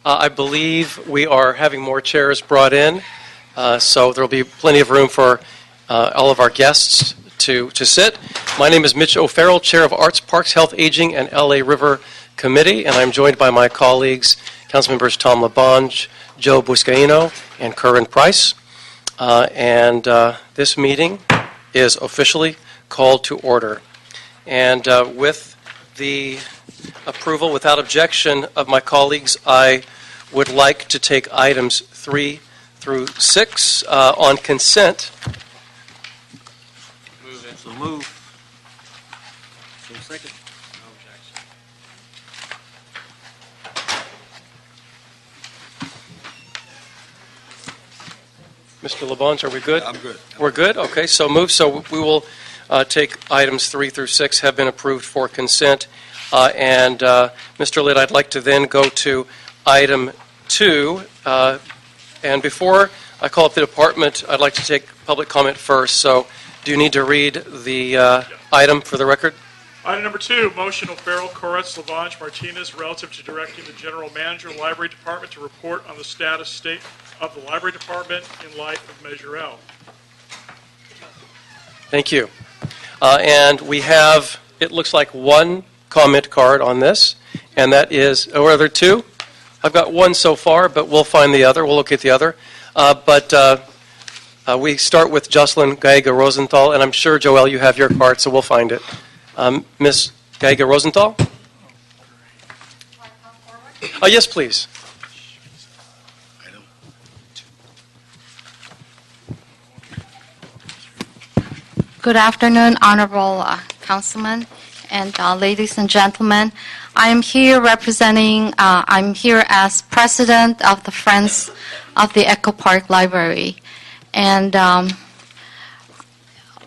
I believe we are having more chairs brought in, so there will be plenty of room for all of our guests to sit. My name is Mitch O'Farrell, Chair of Arts, Parks, Health, Aging, and LA River Committee, and I'm joined by my colleagues, Councilmembers Tom LaBonge, Joe Buscaino, and Curran Price. This meeting is officially called to order. And with the approval, without objection of my colleagues, I would like to take items 3 through 6 on consent. Move it. So move. So second. No objection. Mr. LaBonge, are we good? I'm good. We're good? Okay, so move. So we will take items 3 through 6 have been approved for consent. Mr. Litt, I'd like to then go to item 2. And before I call up the department, I'd like to take public comment first. So do you need to read the item for the record? Item number 2, motion O'Farrell, Koretz, LaBonge, Martinez, relative to directing the General Manager of the Library Department to report on the state of the Library Department in light of Measure L. Thank you. And we have, it looks like, one comment card on this, and that is, or are there two? I've got one so far, but we'll find the other. We'll locate the other. We start with Jocelyn Geiger-Rosenthal, and I'm sure, Joelle, you have your card, so we'll find it. Ms. Geiger-Rosenthal? Yes, please. Good afternoon, Honorable Councilman and ladies and gentlemen. I am here representing, I'm here as President of the Friends of the Echo Park Library. And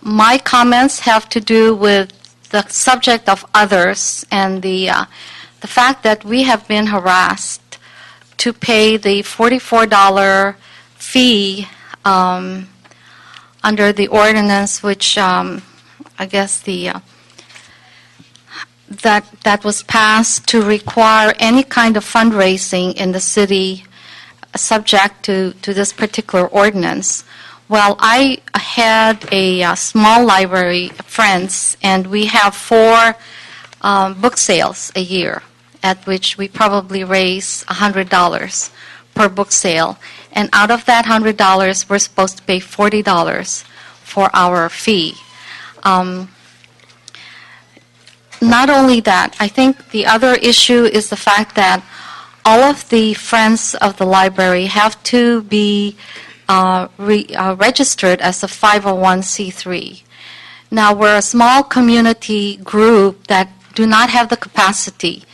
my comments have to do with the subject of others and the fact that we have been harassed to pay the $44 fee under the ordinance, which I guess that was passed to require any kind of fundraising in the city subject to this particular ordinance. Well, I had a small library, Friends, and we have 4 book sales a year, at which we probably raise $100 per book sale. And out of that $100, we're supposed to pay $40 for our fee. Not only that, I think the other issue is the fact that all of the Friends of the Library have to be registered as a 501c3. Now, we're a small community group that do not have the capacity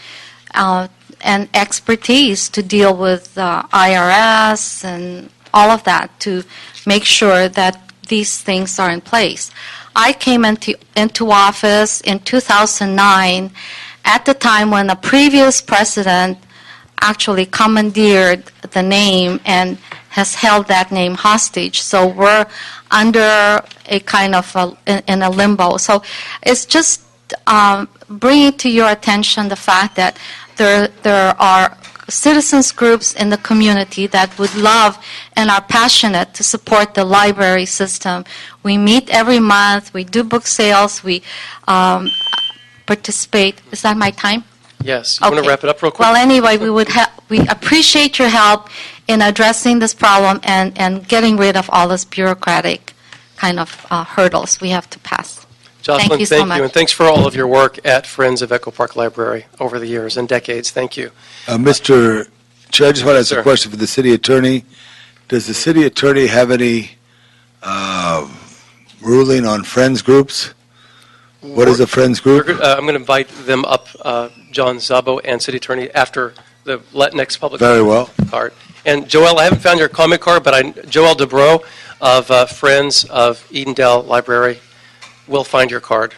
and expertise to deal with IRS and all of that to make sure that these things are in place. I came into office in 2009 at the time when the previous president actually commandeered the name and has held that name hostage. So we're under a kind of in a limbo. So it's just bringing to your attention the fact that there are citizens groups in the community that would love and are passionate to support the library system. We meet every month. We do book sales. We participate. Is that my time? Yes. You want to wrap it up real quick? Well, anyway, we appreciate your help in addressing this problem and getting rid of all this bureaucratic kind of hurdles we have to pass. Jocelyn, thank you so much. And thanks for all of your work at Friends of Echo Park Library over the years and decades. Thank you. Mr. Chair, I just want to ask a question for the city attorney. Does the city attorney have any ruling on Friends groups? What is a Friends group? I'm going to invite them up, John Szabo and city attorney, after the next public Very well. card. And Joelle, I haven't found your comment card, but Joelle DeBro of Friends of Edendale Library will find your card.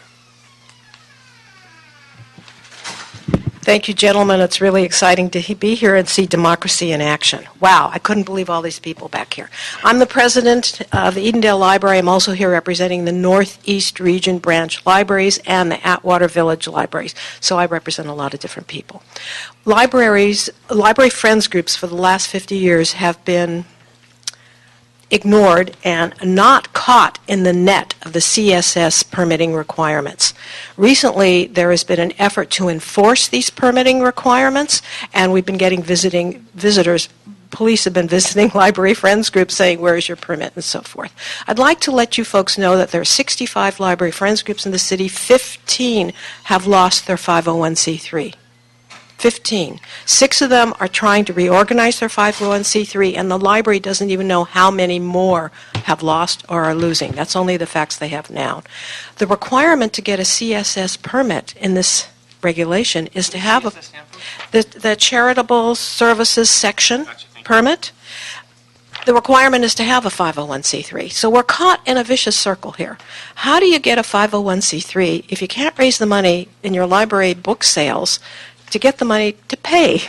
Thank you, gentlemen. It's really exciting to be here and see democracy in action. Wow, I couldn't believe all these people back here. I'm the president of the Edendale Library. I'm also here representing the Northeast Region Branch Libraries and the Atwater Village Libraries, so I represent a lot of different people. Library friends groups for the last 50 years have been ignored and not caught in the net of the CSS permitting requirements. Recently, there has been an effort to enforce these permitting requirements, and we've been getting visitors. Police have been visiting library friends groups saying, where is your permit, and so forth. I'd like to let you folks know that there are 65 library friends groups in the city. 15 have lost their 501c3. 15. 6 of them are trying to reorganize their 501c3, and the library doesn't even know how many more have lost or are losing. That's only the facts they have now. The requirement to get a CSS permit in this regulation is to have the charitable services section permit. The requirement is to have a 501c3. So we're caught in a vicious circle here. How do you get a 501c3 if you can't raise the money in your library book sales to get the money to pay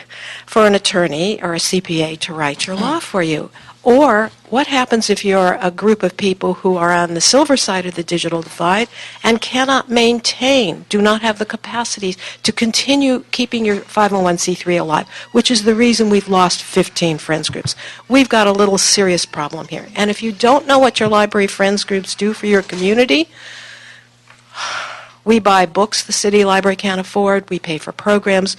for an attorney or a CPA to write your law for you? Or what happens if you're a group of people who are on the silver side of the digital divide and cannot maintain, do not have the capacity to continue keeping your 501c3 alive, which is the reason we've lost 15 friends groups. We've got a little serious problem here. And if you don't know what your library friends groups do for your community, we buy books the city library can't afford. We pay for programs.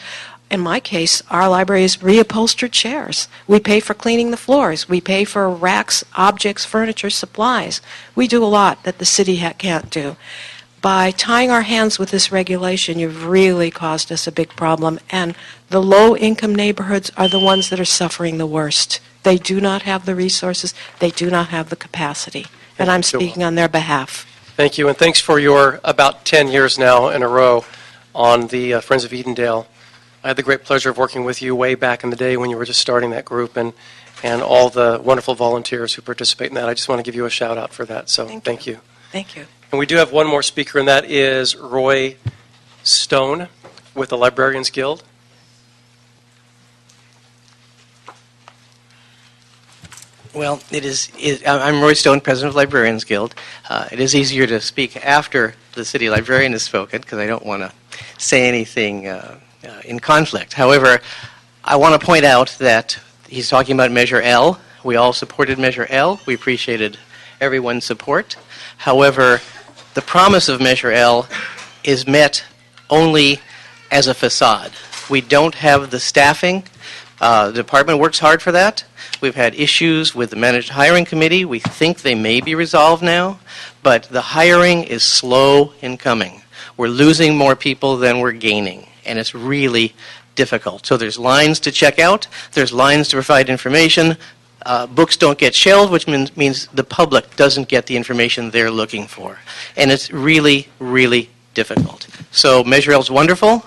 In my case, our library is reupholstered chairs. We pay for cleaning the floors. We pay for racks, objects, furniture, supplies. We do a lot that the city can't do. By tying our hands with this regulation, you've really caused us a big problem, and the low-income neighborhoods are the ones that are suffering the worst. They do not have the resources. They do not have the capacity, and I'm speaking on their behalf. Thank you, and thanks for your about 10 years now in a row on the Friends of Edendale. I had the great pleasure of working with you way back in the day when you were just starting that group, and all the wonderful volunteers who participate in that. I just want to give you a shout out for that, so thank you. Thank you. And we do have one more speaker, and that is Roy Stone with the Librarians Guild. Well, I'm Roy Stone, President of Librarians Guild. It is easier to speak after the city librarian has spoken because I don't want to say anything in conflict. However, I want to point out that he's talking about Measure L. We all supported Measure L. We appreciated everyone's support. However, the promise of Measure L is met only as a facade. We don't have the staffing. The department works hard for that. We've had issues with the managed hiring committee. We think they may be resolved now, but the hiring is slow in coming. We're losing more people than we're gaining, and it's really difficult. So there's lines to check out. There's lines to provide information. Books don't get shelved, which means the public doesn't get the information they're looking for. And it's really, really difficult. So Measure L is wonderful.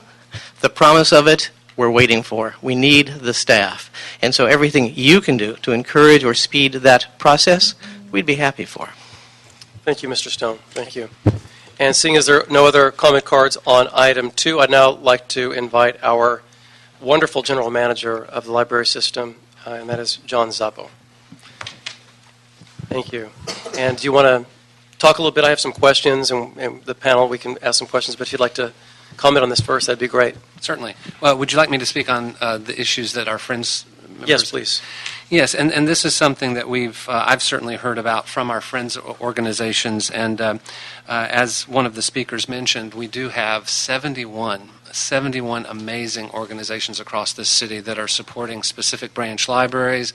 The promise of it, we're waiting for. We need the staff. And so everything you can do to encourage or speed that process, we'd be happy for. Thank you, Mr. Stone. Thank you. And seeing as there are no other comment cards on item 2, I'd now like to invite our wonderful general manager of the library system, and that is John Zappo. Thank you. And do you want to talk a little bit? I have some questions, and the panel, we can ask some questions, but if you'd like to comment on this first, that'd be great. Certainly. Well, would you like me to speak on the issues that our friends members? Yes, please. Yes, and this is something that I've certainly heard about from our friends organizations, and as one of the speakers mentioned, we do have 71 amazing organizations across this city that are supporting specific branch libraries.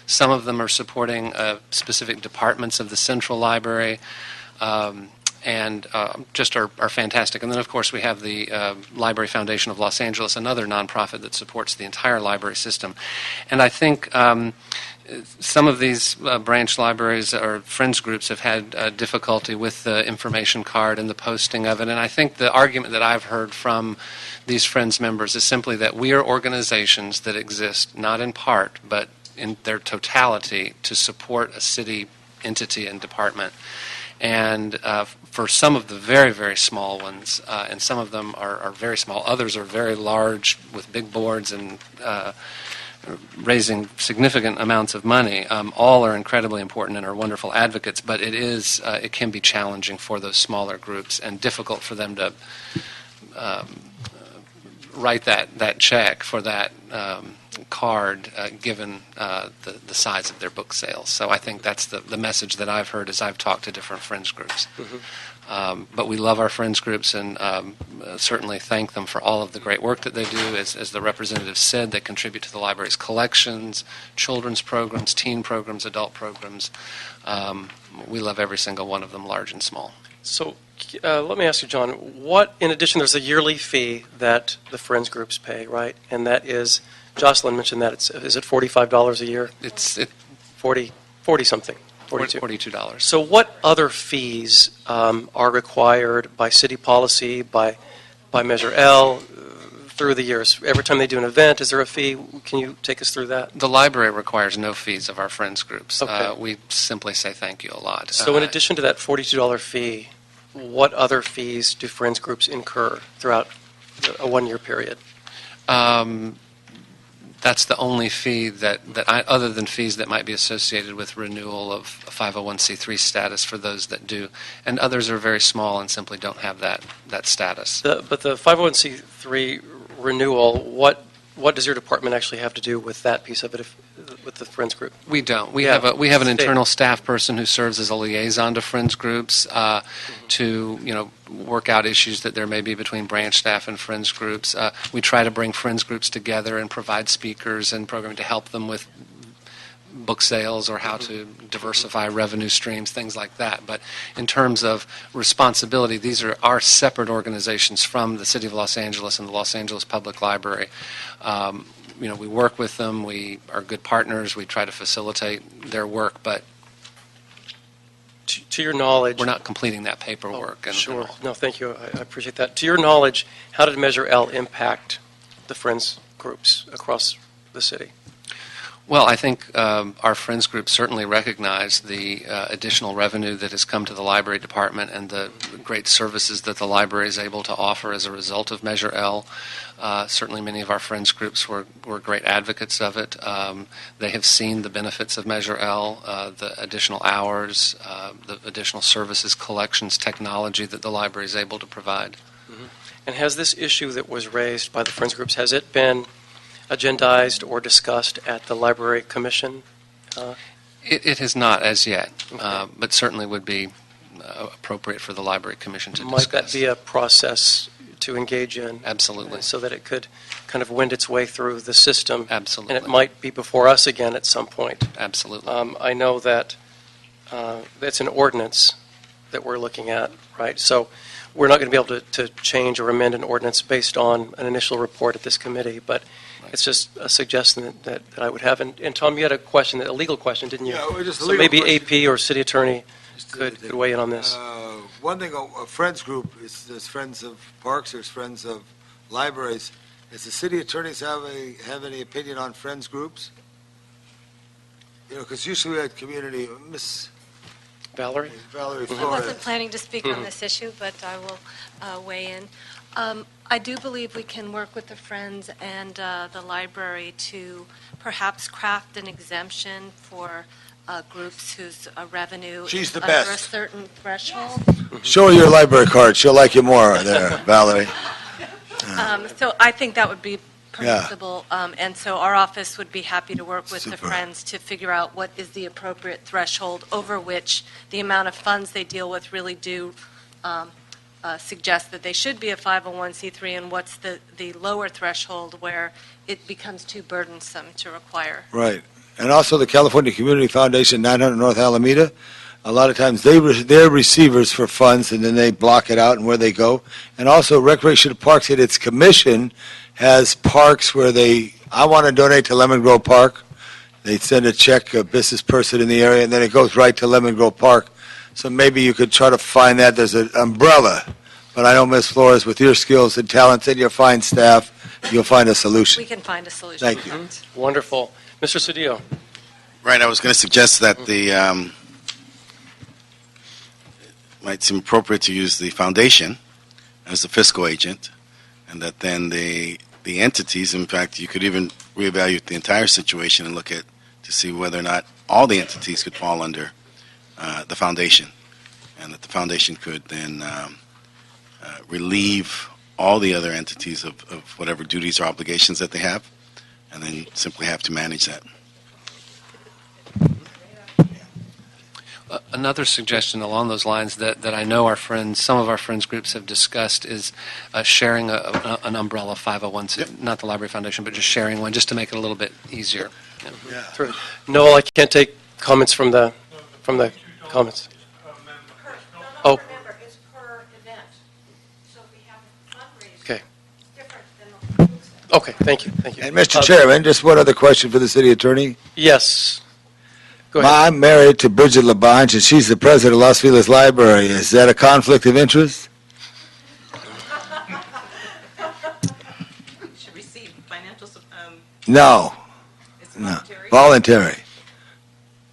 Some of them are supporting specific departments of the central library. And just are fantastic. And then, of course, we have the Library Foundation of Los Angeles, another nonprofit that supports the entire library system. And I think some of these branch libraries or friends groups have had difficulty with the information card and the posting of it. And I think the argument that I've heard from these friends members is simply that we are organizations that exist not in part, but in their totality to support a city entity and department. And for some of the very, very small ones, and some of them are very small, others are very large with big boards and raising significant amounts of money, all are incredibly important and are wonderful advocates, but it can be challenging for those smaller groups and difficult for them to write that check for that card given the size of their book sales. So I think that's the message that I've heard as I've talked to different friends groups. But we love our friends groups and certainly thank them for all of the great work that they do. As the representative said, they contribute to the library's collections, children's programs, teen programs, adult programs. We love every single one of them, large and small. So let me ask you, John, what, in addition, there's a yearly fee that the friends groups pay, right? And that is, Jocelyn mentioned that, is it $45 a year? It's 40-something, 42. $42. So what other fees are required by city policy, by Measure L, through the years? Every time they do an event, is there a fee? Can you take us through that? The library requires no fees of our friends groups. Okay. We simply say thank you a lot. So in addition to that $42 fee, what other fees do friends groups incur throughout a one-year period? That's the only fee that other than fees that might be associated with renewal of 501c3 status for those that do, and others are very small and simply don't have that status. But the 501c3 renewal, what does your department actually have to do with that piece of it, with the friends group? We don't. We Yeah. have an State. internal staff person who serves as a liaison to friends groups to work out issues that there may be between branch staff and friends groups. We try to bring friends groups together and provide speakers and programming to help them with book sales or how to diversify revenue streams, things like that. But in terms of responsibility, these are our separate organizations from the City of Los Angeles and the Los Angeles Public Library. We work with them. We are good partners. We try to facilitate their work, but To your knowledge... we're not completing that paperwork. and Sure. all. No, thank you. I appreciate that. To your knowledge, how did Measure L impact the friends groups across the city? Well, I think our friends group certainly recognize the additional revenue that has come to the library department and the great services that the library is able to offer as a result of Measure L. Certainly many of our friends groups were great advocates of it. They have seen the benefits of Measure L, the additional hours, the additional services, collections, technology that the library is able to provide. And has this issue that was raised by the friends groups, has it been agendized or discussed at the Library Commission? It has not as yet, Okay. but certainly would be appropriate for the Library Commission to Might discuss. that be a process to engage in? Absolutely. So that it could kind of wend its way through the system? Absolutely. And it might be before us again at some point. Absolutely. I know that that's an ordinance that we're looking at, right? So we're not going to be able to change or amend an ordinance based on an initial report at this committee, but it's just a suggestion that I would have. And Tom, you had a question, a legal question, didn't you? Yeah, well, just a So legal maybe question. AP or city attorney could weigh in on this. One thing, a friends group, there's friends of parks, there's friends of libraries. Does the city attorneys have any opinion on friends groups? Because usually we had community, Miss Valerie? Valerie I Flores. wasn't planning to speak on this issue, but I will weigh in. I do believe we can work with the Friends and the library to perhaps craft an exemption for groups whose revenue She's is the under a best. certain threshold. Show her your library card, she'll like you more there, Valerie. So I think that would be permissible. And so our office would be happy to work with the Super. Friends to figure out what is the appropriate threshold over which the amount of funds they deal with really do suggest that they should be a 501c3, and what's the lower threshold where it becomes too burdensome to require. Right. And also the California Community Foundation, 900 North Alameda, a lot of times they're receivers for funds, and then they block it out and where they go. And also Recreation Parks at its commission has parks where I want to donate to Lemon Grove Park. They send a check, a business person in the area, and then it goes right to Lemon Grove Park. So maybe you could try to find that. There's an umbrella. But I know, Ms. Flores, with your skills and talents and your fine staff, you'll find a We solution. can find a solution. Thank for you. that. Wonderful. Mr. Cedillo? Right, I was going to suggest that might seem appropriate to use the foundation as the fiscal agent, and that then the entities, in fact, you could even reevaluate the entire situation and look at to see whether or not all the entities could fall under the foundation, and that the foundation could then relieve all the other entities of whatever duties or obligations that they have, and then simply have to manage that. Another suggestion along those lines that I know some of our friends groups have discussed is sharing an umbrella 501c, not the Library Foundation, but just sharing one, just to make it a little bit easier. Terrific. Noel, I can't take comments from the comments. Oh. Remember, it's per event. So if we have a fundraiser, Okay. it's different than the books. Okay, thank you. And Mr. Chairman, just one other question for the city attorney. Yes. Go ahead. I'm married to Bridget Labange, and she's the president of Los Feliz Library. Is that a conflict of interest? Should receive financial, No. it's No. voluntary. Voluntary.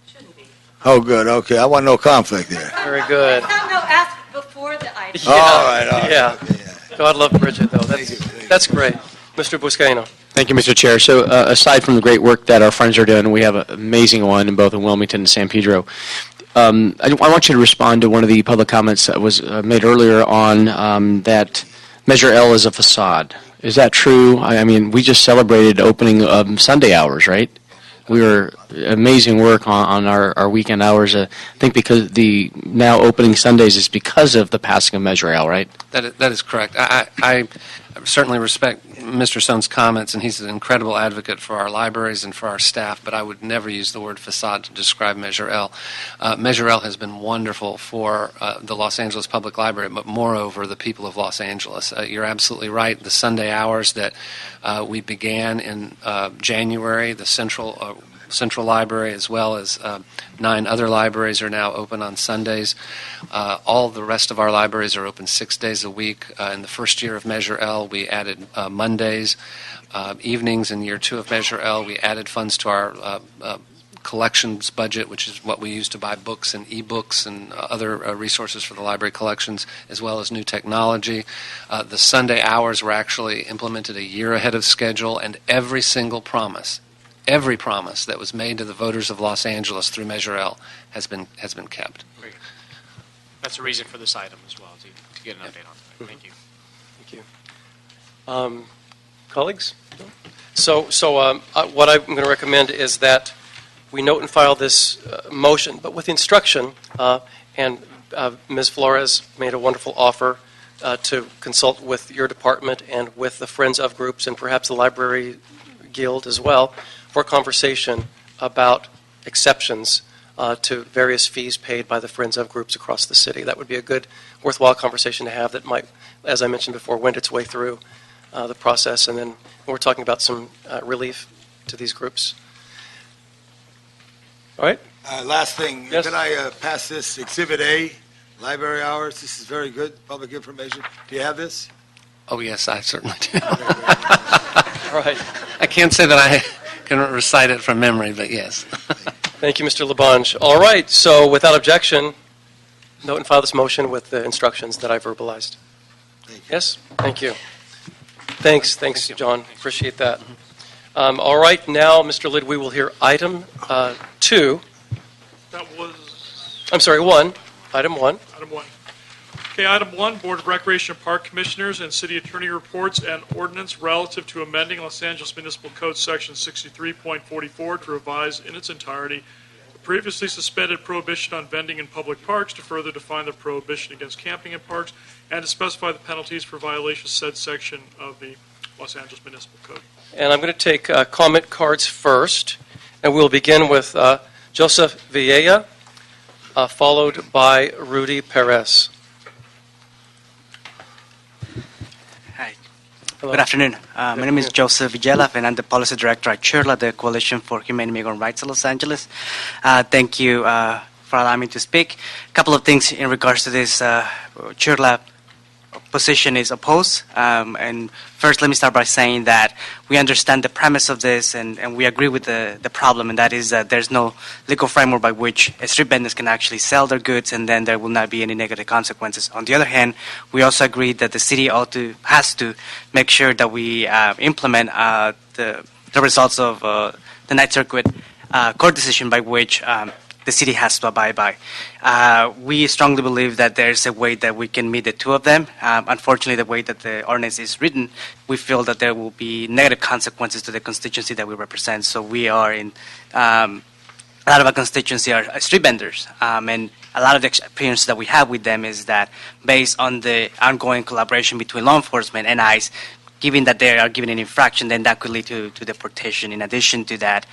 Shouldn't be. Oh, good. Okay. I want no conflict there. Very good. No, ask before the item. Yeah. All right. Yeah. Okay, yeah. God love Bridget, though. That's great. Mr. Buscaino. Thank you, Mr. Chair. So aside from the great work that our friends are doing, we have an amazing one in both in Wilmington and San Pedro. I want you to respond to one of the public comments that was made earlier on that Measure L is a facade. Is that true? I mean, we just celebrated opening Sunday hours, right? We were amazing work on our weekend hours. I think because the now opening Sundays is because of the passing of Measure L, right? That is correct. I certainly respect Mr. Sohn's comments, and he's an incredible advocate for our libraries and for our staff, but I would never use the word facade to describe Measure L. Measure L has been wonderful for the Los Angeles Public Library, but moreover, the people of Los Angeles. You're absolutely right. The Sunday hours that we began in January, the Central Library, as well as 9 other libraries, are now open on Sundays. All the rest of our libraries are open 6 days a week. In the first year of Measure L, we added Mondays, evenings. In year 2 of Measure L, we added funds to our collections budget, which is what we use to buy books and e-books and other resources for the library collections, as well as new technology. The Sunday hours were actually implemented a year ahead of schedule, and every promise that was made to the voters of Los Angeles through Measure L has been kept. Great. That's the reason for this item as well, to get an update on that. Thank you. Thank you. Colleagues? So what I'm going to recommend is that we note and file this motion, but with instruction, and Ms. Flores made a wonderful offer to consult with your department and with the Friends of groups and perhaps the Library Guild as well for a conversation about exceptions to various fees paid by the Friends of groups across the city. That would be a good, worthwhile conversation to have that might, as I mentioned before, wend its way through the process. And then we're talking about some relief to these groups. All right? Last thing. Yes. Can I pass this Exhibit A, library hours? This is very good public information. Do you have this? Oh, yes, I certainly do. All right. I can't say that I can recite it from memory, but yes. Thank you, Mr. Labange. All right, so without objection, note and file this motion with the instructions that I verbalized. Yes? Thank you. Thanks, John. Appreciate that. All right, now, Mr. Lid, we will hear item 2. That was 1. Item 1. item 1. Okay, item 1, Board of Recreation and Park Commissioners and City Attorney reports and ordinance relative to amending Los Angeles Municipal Code Section 63.44 to revise in its entirety the previously suspended prohibition on vending in public parks, to further define the prohibition against camping in parks, and to specify the penalties for violations of said section of the Los Angeles Municipal Code. And I'm going to take comment cards first, and we'll begin with Joseph Villeja, followed by Rudy Perez. Hi. Hello. Good afternoon. My name is Joseph Villela, and I'm the Policy Director at CHIRLA, the Coalition for Humane Immigrant Rights of Los Angeles. Thank you for allowing me to speak. A couple of things in regards to this. CHIRLA position is opposed. And first, let me start by saying that we understand the premise of this, and we agree with the problem, and that is that there's no legal framework by which street vendors can actually sell their goods, and then there will not be any negative consequences. On the other hand, we also agree that the city has to make sure that we implement the results of the Ninth Circuit court decision by which the city has to abide by. We strongly believe that there's a way that we can meet the two of them. Unfortunately, the way that the ordinance is written, we feel that there will be negative consequences to the constituency that we represent. So we are in a lot of our constituency are street vendors, and a lot of the experience that we have with them is that based on the ongoing collaboration between law enforcement and ICE, given that they are given an infraction, then that could lead to deportation. In addition to that,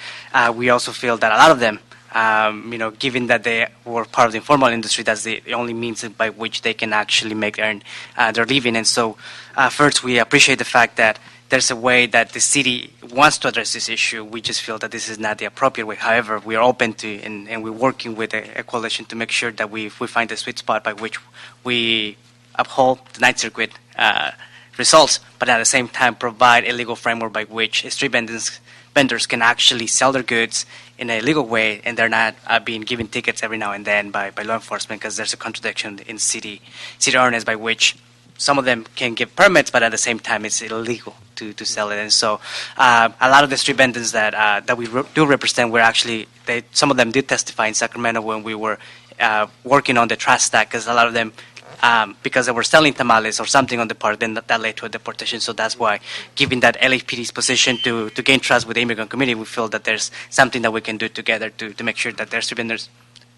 we also feel that a lot of them, given that they were part of the informal industry, that's the only means by which they can actually earn their living. And so, first, we appreciate the fact that there's a way that the city wants to address this issue. We just feel that this is not the appropriate way. However, we are open to, and we're working with a coalition to make sure that we find a sweet spot by which we uphold the Ninth Circuit results, but at the same time provide a legal framework by which street vendors can actually sell their goods in a legal way, and they're not being given tickets every now and then by law enforcement, because there's a contradiction in city ordinance by which some of them can give permits, but at the same time it's illegal to sell it. And so a lot of the street vendors that we do represent, some of them did testify in Sacramento when we were working on the trash stack, because a lot of them, because they were selling tamales or something on the park, then that led to a deportation. So that's why, given that LAPD's position to gain trust with the immigrant community, we feel that there's something that we can do together to make sure that their street vendors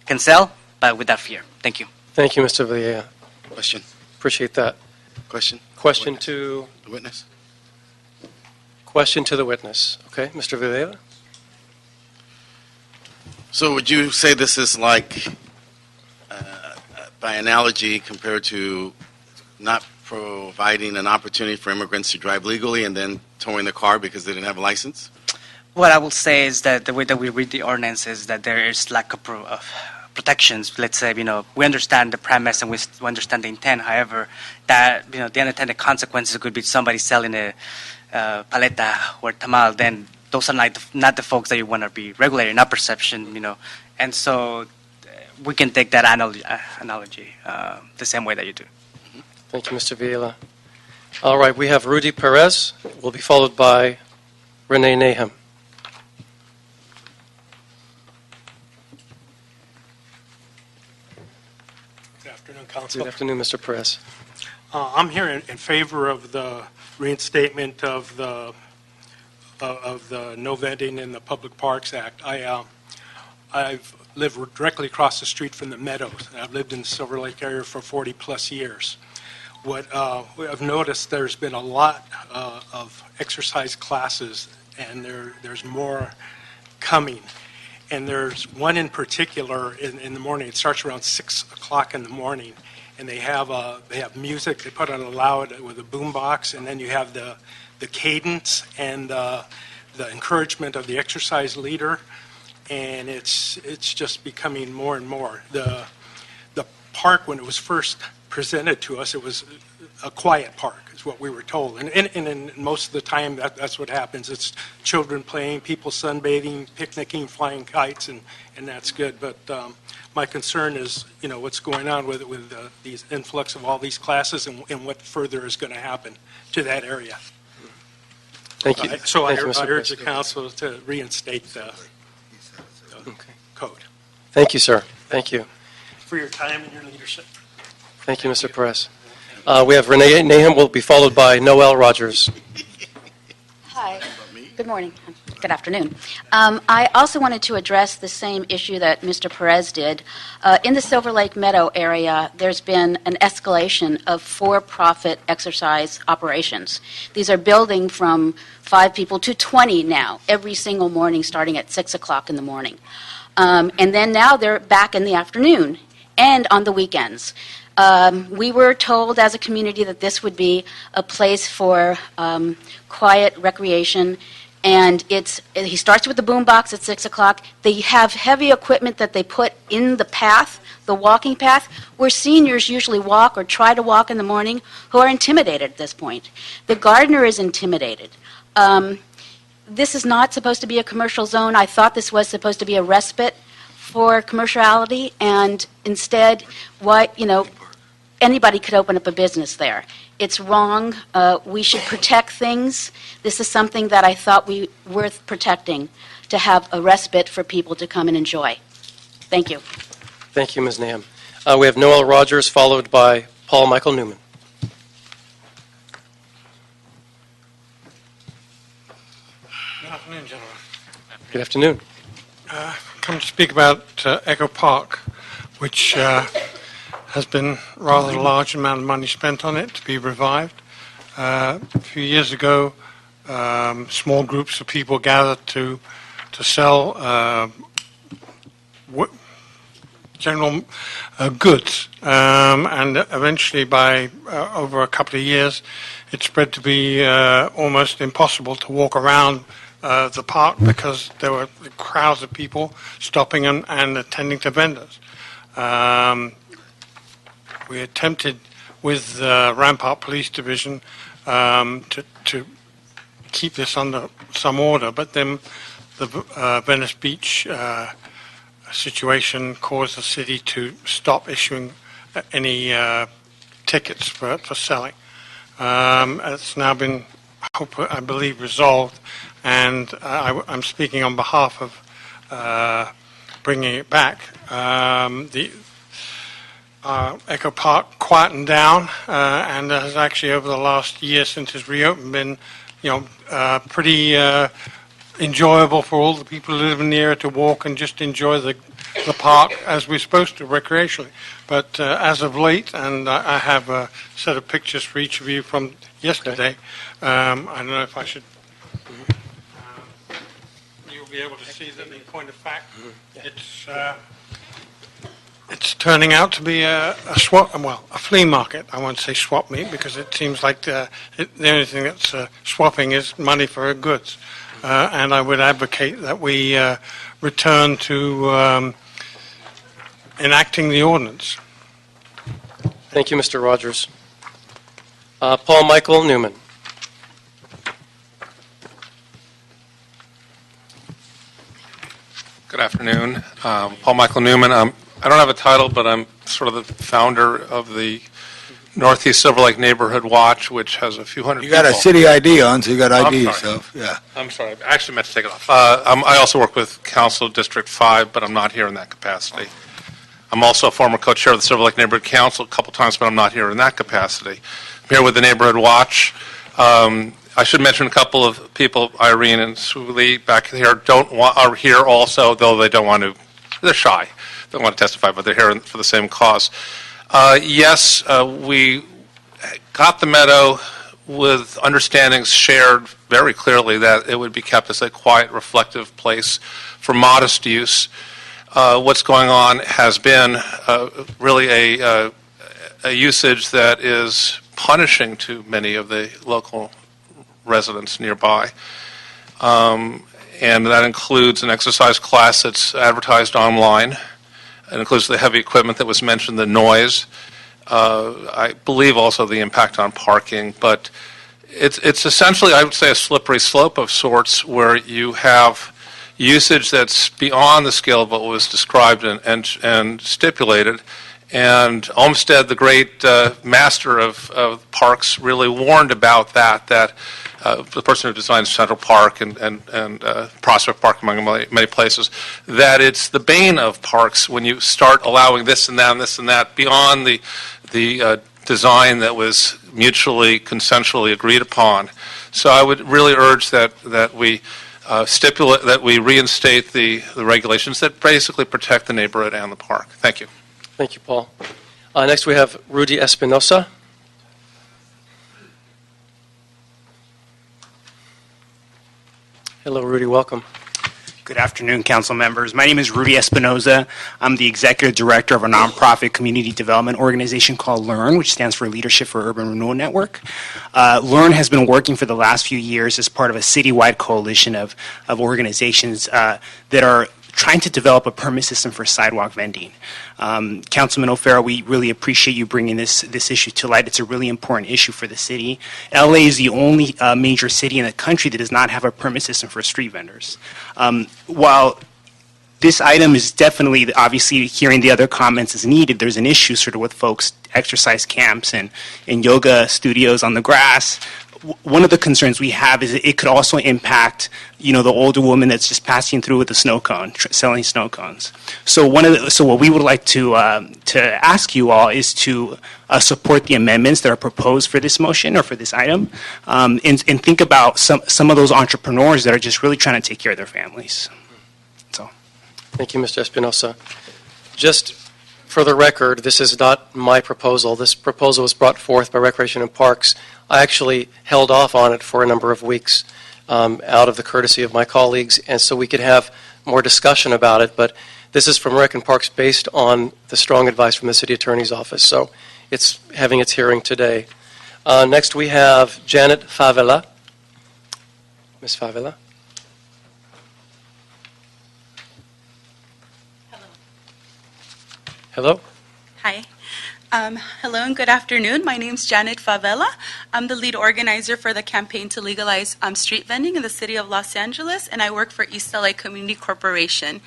can sell, but without fear. Thank you. Thank you, Mr. Villela. Question? Appreciate that. Question? Question to The witness? Question to the witness. Okay, Mr. Villela? So would you say this is like, by analogy, compared to not providing an opportunity for immigrants to drive legally and then towing the car because they didn't have a license? What I will say is that the way that we read the ordinance is that there is lack of protections. Let's say, we understand the premise and we understand the intent. However, that, the unintended consequences could be somebody selling a paleta or tamal, then those are not the folks that you want to be regulating, not perception, And so we can take that analogy the same way that you do. Thank you, Mr. Villela. All right, we have Rudy Perez, will be followed by Renee Nahum. Good afternoon, Council. Good afternoon, Mr. Perez. I'm here in favor of the reinstatement of the No Vending in the Public Parks Act. I've lived directly across the street from the Meadows. I've lived in the Silver Lake area for 40-plus years. What I've noticed, there's been a lot of exercise classes, and there's more coming. And there's one in particular in the morning. It starts around 6 o'clock in the morning, and they have music. They put on a loud with a boom box, and then you have the cadence and the encouragement of the exercise leader, and it's just becoming more and more. The park, when it was first presented to us, it was a quiet park, is what we were told. And most of the time, that's what happens. It's children playing, people sunbathing, picnicking, flying kites, and that's good. But my concern is, what's going on with these influx of all these classes and what further is going to happen to that area. Thank you. So Thank I you, Mr. urge the Perez. council to reinstate the code. Thank you, sir. Thank you. For your time and your leadership. Thank you, Mr. Perez. We have Renee Nahum, will be followed by Noel Rogers. Hi. Good morning. Good afternoon. I also wanted to address the same issue that Mr. Perez did. In the Silver Lake Meadow area, there's been an escalation of for-profit exercise operations. These are building from 5 people to 20 now, every single morning, starting at 6 o'clock in the morning. And then now they're back in the afternoon and on the weekends. We were told as a community that this would be a place for quiet recreation, and he starts with the boom box at 6 o'clock. They have heavy equipment that they put in the path, the walking path where seniors usually walk or try to walk in the morning who are intimidated at this point. The gardener is intimidated. This is not supposed to be a commercial zone. I thought this was supposed to be a respite for commerciality, and instead, anybody could open up a business there. It's wrong. We should protect things. This is something that I thought worth protecting, to have a respite for people to come and enjoy. Thank you. Thank you, Ms. Nam. We have Noel Rogers, followed by Paul Michael Newman. Good afternoon, gentlemen. Good afternoon. Come to speak about Echo Park, which has been rather a large amount of money spent on it to be revived. A few years ago, small groups of people gathered to sell general goods, and eventually by over a couple of years it spread to be almost impossible to walk around the park because there were crowds of people stopping and attending to vendors. We attempted with the Rampart Police Division to keep this under some order, but then the Venice Beach situation caused the city to stop issuing any tickets for selling. It's now been, I believe, resolved, and I'm speaking on behalf of bringing it back. The Echo Park quietened down, and has actually over the last year since it's reopened been, pretty enjoyable for all the people who live near it to walk and just enjoy the park as we're supposed to recreationally. But as of late, and I have a set of pictures for each of you from yesterday. I don't know if I should. You'll be able to see that in point of fact, it's turning out to be a flea market. I won't say swap meet because it seems like the only thing that's swapping is money for goods. And I would advocate that we return to enacting the ordinance. Thank you, Mr. Rogers. Paul Michael Newman. Good afternoon. Paul Michael Newman. I don't have a title, but I'm sort of the founder of the Northeast Silver Lake Neighborhood Watch, which has a few hundred You got people. a city ID on, so you got ID I'm sorry. yourself. Yeah. I'm sorry. I actually meant to take it off. I also work with Council District 5, but I'm not here in that capacity. I'm also a former co-chair of the Silver Lake Neighborhood Council a couple times, but I'm not here in that capacity. I'm here with the Neighborhood Watch. I should mention a couple of people, Irene and Suli back here, are here also, though they don't want to. They're shy. They don't want to testify, but they're here for the same cause. Yes, we got the meadow with understandings shared very clearly that it would be kept as a quiet, reflective place for modest use. What's going on has been really a usage that is punishing to many of the local residents nearby. And that includes an exercise class that's advertised online. It includes the heavy equipment that was mentioned, the noise. I believe also the impact on parking. But it's essentially, I would say, a slippery slope of sorts where you have usage that's beyond the scale of what was described and stipulated. And Olmsted, the great master of parks, really warned about that the person who designed Central Park and Prospect Park, among many places, that it's the bane of parks when you start allowing this and that and this and that beyond the design that was mutually, consensually agreed upon. So I would really urge that we stipulate that we reinstate the regulations that basically protect the neighborhood and the park. Thank you. Thank you, Paul. Next we have Rudy Espinosa. Hello, Rudy. Welcome. Good afternoon, council members. My name is Rudy Espinoza. I'm the executive director of a nonprofit community development organization called LEARN, which stands for Leadership for Urban Renewal Network. LEARN has been working for the last few years as part of a citywide coalition of organizations that are trying to develop a permit system for sidewalk vending. Councilman O'Farrell, we really appreciate you bringing this issue to light. It's a really important issue for the city. LA is the only major city in the country that does not have a permit system for street vendors. While this item is definitely, obviously, hearing the other comments is needed. There's an issue sort of with folks, exercise camps and yoga studios on the grass. One of the concerns we have is that it could also impact, the older woman that's just passing through with a snow cone, selling snow cones. So what we would like to ask you all is to support the amendments that are proposed for this motion or for this item, and think about some of those entrepreneurs that are just really trying to take care of their families. Thank you, Mr. Espinosa. Just for the record, this is not my proposal. This proposal was brought forth by Recreation and Parks. I actually held off on it for a number of weeks out of the courtesy of my colleagues, and so we could have more discussion about it. But this is from Rec and Parks based on the strong advice from the City Attorney's Office. So it's having its hearing today. Next we have Janet Favela. Ms. Favela. Hello. Hi. Hello and good afternoon. My name is Janet Favela. I'm the lead organizer for the campaign to legalize street vending in the city of Los Angeles, and I work for East LA Community Corporation.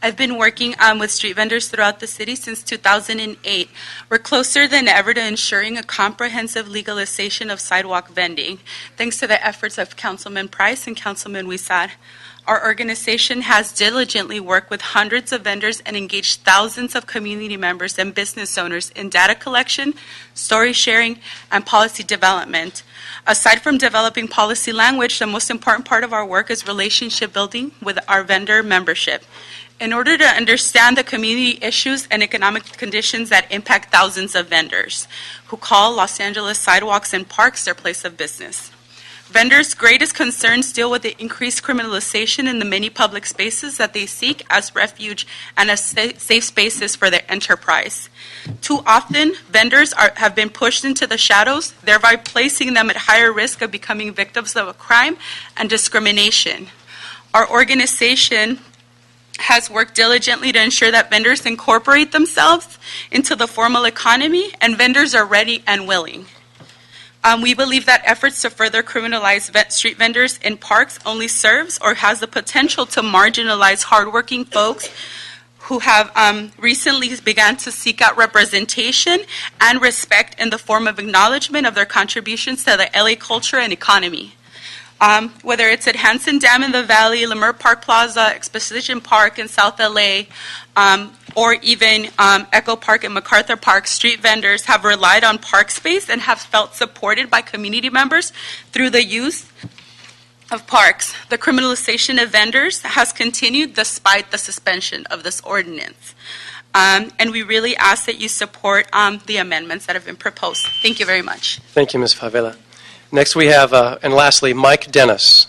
I've been working with street vendors throughout the city since 2008. We're closer than ever to ensuring a comprehensive legalization of sidewalk vending, thanks to the efforts of Councilman Price and Councilman Huizar. Our organization has diligently worked with hundreds of vendors and engaged thousands of community members and business owners in data collection, story sharing, and policy development. Aside from developing policy language, the most important part of our work is relationship building with our vendor membership. In order to understand the community issues and economic conditions that impact thousands of vendors who call Los Angeles sidewalks and parks their place of business. Vendors' greatest concerns deal with the increased criminalization in the many public spaces that they seek as refuge and as safe spaces for their enterprise. Too often, vendors have been pushed into the shadows, thereby placing them at higher risk of becoming victims of a crime and discrimination. Our organization has worked diligently to ensure that vendors incorporate themselves into the formal economy, and vendors are ready and willing. We believe that efforts to further criminalize street vendors in parks only serves or has the potential to marginalize hardworking folks who have recently begun to seek out representation and respect in the form of acknowledgement of their contributions to the LA culture and economy. Whether it's at Hanson Dam in the Valley, Leimert Park Plaza, Exposition Park in South LA, or even Echo Park and MacArthur Park, street vendors have relied on park space and have felt supported by community members through the use of parks. The criminalization of vendors has continued despite the suspension of this ordinance. And we really ask that you support the amendments that have been proposed. Thank you very much. Thank you, Ms. Favela. Next we have, and lastly, Mike Dennis.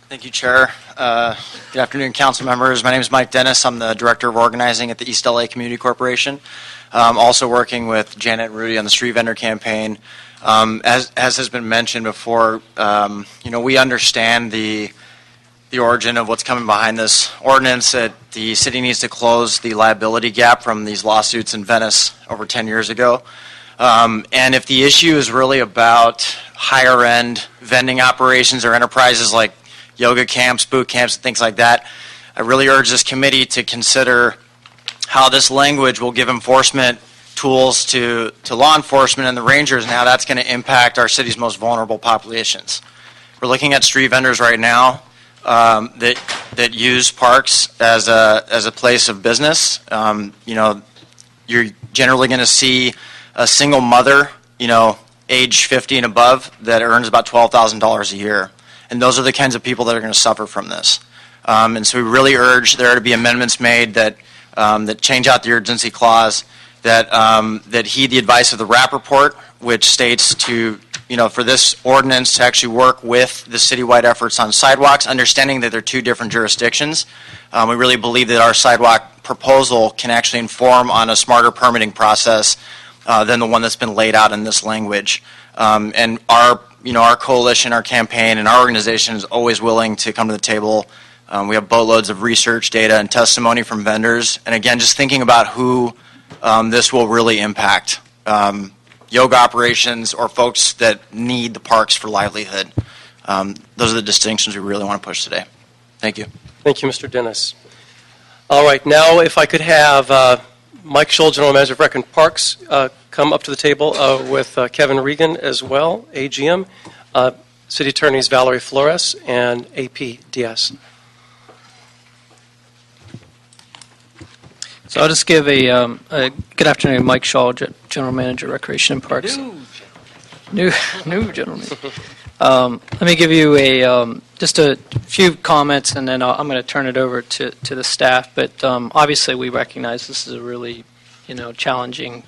Thank you, Chair. Good afternoon, council members. My name is Mike Dennis. I'm the Director of Organizing at the East LA Community Corporation. Also working with Janet and Rudy on the street vendor campaign. As has been mentioned before, we understand the origin of what's coming behind this ordinance, that the city needs to close the liability gap from these lawsuits in Venice over 10 years ago. And if the issue is really about higher-end vending operations or enterprises like yoga camps, boot camps, and things like that, I really urge this committee to consider how this language will give enforcement tools to law enforcement and the rangers, and how that's going to impact our city's most vulnerable populations. We're looking at street vendors right now that use parks as a place of business. You're generally going to see a single mother, age 50 and above, that earns about $12,000 a year. And those are the kinds of people that are going to suffer from this. And so we really urge there to be amendments made that change out the urgency clause, that heed the advice of the RAP report, which states for this ordinance to actually work with the citywide efforts on sidewalks, understanding that they're two different jurisdictions. We really believe that our sidewalk proposal can actually inform on a smarter permitting process than the one that's been laid out in this language. And our coalition, our campaign, and our organization is always willing to come to the table. We have boatloads of research, data, and testimony from vendors. And again, just thinking about who this will really impact. Yoga operations or folks that need the parks for livelihood. Those are the distinctions we really want to push today. Thank you. Thank you, Mr. Dennis. All right, now if I could have Mike Scholl, General Manager of Rec and Parks, come up to the table with Kevin Regan as well, AGM, City Attorneys Valerie Flores, and APDS. So I'll just give a good afternoon, Mike Shaw, General Manager, Recreation and Parks. New General Manager. Let me give you just a few comments, and then I'm going to turn it over to the staff. But obviously, we recognize this is a really, challenging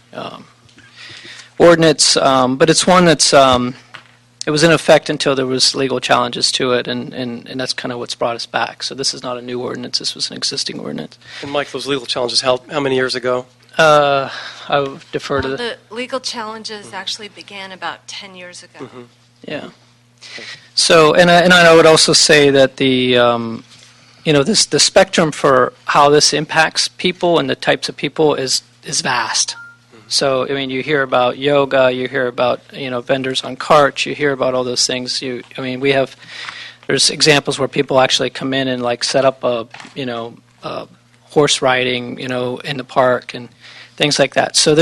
ordinance. But it's one that's it was in effect until there was legal challenges to it, and that's kind of what's brought us back. So this is not a new ordinance. This was an existing ordinance. And Mike, those legal challenges, how many years ago? I would defer to The legal challenges actually began about 10 years ago. Mm-hmm. Yeah. So, and I would also say that the spectrum for how this impacts people and the types of people is vast. So, I mean, you hear about yoga, you hear about, vendors on carts, you hear about all those things. There's examples where people actually come in and like set up a horse riding, in the park and things like that. So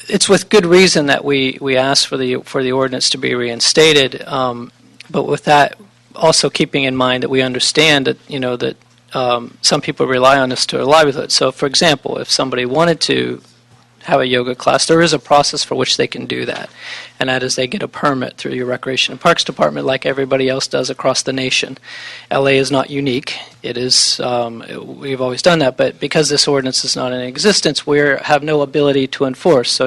it's with good reason that we ask for the ordinance to be reinstated, but with that also keeping in mind that we understand that some people rely on this to their livelihood. So, for example, if somebody wanted to have a yoga class, there is a process for which they can do that, and that is they get a permit through your Recreation and Parks Department like everybody else does across the nation. LA is not unique. It is, we've always done that, but because this ordinance is not in existence, we have no ability to enforce. So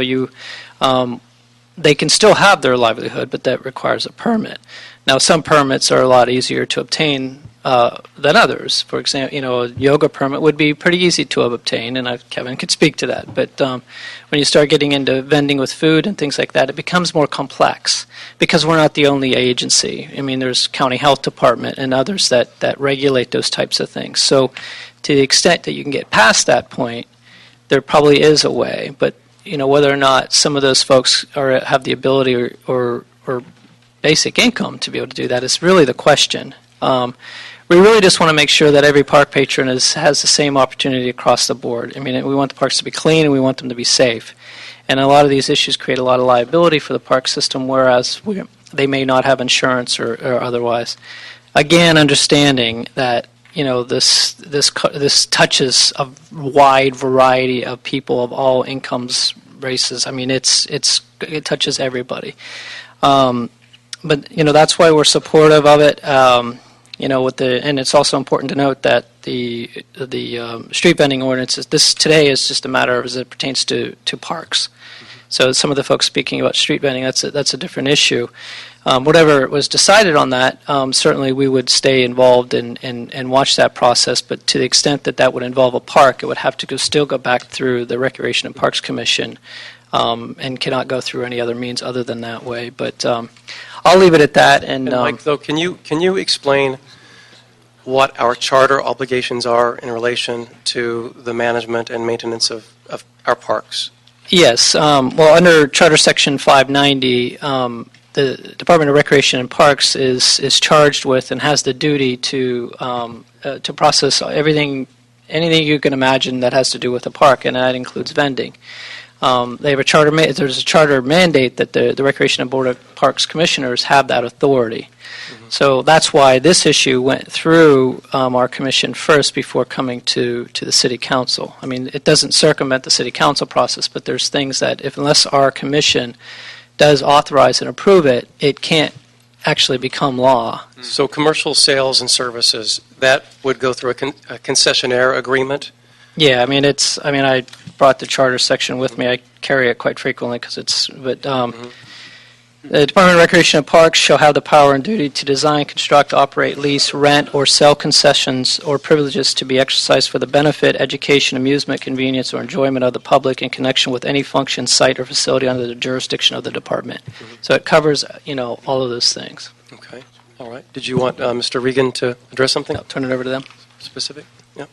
they can still have their livelihood, but that requires a permit. Now, some permits are a lot easier to obtain than others. For example, a yoga permit would be pretty easy to obtain, and Kevin could speak to that. But when you start getting into vending with food and things like that, it becomes more complex because we're not the only agency. I mean, there's county health department and others that regulate those types of things. So to the extent that you can get past that point, there probably is a way. But whether or not some of those folks have the ability or basic income to be able to do that is really the question. We really just want to make sure that every park patron has the same opportunity across the board. I mean, we want the parks to be clean and we want them to be safe. And a lot of these issues create a lot of liability for the park system, whereas they may not have insurance or otherwise. Again, understanding that this touches a wide variety of people of all incomes, races. I mean, it touches everybody. But that's why we're supportive of it. And it's also important to note that the street vending ordinance today is just a matter of as it pertains to parks. So some of the folks speaking about street vending, that's a different issue. Whatever was decided on that, certainly we would stay involved and watch that process. But to the extent that would involve a park, it would have to still go back through the Recreation and Parks Commission, and cannot go through any other means other than that way. But I'll leave it at that. And Mike, though, can you explain what our charter obligations are in relation to the management and maintenance of our parks? Yes. Well, under Charter Section 590, the Department of Recreation and Parks is charged with and has the duty to process anything you can imagine that has to do with a park, and that includes vending. They have there's a charter mandate that the Recreation and Board of Parks Commissioners have that authority. Mm-hmm. So that's why this issue went through our commission first before coming to the City Council. I mean, it doesn't circumvent the City Council process, but there's things that unless our commission does authorize and approve it, it can't actually become law. So commercial sales and services, that would go through a concessionaire agreement? Yeah, I brought the charter section with me. I carry it quite frequently because The Department of Recreation and Parks shall have the power and duty to design, construct, operate, lease, rent, or sell concessions or privileges to be exercised for the benefit, education, amusement, convenience, or enjoyment of the public in connection with any function, site, or facility under the jurisdiction of the department. So it covers, all of those things. Okay, all right. Did you want Mr. Regan to address something? I'll turn it over to them. Specific? Yeah.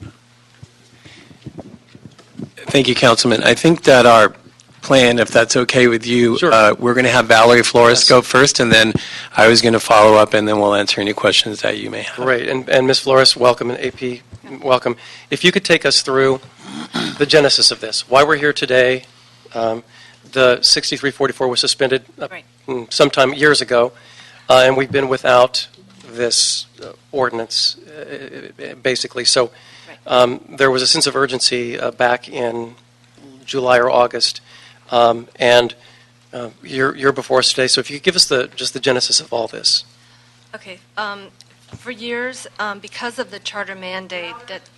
Thank you, Councilman. I think that our plan, if that's okay with you, Sure. we're going to have Valerie Flores go first, and then I was going to follow up, and then we'll answer any questions that you may have. Great. And Ms. Flores, welcome, and AP, welcome. If you could take us through the genesis of this, why we're here today. The 6344 was suspended sometime years ago, and we've been without this ordinance, basically. So there was a sense of urgency back in July or August, and you're before us today. So if you could give us just the genesis of all this. Okay. For years, because of the charter mandate that,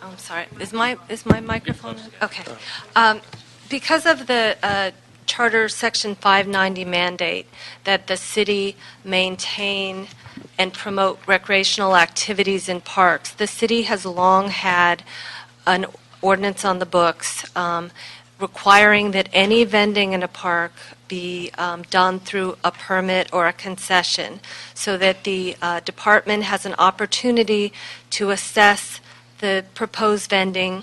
I'm sorry, is my microphone on? Okay. Because of the Charter Section 590 mandate that the city maintain and promote recreational activities in parks, the city has long had an ordinance on the books requiring that any vending in a park be done through a permit or a concession, so that the department has an opportunity to assess the proposed vending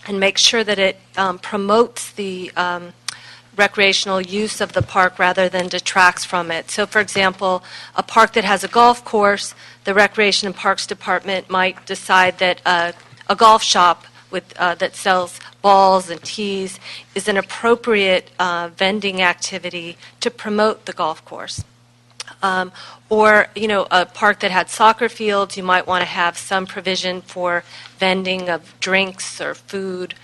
and make sure that it promotes the recreational use of the park rather than detracts from it. So, for example, a park that has a golf course, the Recreation and Parks Department might decide that a golf shop that sells balls and tees is an appropriate vending activity to promote the golf course. Or, a park that had soccer fields, you might want to have some provision for vending of drinks or food.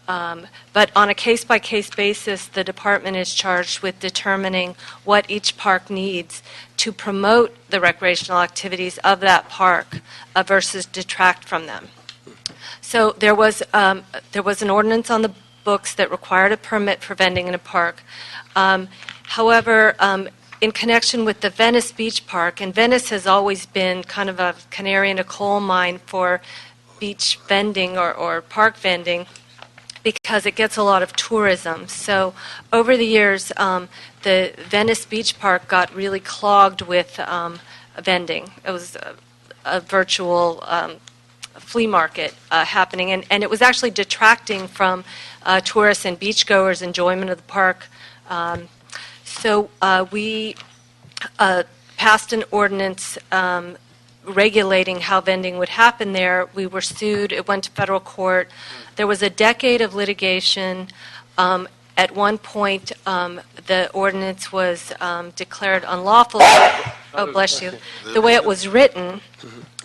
But on a case-by-case basis, the department is charged with determining what each park needs to promote the recreational activities of that park versus detract from them. So there was an ordinance on the books that required a permit for vending in a park. However, in connection with the Venice Beach Park, and Venice has always been kind of a canary in a coal mine for beach vending or park vending, because it gets a lot of tourism. So over the years, the Venice Beach Park got really clogged with vending. It was a virtual flea market happening, and it was actually detracting from tourists and beachgoers' enjoyment of the park. So we passed an ordinance regulating how vending would happen there. We were sued. It went to federal court. There was a decade of litigation. At one point, the ordinance was declared unlawful. Oh, bless you. The way it was written,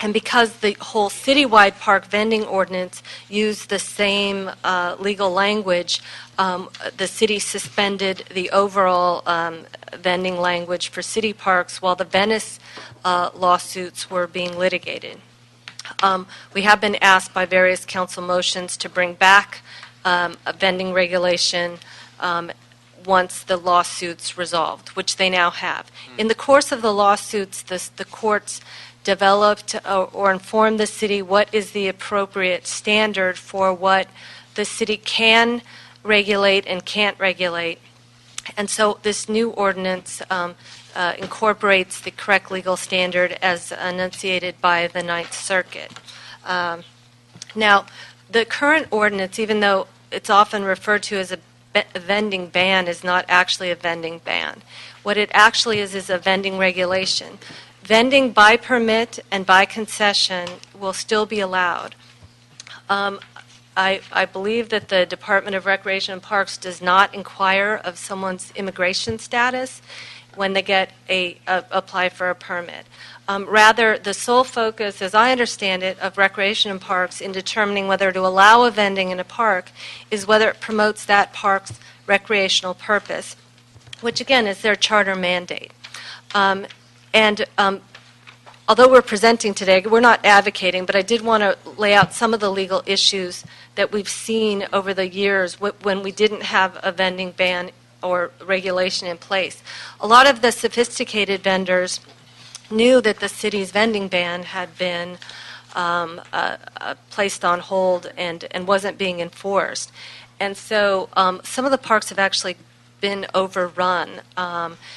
and because the whole citywide park vending ordinance used the same legal language, the city suspended the overall vending language for city parks while the Venice lawsuits were being litigated. We have been asked by various council motions to bring back a vending regulation once the lawsuits resolved, which they now have. In the course of the lawsuits, the courts developed or informed the city what is the appropriate standard for what the city can regulate and can't regulate. And so this new ordinance incorporates the correct legal standard as enunciated by the Ninth Circuit. Now, the current ordinance, even though it's often referred to as a vending ban, is not actually a vending ban. What it actually is a vending regulation. Vending by permit and by concession will still be allowed. I believe that the Department of Recreation and Parks does not inquire of someone's immigration status when they apply for a permit. Rather, the sole focus, as I understand it, of Recreation and Parks in determining whether to allow a vending in a park is whether it promotes that park's recreational purpose, which again is their charter mandate. Although we're presenting today, we're not advocating, but I did want to lay out some of the legal issues that we've seen over the years when we didn't have a vending ban or regulation in place. A lot of the sophisticated vendors knew that the city's vending ban had been placed on hold and wasn't being enforced. And so some of the parks have actually been overrun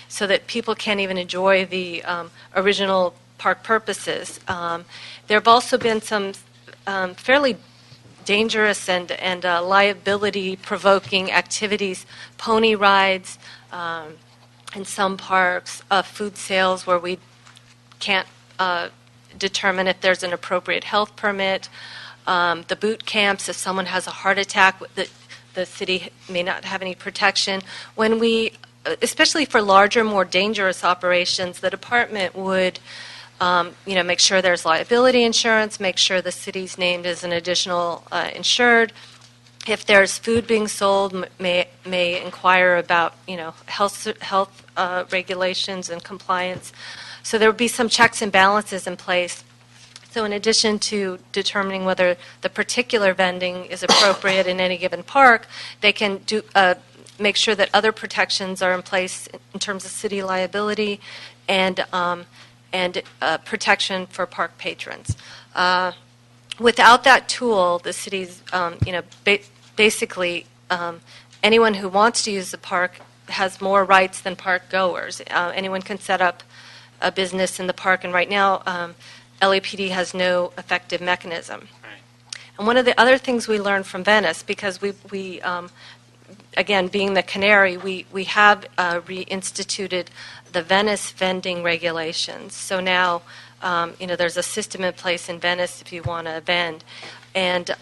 so that people can't even enjoy the original park purposes. There have also been some fairly dangerous and liability-provoking activities, pony rides in some parks, food sales where we can't determine if there's an appropriate health permit, the boot camps, if someone has a heart attack, the city may not have any protection. When we, especially for larger, more dangerous operations, the department would make sure there's liability insurance, make sure the city's named as an additional insured. If there's food being sold, may inquire about health regulations and compliance. So there would be some checks and balances in place. So in addition to determining whether the particular vending is appropriate in any given park, they can make sure that other protections are in place in terms of city liability and protection for park patrons. Without that tool, the city's, basically anyone who wants to use the park has more rights than park goers. Anyone can set up a business in the park, and right now LAPD has no effective mechanism. And one of the other things we learned from Venice, because we again, being the canary, we have reinstituted the Venice vending regulations. So now, there's a system in place in Venice if you want to vend. And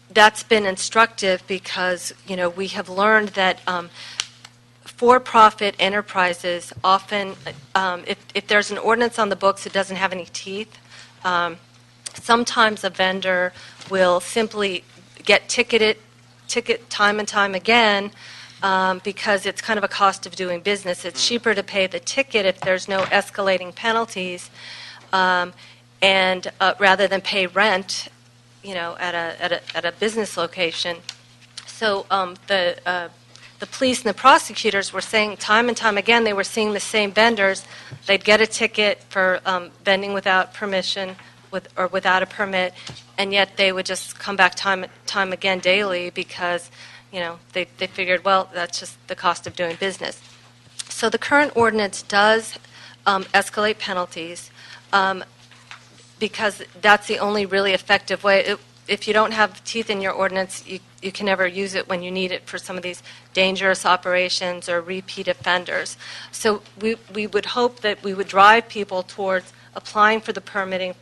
that's been instructive because, we have learned that for-profit enterprises often, if there's an ordinance on the books that doesn't have any teeth, sometimes a vendor will simply get ticket time and time again because it's kind of a cost of doing business. It's cheaper to pay the ticket if there's no escalating penalties, and rather than pay rent, at a business location. So the police and the prosecutors were saying time and time again they were seeing the same vendors. They'd get a ticket for vending without permission or without a permit, and yet they would just come back time again daily because they figured, well, that's just the cost of doing business. So the current ordinance does escalate penalties because that's the only really effective way. If you don't have teeth in your ordinance, you can never use it when you need it for some of these dangerous operations or repeat offenders. So we would hope that we would drive people towards applying for the permitting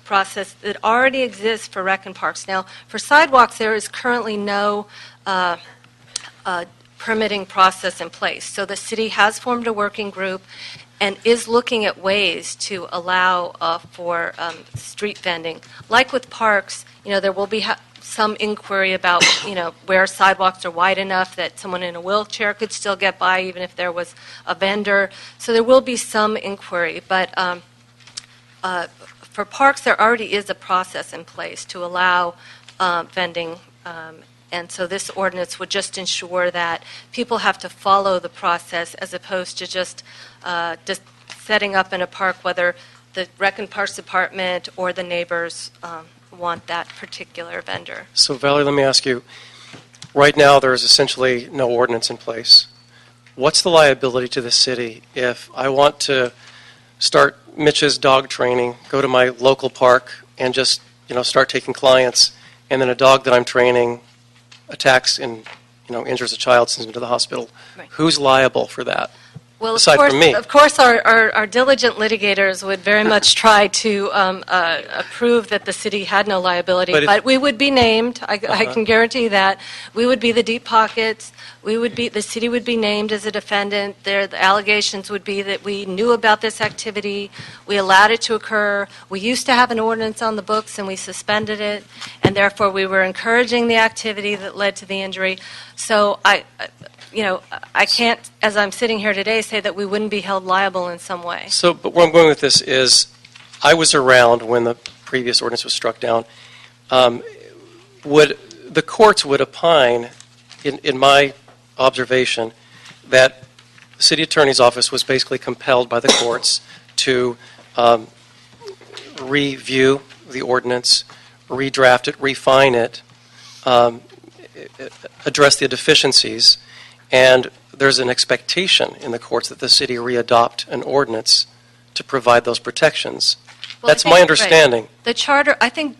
process that already exists for rec and parks. Now, for sidewalks, there is currently no permitting process in place. So the city has formed a working group and is looking at ways to allow for street vending. Like with parks, there will be some inquiry about, where sidewalks are wide enough that someone in a wheelchair could still get by even if there was a vendor. So there will be some inquiry, but for parks, there already is a process in place to allow vending, and so this ordinance would just ensure that people have to follow the process as opposed to just setting up in a park, whether the Rec and Parks Department or the neighbors want that particular vendor. So Valerie, let me ask you, right now there is essentially no ordinance in place. What's the liability to the city if I want to start Mitch's dog training, go to my local park and just, start taking clients, and then a dog that I'm training attacks and, injures a child, sends him to the hospital? Right. Who's liable for that? Well, aside from me? Of course, our diligent litigators would very much try to prove that the city had no liability, but we would be named. I can guarantee that. We would be the deep pockets. The city would be named as a defendant. The allegations would be that we knew about this activity, we allowed it to occur. We used to have an ordinance on the books, and we suspended it, and therefore we were encouraging the activity that led to the injury. So I can't, as I'm sitting here today, say that we wouldn't be held liable in some way. So, but where I'm going with this is, I was around when the previous ordinance was struck down. The courts would opine, in my observation that the city attorney's office was basically compelled by the courts to review the ordinance, redraft it, refine it, address the deficiencies, and there's an expectation in the courts that the city readopt an ordinance to provide those protections. Well, That's I think- my understanding. right. The charter, I think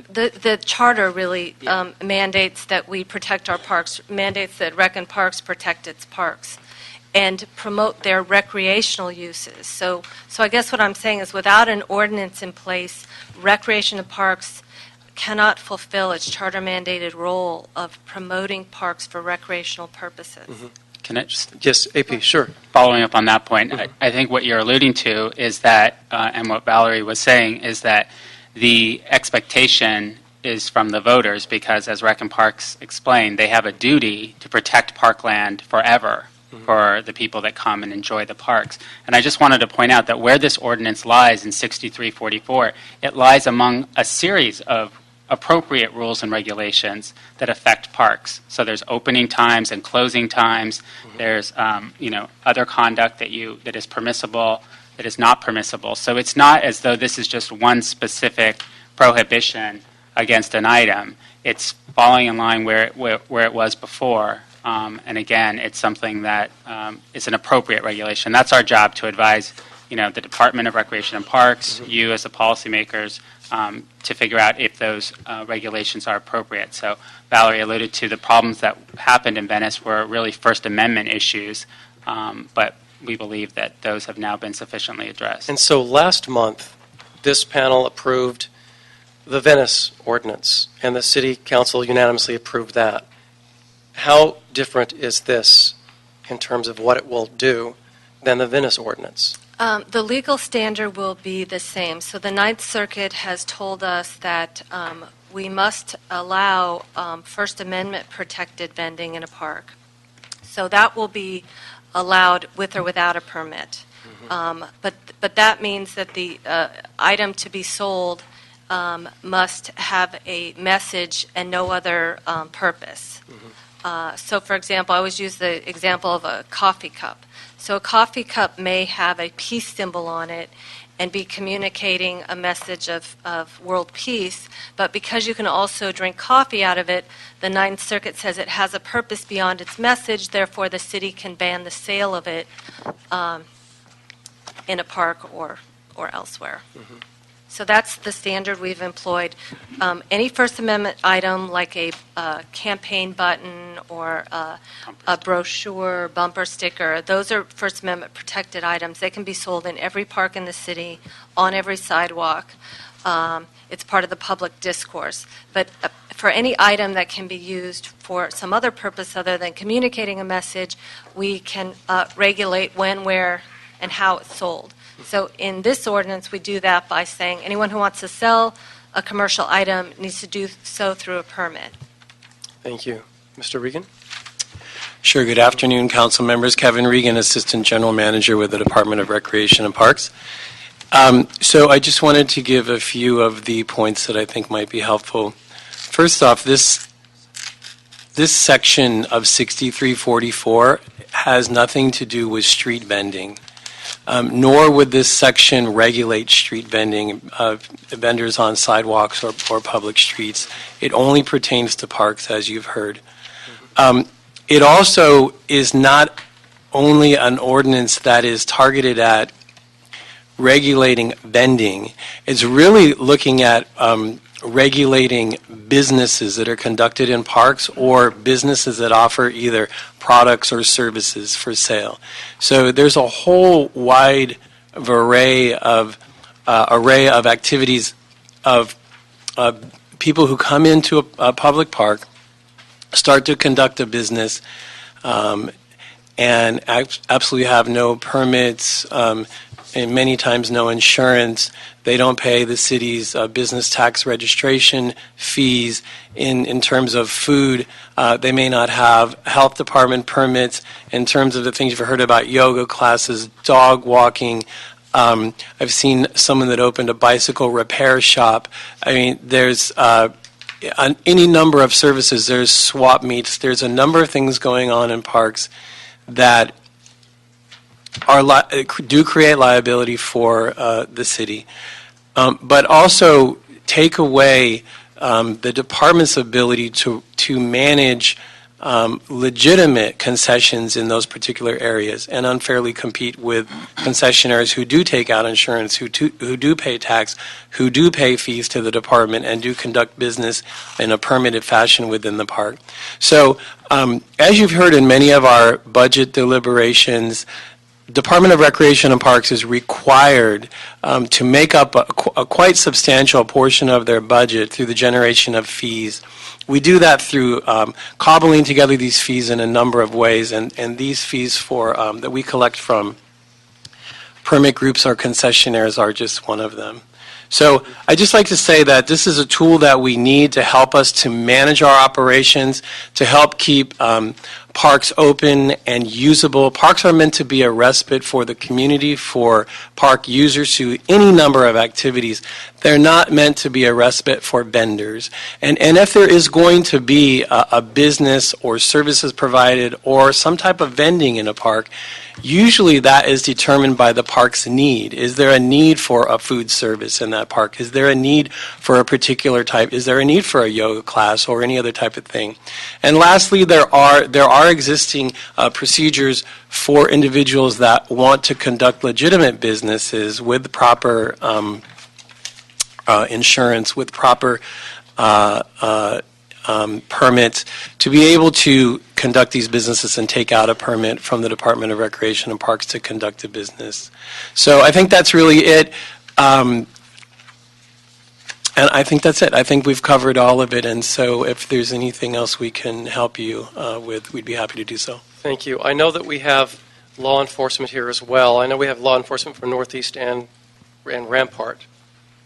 the charter really mandates that we protect our parks, mandates that Rec and Parks protect its parks and promote their recreational uses. So I guess what I'm saying is without an ordinance in place, Recreation and Parks cannot fulfill its charter mandated role of promoting parks for recreational purposes. Can I just? Yes, AP, sure. Following up on that point, I think what you're alluding to is that, and what Valerie was saying, is that the expectation is from the voters because, as Rec and Parks explained, they have a duty to protect parkland forever for the people that come and enjoy the parks. And I just wanted to point out that where this ordinance lies in 6344, it lies among a series of appropriate rules and regulations that affect parks. So there's opening times and closing times. There's other conduct that is permissible, that is not permissible. So it's not as though this is just one specific prohibition against an item. It's falling in line where it was before. And again, it's something that is an appropriate regulation. That's our job, to advise the Department of Recreation and Parks, you as the policymakers, to figure out if those regulations are appropriate. So Valerie alluded to the problems that happened in Venice were really First Amendment issues, but we believe that those have now been sufficiently addressed. And so last month, this panel approved the Venice ordinance, and the City Council unanimously approved that. How different is this in terms of what it will do than the Venice ordinance? The legal standard will be the same. So the Ninth Circuit has told us that we must allow First Amendment protected vending in a park. So that will be allowed with or without a permit. But that means that the item to be sold must have a message and no other purpose. So, for example, I always use the example of a coffee cup. So a coffee cup may have a peace symbol on it and be communicating a message of world peace, but because you can also drink coffee out of it, the Ninth Circuit says it has a purpose beyond its message, therefore the city can ban the sale of it in a park or elsewhere. So that's the standard we've employed. Any First Amendment item like a campaign button or a brochure, bumper sticker, those are First Amendment protected items. They can be sold in every park in the city, on every sidewalk. It's part of the public discourse. But for any item that can be used for some other purpose other than communicating a message, we can regulate when, where, and how it's sold. So in this ordinance, we do that by saying anyone who wants to sell a commercial item needs to do so through a permit. Thank you. Mr. Regan? Sure. Good afternoon, council members. Kevin Regan, Assistant General Manager with the Department of Recreation and Parks. So I just wanted to give a few of the points that I think might be helpful. First off, this section of 6344 has nothing to do with street vending. Nor would this section regulate street vending, vendors on sidewalks or public streets. It only pertains to parks, as you've heard. It also is not only an ordinance that is targeted at regulating vending. It's really looking at regulating businesses that are conducted in parks or businesses that offer either products or services for sale. So there's a whole wide array of activities of people who come into a public park, start to conduct a business, and absolutely have no permits, and many times no insurance. They don't pay the city's business tax registration fees. In terms of food, they may not have health department permits. In terms of the things you've heard about, yoga classes, dog walking, I've seen someone that opened a bicycle repair shop. I mean, there's on any number of services. There's swap meets. There's a number of things going on in parks that do create liability for the city, but also take away the department's ability to manage legitimate concessions in those particular areas and unfairly compete with concessionaires who do take out insurance, who do pay tax, who do pay fees to the department and do conduct business in a permitted fashion within the park. So as you've heard in many of our budget deliberations, Department of Recreation and Parks is required to make up a quite substantial portion of their budget through the generation of fees. We do that through cobbling together these fees in a number of ways, and these fees that we collect from permit groups or concessionaires are just one of them. So I'd just like to say that this is a tool that we need to help us to manage our operations, to help keep parks open and usable. Parks are meant to be a respite for the community, for park users who any number of activities. They're not meant to be a respite for vendors. And if there is going to be a business or services provided or some type of vending in a park, usually that is determined by the park's need. Is there a need for a food service in that park? Is there a need for a particular type? Is there a need for a yoga class or any other type of thing? And lastly, there are existing procedures for individuals that want to conduct legitimate businesses with proper insurance, with proper permits, to be able to conduct these businesses and take out a permit from the Department of Recreation and Parks to conduct a business. So I think that's really it. And I think that's it. I think we've covered all of it. And so if there's anything else we can help you with, we'd be happy to do so. Thank you. I know that we have law enforcement here as well. I know we have law enforcement for Northeast and Rampart,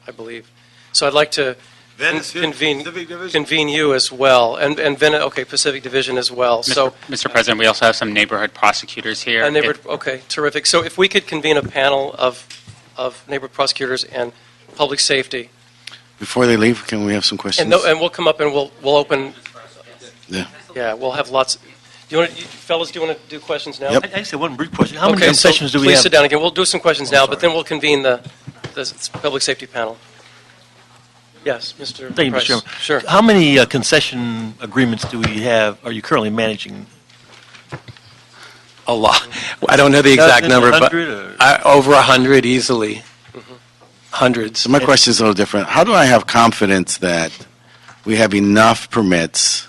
I believe. So I'd like to convene you as well, and Pacific Division as well. So, Mr. President, we also have some neighborhood prosecutors here. Okay, terrific. So if we could convene a panel of neighborhood prosecutors and public safety. Before they leave, can we have some questions? And we'll come up and we'll open. Yeah. Yeah, we'll have lots. Fellas, do you want to do questions now? Yep. I just have one brief question. How many concessions do we have? Please sit down again. We'll do some questions now, but then we'll convene the public safety panel. Yes, Mr. Thank you, Price. Mr. Chairman. Sure. How many concession agreements do we have, are you currently managing? A lot. I don't know the exact number, but over 100 easily. Hundreds. So my question is a little different. How do I have confidence that we have enough permits,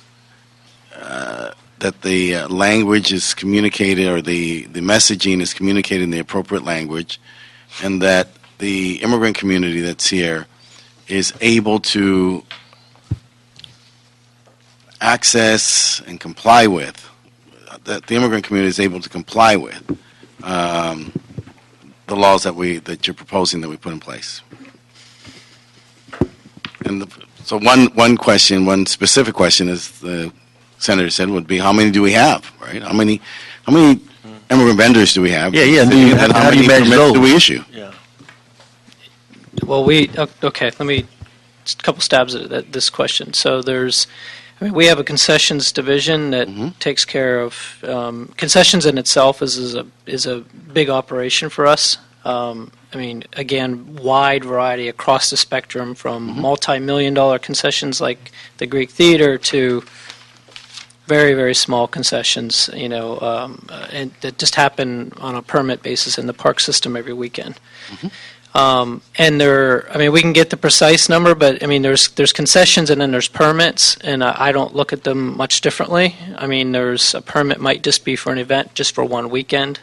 that the language is communicated or the messaging is communicated in the appropriate language, and that the immigrant community that's here is able to access and comply with, that the immigrant community is able to comply with the laws that you're proposing that we put in place? And so one question, one specific question, as the senator said, would be how many do we have, right? How many immigrant vendors do we have? Yeah. And how many permits do we issue? Yeah. Well, let me just a couple stabs at this question. So we have a concessions division that takes care of concessions in itself is a big operation for us. Again, wide variety across the spectrum from multi-million-dollar concessions like the Greek Theater to very, very small concessions, and that just happen on a permit basis in the park system every weekend. And we can get the precise number, but there's concessions and then there's permits, and I don't look at them much differently. There's a permit might just be for an event, just for one weekend.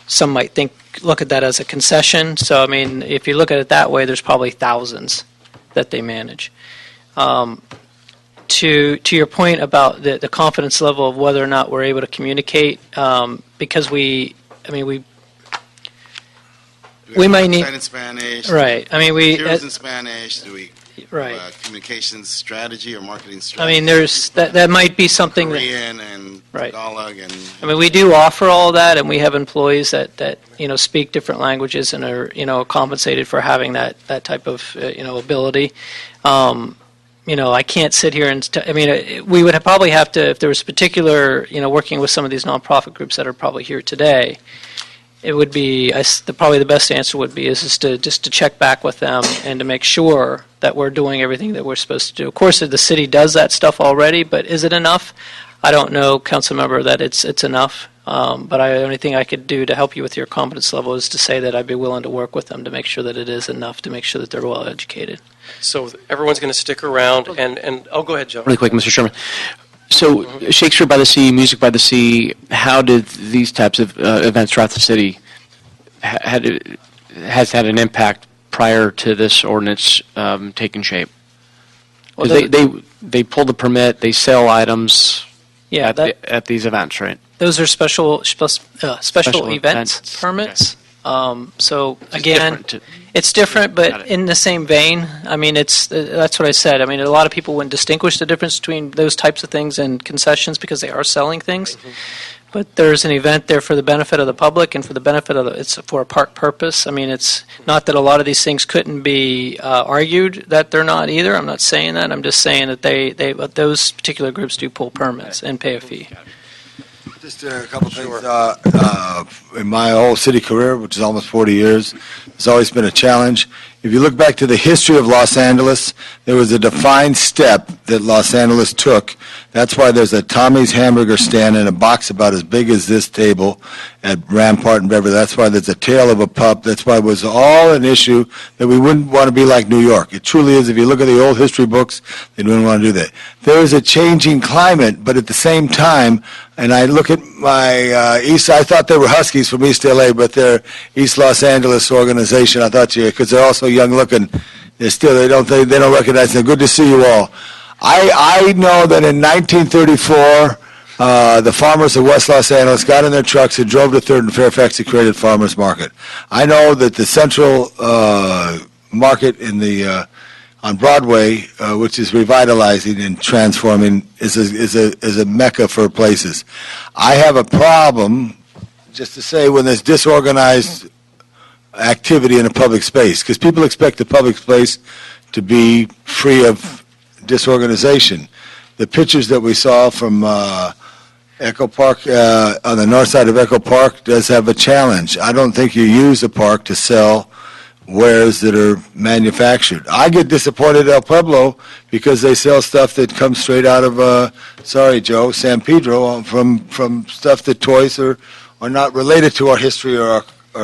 Some might look at that as a concession. So if you look at it that way, there's probably thousands that they manage. To your point about the confidence level of whether or not we're able to communicate, because we might need in Spanish. Right. Materials in Spanish. Do we right. Communications strategy or marketing strategy? There's that might be something Korean and right. Tagalog and. We do offer all that, and we have employees that speak different languages and are compensated for having that type of ability. I can't sit here and, we would probably have to, if there was particular, working with some of these nonprofit groups that are probably here today, it would be, probably the best answer would be is just to check back with them and to make sure that we're doing everything that we're supposed to do. Of course, the city does that stuff already, but is it enough? I don't know, council member, that it's enough. But the only thing I could do to help you with your competence level is to say that I'd be willing to work with them to make sure that it is enough, to make sure that they're well educated. So everyone's going to stick around, and go ahead, Joe. Really quick, Mr. Chairman. So Shakespeare by the Sea, Music by the Sea, how did these types of events throughout the city has had an impact prior to this ordinance taking shape? Well, they pull the permit, they sell items at these events, right? Those are special events permits. So again, it's different, but in the same vein. That's what I said. A lot of people wouldn't distinguish the difference between those types of things and concessions because they are selling things. But there's an event there for the benefit of the public and for the benefit of it's for a park purpose. It's not that a lot of these things couldn't be argued that they're not either. I'm not saying that. I'm just saying that those particular groups do pull permits and pay a fee. Just a couple things. In my whole city career, which is almost 40 years, it's always been a challenge. If you look back to the history of Los Angeles, there was a defined step that Los Angeles took. That's why there's a Tommy's hamburger stand in a box about as big as this table at Rampart and Beverly. That's why there's a tail of a pup. That's why it was all an issue that we wouldn't want to be like New York. It truly is. If you look at the old history books, they wouldn't want to do that. There is a changing climate, but at the same time, and I look at my I thought they were Huskies from East LA, but they're East Los Angeles organization. I thought because they're also young looking. They don't recognize them. Good to see you all. I know that in 1934, the farmers of West Los Angeles got in their trucks and drove to 3rd and Fairfax to create a farmers market. I know that the central market in on Broadway, which is revitalizing and transforming, is a mecca for places. I have a problem, just to say, when there's disorganized activity in a public space, because people expect the public space to be free of disorganization. The pictures that we saw from Echo Park, on the north side of Echo Park, does have a challenge. I don't think you use a park to sell wares that are manufactured. I get disappointed at El Pueblo because they sell stuff that comes straight out of, sorry Joe, San Pedro, from stuff that toys are not related to our history or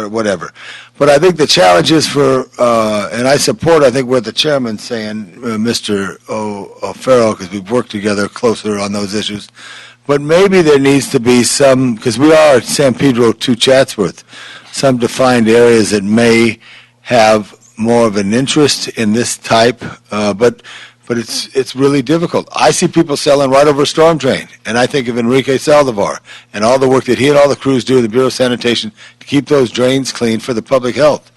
whatever. But I think the challenge is and I support, I think, what the chairman's saying, Mr. O'Farrell, because we've worked together closer on those issues. But maybe there needs to be some, because we are at San Pedro to Chatsworth, some defined areas that may have more of an interest in this type, but it's really difficult. I see people selling right over a storm drain, and I think of Enrique Saldivar and all the work that he and all the crews do in the Bureau of Sanitation to keep those drains clean for the public health.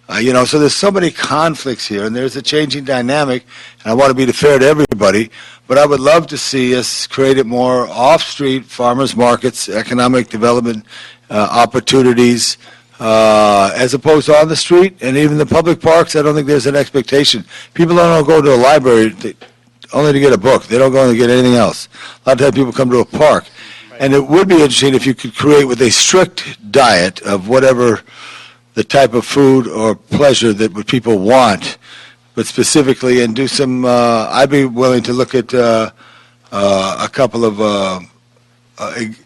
So there's so many conflicts here, and there's a changing dynamic, and I want to be fair to everybody, but I would love to see us create more off-street farmers markets, economic development opportunities, as opposed to on the street, and even the public parks. I don't think there's an expectation. People don't go to a library only to get a book. They don't go to get anything else. A lot of times people come to a park. And it would be interesting if you could create with a strict diet of whatever the type of food or pleasure that what people want, but specifically, and do some, I'd be willing to look at a couple of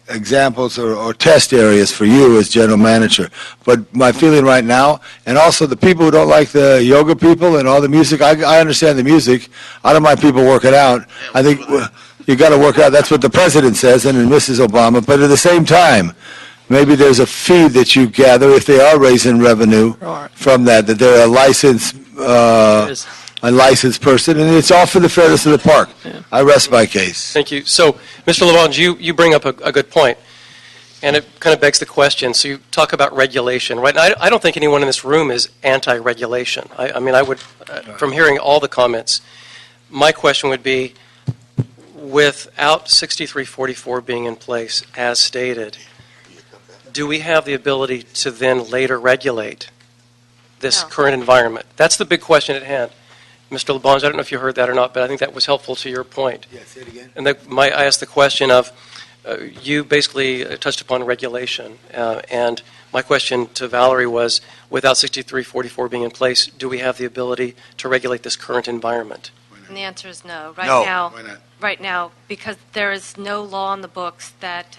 examples or test areas for you as general manager. But my feeling right now, and also the people who don't like the yoga people and all the music, I understand the music. I don't mind people working out. I think you got to work out. That's what the president says, and Mrs. Obama. But at the same time, maybe there's a fee that you gather if they are raising revenue from that they're a licensed person, and it's all for the fairness of the park. Yeah. I rest my case. Thank you. So, Mr. Lavange, you bring up a good point, and it kind of begs the question. So you talk about regulation, right? And I don't think anyone in this room is anti-regulation. I mean, I would, from hearing all the comments, my question would be, without 6344 being in place as stated, do we have the ability to then later regulate this current environment? That's the big question at hand. Mr. LeBonge, I don't know if you heard that or not, but I think that was helpful to your point. Yeah, say it again. And I asked the question of, you basically touched upon regulation, and my question to Valerie was, without 6344 being in place, do we have the ability to regulate this current environment? And the answer is no. No. Why not? Right now, because there is no law in the books that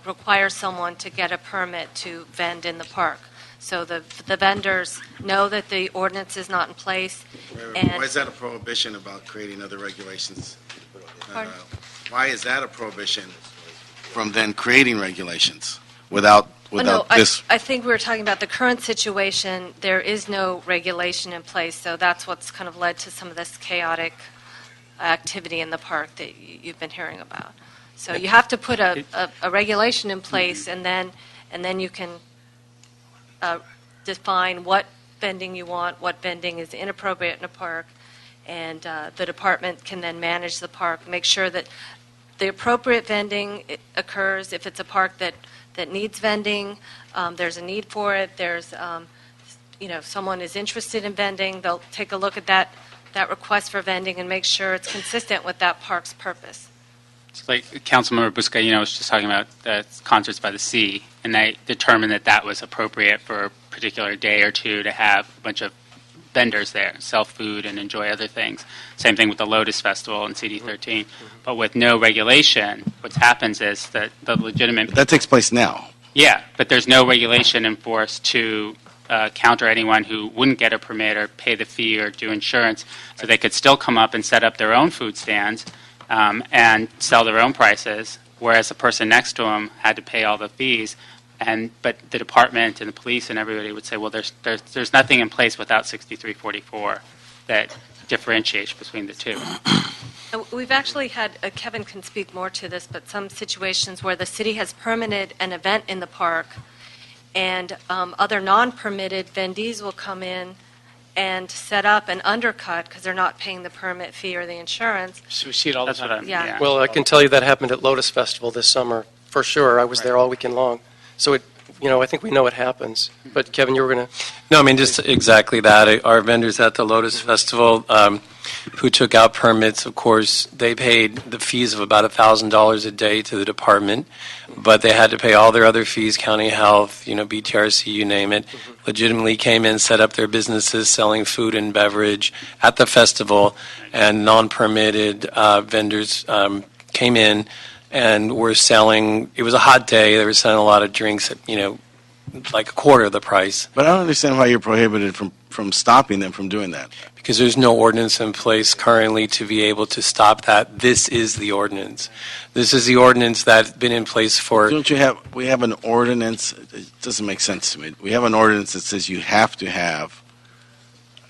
requires someone to get a permit to vend in the park. So the vendors know that the ordinance is not in place. And Why is that a prohibition about creating other regulations? Pardon? Why is that a prohibition from then creating regulations without no, this? I think we were talking about the current situation. There is no regulation in place, so that's what's kind of led to some of this chaotic activity in the park that you've been hearing about. So you have to put a regulation in place, and then you can define what vending you want, what vending is inappropriate in a park, and the department can then manage the park, make sure that the appropriate vending occurs. If it's a park that needs vending, there's a need for it, there's, someone is interested in vending, they'll take a look at that request for vending and make sure it's consistent with that park's purpose. It's like Councilmember Busca, was just talking about the concerts by the sea, and they determined that was appropriate for a particular day or two to have a bunch of vendors there, sell food and enjoy other things. Same thing with the Lotus Festival and CD13. But with no regulation, what happens is that the legitimate... That takes place now. Yeah, but there's no regulation enforced to counter anyone who wouldn't get a permit or pay the fee or do insurance, so they could still come up and set up their own food stands and sell their own prices, whereas the person next to them had to pay all the fees. But the department and the police and everybody would say, well, there's nothing in place without 6344 that differentiates between the two. We've actually had, Kevin can speak more to this, but some situations where the city has permitted an event in the park, and other non-permitted vendees will come in and set up and undercut because they're not paying the permit fee or the insurance. So we see it all the time. Yeah. Well, I can tell you that happened at Lotus Festival this summer, for sure. I was there all weekend long. So I think we know it happens. But Kevin, you were going to... No, I mean, just exactly that. Our vendors at the Lotus Festival who took out permits, of course, they paid the fees of about $1,000 a day to the department, but they had to pay all their other fees, county health, BTRC, you name it. Legitimately came in, set up their businesses selling food and beverage at the festival, and non-permitted vendors came in and were selling. It was a hot day. They were selling a lot of drinks at, like a quarter of the price. But I don't understand why you're prohibited from stopping them from doing that. Because there's no ordinance in place currently to be able to stop that. This is the ordinance. This is the ordinance that's been in place for... We have an ordinance, it doesn't make sense to me. We have an ordinance that says you have to have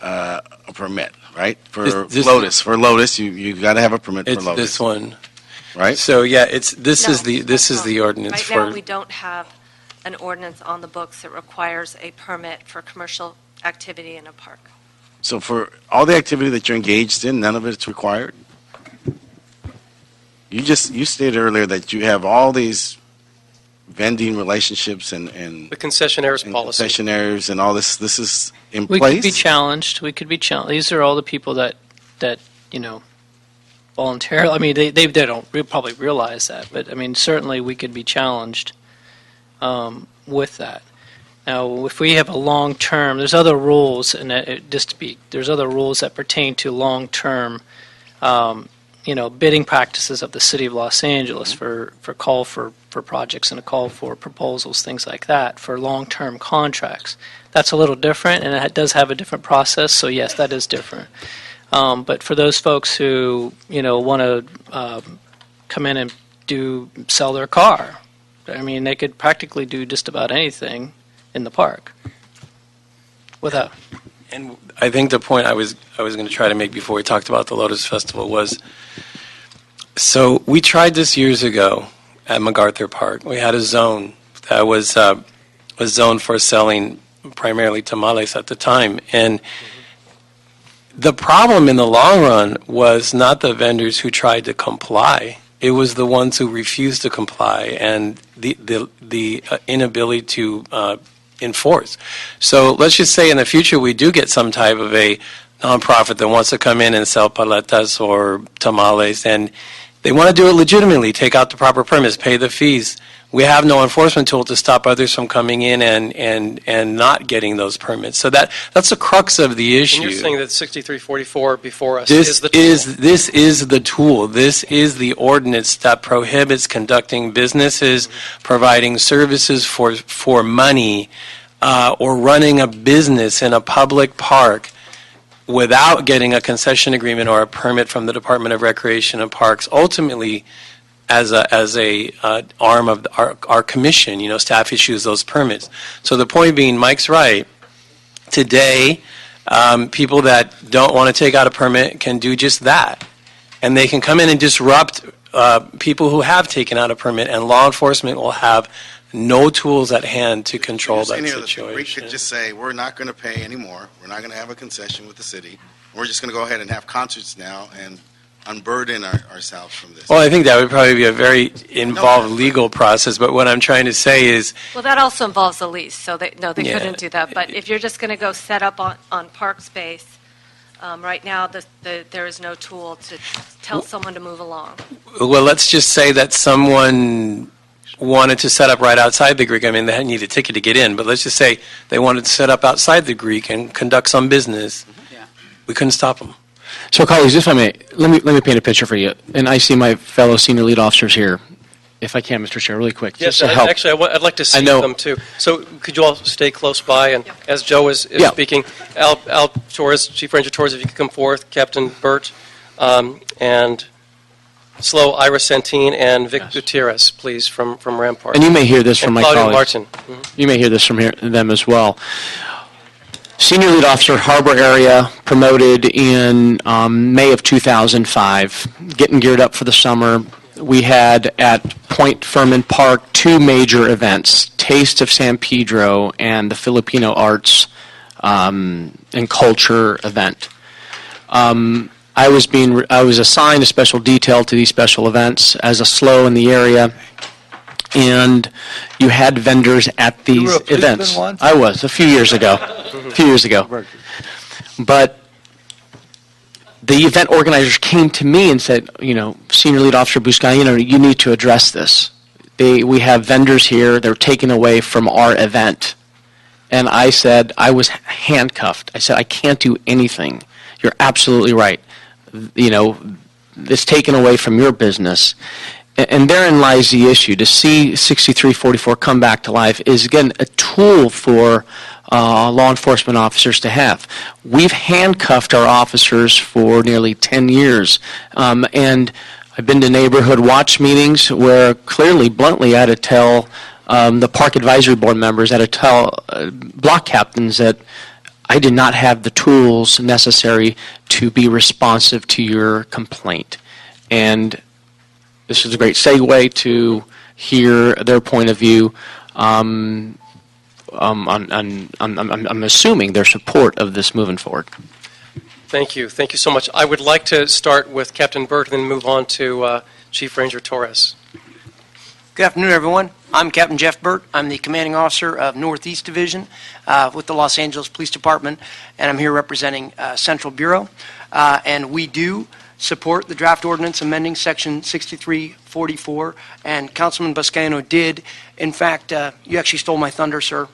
a permit, right? For Lotus, you got to have a permit for It's Lotus. this one. Right? So, yeah, this No, is the ordinance Right for... now, we don't have an ordinance on the books that requires a permit for commercial activity in a park. So for all the activity that you're engaged in, none of it's required? You stated earlier that you have all these vending relationships and The concessionaires policy. concessionaires and all this. This is in We place? could be challenged. These are all the people that voluntarily. I mean, they don't probably realize that, but I mean, certainly we could be challenged with that. Now, if we have a long-term, there's other rules, and there's other rules that pertain to long-term, bidding practices of the City of Los Angeles for call for projects and a call for proposals, things like that, for long-term contracts. That's a little different, and it does have a different process. So yes, that is different. But for those folks who want to come in and sell their car, I mean, they could practically do just about anything in the park without. And I think the point I was going to try to make before we talked about the Lotus Festival was, so we tried this years ago at MacArthur Park. We had a zone that was a zone for selling primarily tamales at the time, and the problem in the long run was not the vendors who tried to comply. It was the ones who refused to comply and the inability to enforce. So let's just say in the future we do get some type of a nonprofit that wants to come in and sell paletas or tamales, and they want to do it legitimately, take out the proper permits, pay the fees. We have no enforcement tool to stop others from coming in and not getting those permits. So that's the crux of the issue. And you're saying that 6344 before us is the tool. This is the tool. This is the ordinance that prohibits conducting businesses, providing services for money, or running a business in a public park without getting a concession agreement or a permit from the Department of Recreation and Parks. Ultimately, as a arm of our commission, staff issues those permits. So the point being, Mike's right. Today, people that don't want to take out a permit can do just that, and they can come in and disrupt people who have taken out a permit, and law enforcement will have no tools at hand to control that situation. We could just say, we're not going to pay anymore. We're not going to have a concession with the city. We're just going to go ahead and have concerts now and unburden ourselves from this. Well, I think that would probably be a very involved legal process, but what I'm trying to say is... Well, that also involves a lease, so they Yeah. couldn't do that. But if you're just going to go set up on park space, right now there is no tool to tell someone to move along. Well, let's just say that someone wanted to set up right outside the Greek. I mean, they need a ticket to get in, but let's just say they wanted to set up outside the Greek and conduct some business. Yeah. We couldn't stop them. So, colleagues, if I may, let me paint a picture for you. And I see my fellow senior lead officers here. If I can, Mr. Chair, really quick. Yes, just to help. actually, I'd like to see know- them too. So could you all stay close by? And as Joe is Yeah. speaking, Al Torres, Chief Ranger Torres, if you could come forth, Captain Burt, and Slow Ira Centine, and Vic Gutierrez, please, from Rampart. And you may hear this from And my Claudia colleagues. Martin. You may hear this from them as well. Senior lead officer, Harbor area, promoted in May of 2005, getting geared up for the summer. We had at Point Furman Park 2 major events, Taste of San Pedro and the Filipino Arts and Culture event. I was assigned a special detail to these special events as a SLO in the area, and you had vendors at these You were a policeman events. once? I was a few years ago. But the event organizers came to me and said, Senior Lead Officer Buscaino, you need to address this. We have vendors here, they're taken away from our event. And I said, I was handcuffed. I said, I can't do anything. You're absolutely right. It's taken away from your business. And therein lies the issue. To see 6344 come back to life is, again, a tool for law enforcement officers to have. We've handcuffed our officers for nearly 10 years. And I've been to neighborhood watch meetings where clearly, bluntly, I had to tell the park advisory board members, I had to tell block captains that I did not have the tools necessary to be responsive to your complaint. And this is a great segue to hear their point of view. I'm assuming their support of this moving forward. Thank you. Thank you so much. I would like to start with Captain Burt and then move on to Chief Ranger Torres. Good afternoon, everyone. I'm Captain Jeff Burt. I'm the commanding officer of Northeast Division with the Los Angeles Police Department, and I'm here representing Central Bureau. And we do support the draft ordinance amending Section 6344, and Councilman Buscaino did. In fact, you actually stole my thunder, sir,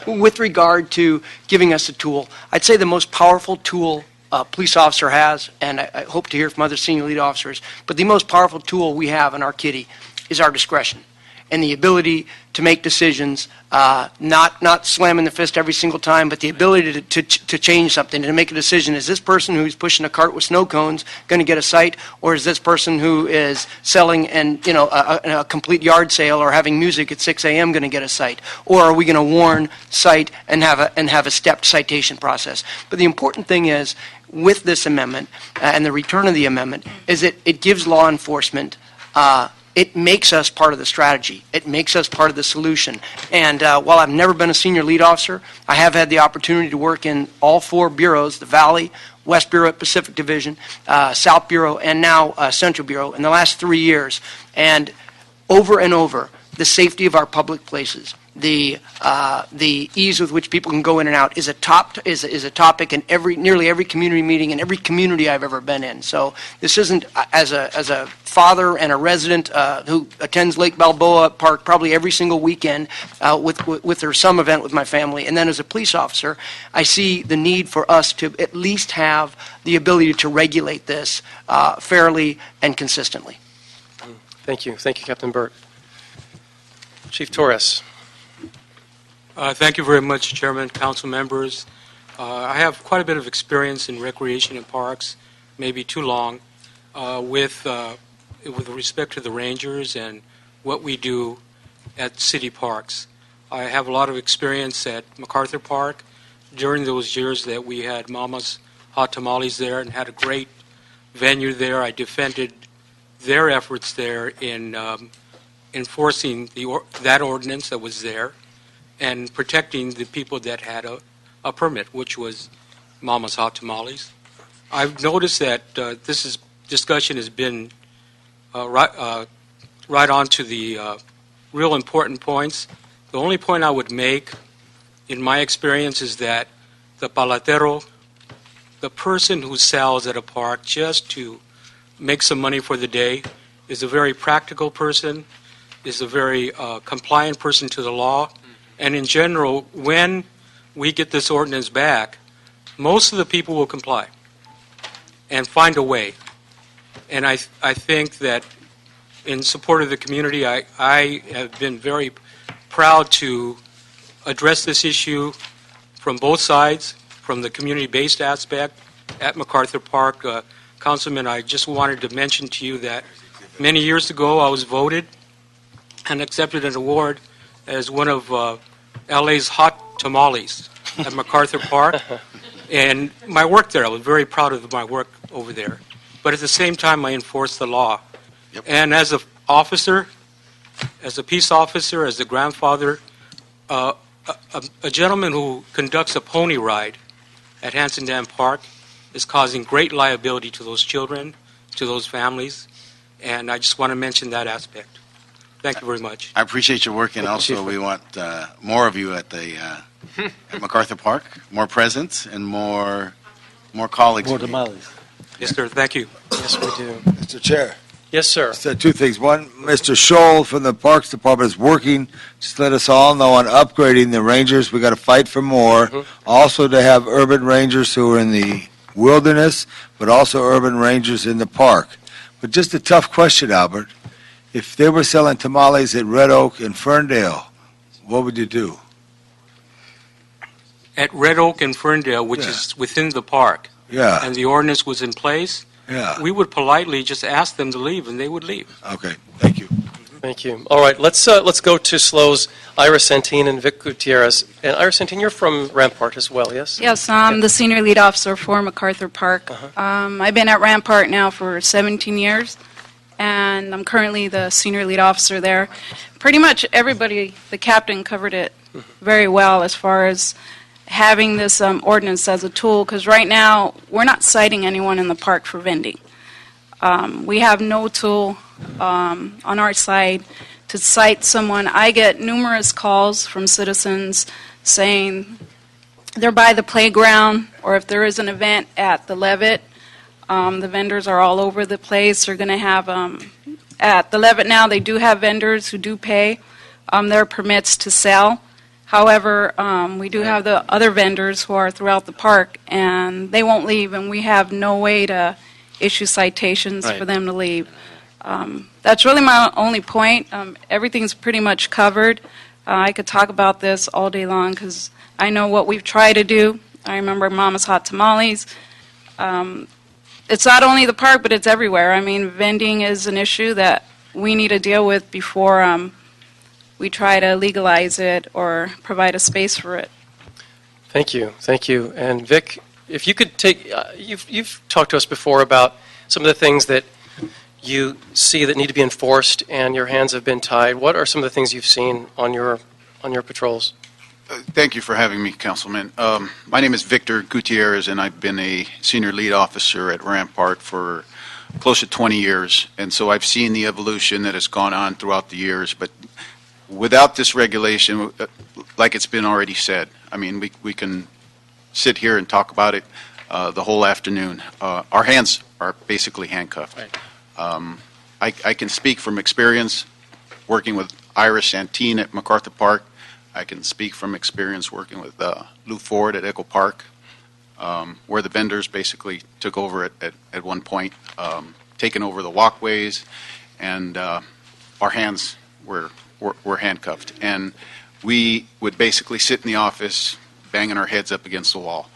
with regard to giving us a tool. I'd say the most powerful tool a police officer has, and I hope to hear from other senior lead officers, but the most powerful tool we have in our kitty is our discretion and the ability to make decisions, not slamming the fist every single time, but the ability to change something, to make a decision. Is this person who's pushing a cart with snow cones going to get a cite, or is this person who is selling a complete yard sale or having music at 6 a.m. going to get a cite? Or are we going to warn, cite, and have a stepped citation process? But the important thing is, with this amendment and the return of the amendment, is that it gives law enforcement it makes us part of the strategy. It makes us part of the solution. And while I've never been a senior lead officer, I have had the opportunity to work in all 4 bureaus, the Valley, West Bureau at Pacific Division, South Bureau, and now Central Bureau in the last 3 years. And over, the safety of our public places the ease with which people can go in and out is a topic in nearly every community meeting in every community I've ever been in. So this isn't as a father and a resident who attends Lake Balboa Park probably every single weekend with or some event with my family, and then as a police officer, I see the need for us to at least have the ability to regulate this fairly and consistently. Thank you. Thank you, Captain Burt. Chief Torres. Thank you very much, Chairman, council members. I have quite a bit of experience in recreation and parks, maybe too long, with respect to the rangers and what we do at city parks. I have a lot of experience at MacArthur Park during those years that we had Mama's Hot Tamales there and had a great venue there. I defended their efforts there in enforcing that ordinance that was there and protecting the people that had a permit, which was Mama's Hot Tamales. I've noticed that this discussion has been right on to the real important points. The only point I would make, in my experience, is that the palatero, the person who sells at a park just to make some money for the day, is a very practical person, is a very compliant person to the law. And in general, when we get this ordinance back, most of the people will comply and find a way. And I think that in support of the community, I have been very proud to address this issue from both sides, from the community-based aspect at MacArthur Park. Councilman, I just wanted to mention to you that many years ago I was voted and accepted an award as one of LA's hot tamales at MacArthur Park. And my work there, I was very proud of my work over there. But at the same time, I enforced the law. Yep. And as an officer, as a peace officer, as a grandfather, a gentleman who conducts a pony ride at Hanson Dam Park is causing great liability to those children, to those families, and I just want to mention that aspect. Thank you very much. I appreciate your work, and also we want more of you at the at MacArthur Park, more presence and more colleagues. More tamales. Yes, sir. Thank you. Yes, we do. Mr. Chair. Yes, sir. Said two things. One, Mr. Scholl from the Parks Department is working, just let us all know, on upgrading the rangers. We got to fight for more. Also to have urban rangers who are in the wilderness, but also urban rangers in the park. But just a tough question, Albert. If they were selling tamales at Red Oak and Ferndale, what would you do? At Red Oak and Ferndale, which is within the park, Yeah, and the ordinance was in place, yeah. we would politely just ask them to leave, and they would leave. Okay, thank you. Thank you. All right, let's go to SLO's Ira Santin and Vic Gutierrez. And Ira Santin, you're from Rampart as well, yes? Yes, I'm the senior lead officer for MacArthur Park. I've been at Rampart now for 17 years, and I'm currently the senior lead officer there. Pretty much everybody, the captain covered it very well as far as having this ordinance as a tool, because right now we're not citing anyone in the park for vending. We have no tool on our side to cite someone. I get numerous calls from citizens saying they're by the playground, or if there is an event at the Levitt, the vendors are all over the place. They're going to have, at the Levitt now, they do have vendors who do pay their permits to sell. However, we do have the other vendors who are throughout the park, and they won't leave, and we have no way to issue citations for them to leave. That's really my only point. Everything's pretty much covered. I could talk about this all day long because I know what we've tried to do. I remember Mama's Hot Tamales. It's not only the park, but it's everywhere. I mean, vending is an issue that we need to deal with before we try to legalize it or provide a space for it. Thank you. Thank you. And Vic, if you could take, you've talked to us before about some of the things that you see that need to be enforced and your hands have been tied. What are some of the things you've seen on your patrols? Thank you for having me, Councilman. My name is Victor Gutierrez, and I've been a senior lead officer at Rampart for close to 20 years. And so I've seen the evolution that has gone on throughout the years. But without this regulation, like it's been already said, I mean, we can sit here and talk about it the whole afternoon. Our hands are basically handcuffed. I can speak from experience working with Irish Santine at MacArthur Park. I can speak from experience working with Lou Ford at Echo Park, where the vendors basically took over at one point, taken over the walkways, and our hands were handcuffed. And we would basically sit in the office banging our heads up against the wall.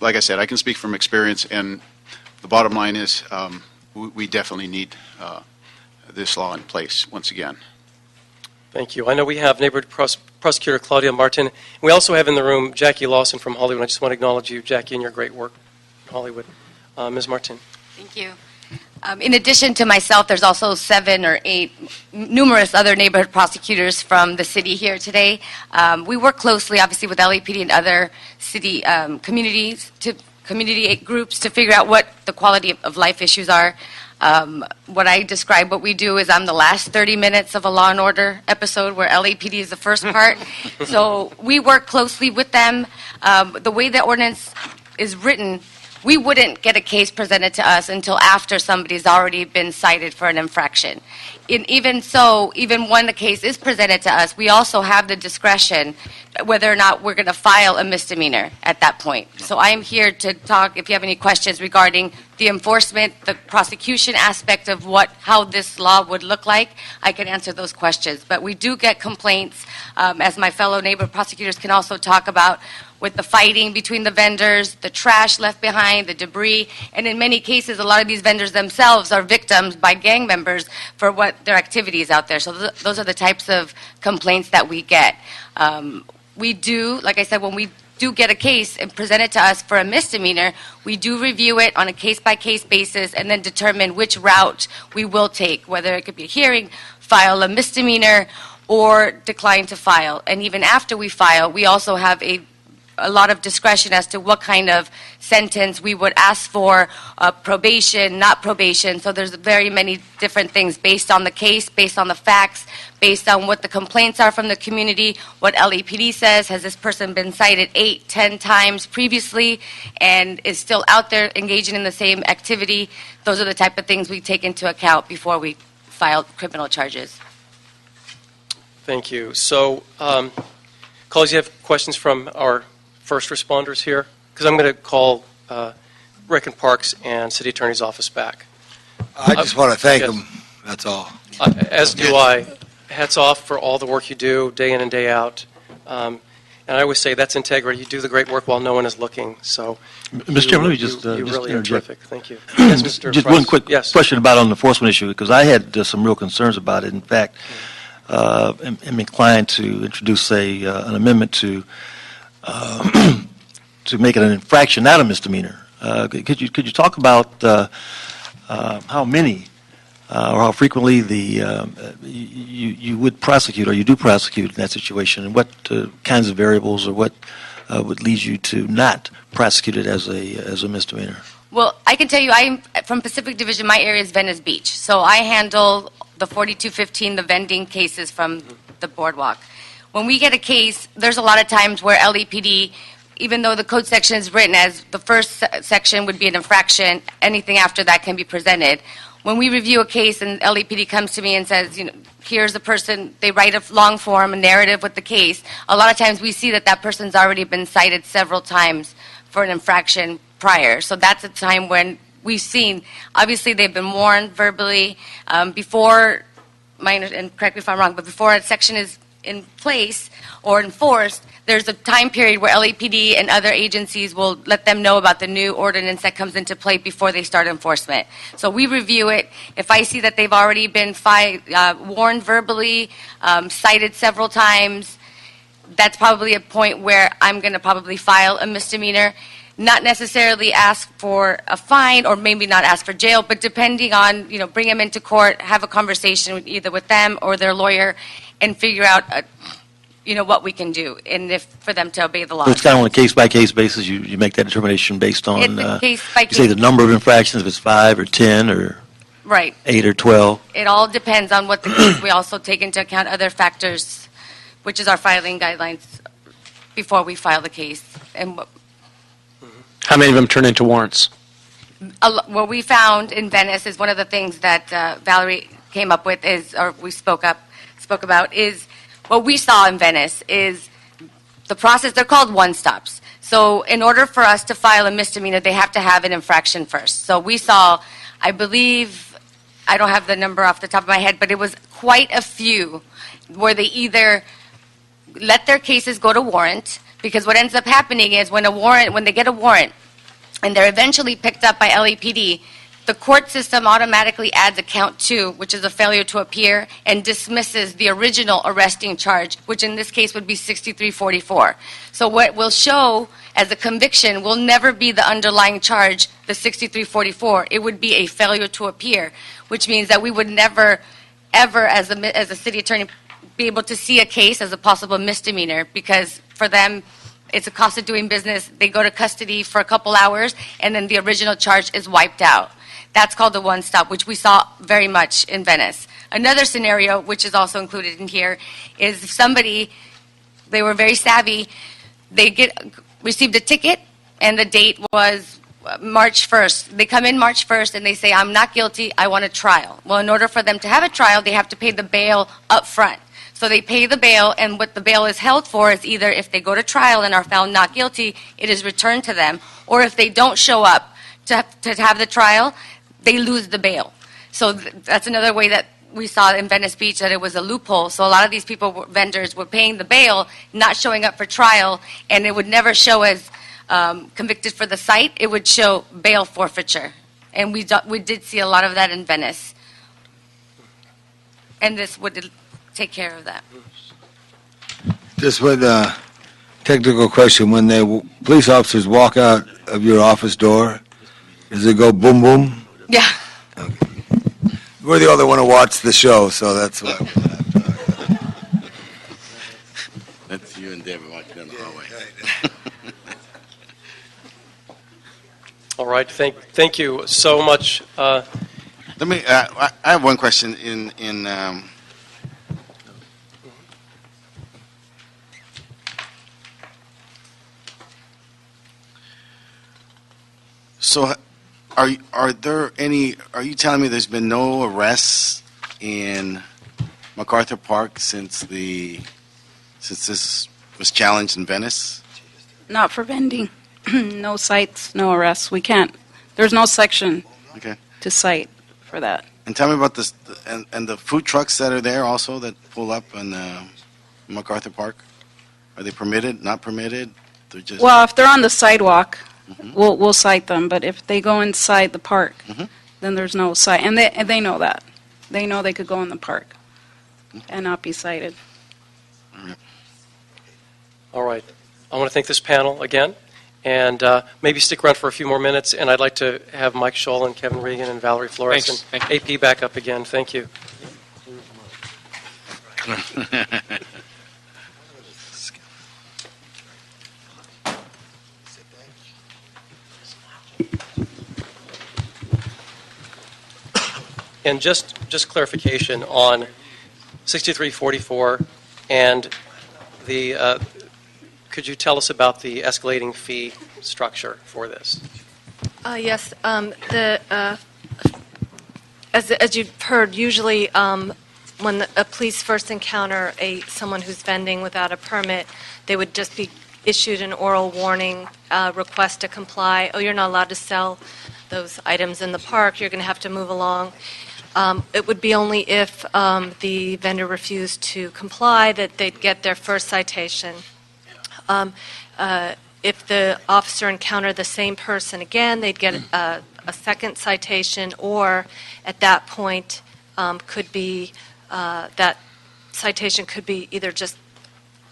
Like I said, I can speak from experience, and the bottom line is we definitely need this law in place once again. Thank you. I know we have neighborhood prosecutor Claudia Martin. We also have in the room Jackie Lawson from Hollywood. I just want to acknowledge you, Jackie, and your great work in Hollywood. Ms. Martin. Thank you. In addition to myself, there's also 7 or 8 numerous other neighborhood prosecutors from the city here today. We work closely, obviously, with LAPD and other city community groups to figure out what the quality of life issues are. What I describe what we do is I'm the last 30 minutes of a Law and Order episode where LAPD is the first part. So we work closely with them. The way the ordinance is written, we wouldn't get a case presented to us until after somebody's already been cited for an infraction. Even so, even when the case is presented to us, we also have the discretion whether or not we're going to file a misdemeanor at that point. So I am here to talk, if you have any questions regarding the enforcement, the prosecution aspect of how this law would look like, I can answer those questions. But we do get complaints, as my fellow neighbor prosecutors can also talk about, with the fighting between the vendors, the trash left behind, the debris, and in many cases, a lot of these vendors themselves are victims by gang members for what their activities out there. So those are the types of complaints that we get. We do, like I said, when we do get a case and present it to us for a misdemeanor, we do review it on a case-by-case basis and then determine which route we will take, whether it could be a hearing, file a misdemeanor, or decline to file. And even after we file, we also have a lot of discretion as to what kind of sentence we would ask for, probation, not probation. So there's very many different things based on the case, based on the facts, based on what the complaints are from the community, what LAPD says, has this person been cited 8, 10 times previously and is still out there engaging in the same activity. Those are the type of things we take into account before we file criminal charges. Thank you. So, colleagues, you have questions from our first responders here? Because I'm going to call Rick and Parks and City Attorney's Office back. I just want to thank them, that's all. As do I. Hats off for all the work you do day in and day out. And I always say that's integrity. You do the great work while no one is looking. So, Mr. Chairman, let me just really are interject. terrific. Thank you. Yes, Mr. Just Price. one quick Yes. question about on the enforcement issue, because I had some real concerns about it. In fact, I'm inclined to introduce an amendment to make it an infraction, not a misdemeanor. Could you talk about how many or how frequently you would prosecute or you do prosecute in that situation, and what kinds of variables or what would lead you to not prosecute it as a misdemeanor? Well, I can tell you, I'm from Pacific Division. My area is Venice Beach, so I handle the 4215, the vending cases from the boardwalk. When we get a case, there's a lot of times where LAPD, even though the code section is written as the first section would be an infraction, anything after that can be presented. When we review a case and LAPD comes to me and says, here's the person, they write a long form, a narrative with the case, a lot of times we see that person's already been cited several times for an infraction prior. So that's a time when we've seen, obviously they've been warned verbally before, and correct me if I'm wrong, but before a section is in place or enforced, there's a time period where LAPD and other agencies will let them know about the new ordinance that comes into play before they start enforcement. So we review it. If I see that they've already been warned verbally, cited several times, that's probably a point where I'm going to probably file a misdemeanor. Not necessarily ask for a fine or maybe not ask for jail, but depending on, bring them into court, have a conversation either with them or their lawyer and figure out, what we can do and if for them to obey the law. So it's kind of on a case-by-case basis. You make that determination based on, It's a case-by-case. say, the number of infractions, if it's 5 or 10 or... Right. 8 or 12? It all depends on what the case. We also take into account other factors, which is our filing guidelines before we file the case. And How many of them turn into warrants? what we found in Venice is one of the things that Valerie came up with is, or we spoke about, is what we saw in Venice is the process. They're called one-stops. So in order for us to file a misdemeanor, they have to have an infraction first. So we saw, I believe, I don't have the number off the top of my head, but it was quite a few where they either let their cases go to warrant, because what ends up happening is when they get a warrant and they're eventually picked up by LAPD, the court system automatically adds a count 2, which is a failure to appear, and dismisses the original arresting charge, which in this case would be 6344. So what will show as a conviction will never be the underlying charge, the 6344. It would be a failure to appear, which means that we would never, ever, as a city attorney, be able to see a case as a possible misdemeanor, because for them, it's a cost of doing business. They go to custody for a couple hours, and then the original charge is wiped out. That's called the one-stop, which we saw very much in Venice. Another scenario, which is also included in here, is if somebody, they were very savvy, they received a ticket, and the date was March 1st. They come in March 1st, and they say, I'm not guilty, I want a trial. Well, in order for them to have a trial, they have to pay the bail up front. So they pay the bail, and what the bail is held for is either if they go to trial and are found not guilty, it is returned to them, or if they don't show up to have the trial, they lose the bail. So that's another way that we saw in Venice Beach that it was a loophole. So a lot of these people, vendors, were paying the bail, not showing up for trial, and it would never show as convicted for the site. It would show bail forfeiture. And we did see a lot of that in Venice. And this would take care of that. Just with a technical question, when police officers walk out of your office door, does it go boom, boom? Yeah. We're the only one who watched the show, so that's why. That's you and David walking down the hallway. All right, thank you so much. Let me. I have one question. So, are there any? Are you telling me there's been no arrests in MacArthur Park since this was challenged in Venice? Not for vending. No cites, no arrests. We can't. There's no section to cite for that. And tell me about this and the food trucks that are there also that pull up in MacArthur Park. Are they permitted? Not permitted? They're just Well, if they're on the sidewalk, we'll cite them. But if they go inside the park, then there's no cite. And they know that. They know they could go in the park and not be cited. All right. I want to thank this panel again, and maybe stick around for a few more minutes, and I'd like to have Mike Scholl and Kevin Regan and Valerie Flores Thanks. and AP back up again. Thank you. And just clarification on 6344 and the, could you tell us about the escalating fee structure for this? Yes. As you've heard, usually when a police first encounter someone who's vending without a permit, they would just be issued an oral warning, request to comply. Oh, you're not allowed to sell those items in the park. You're going to have to move along. It would be only if the vendor refused to comply that they'd get their first citation. If the officer encountered the same person again, they'd get a second citation, or at that point could be that citation could be either just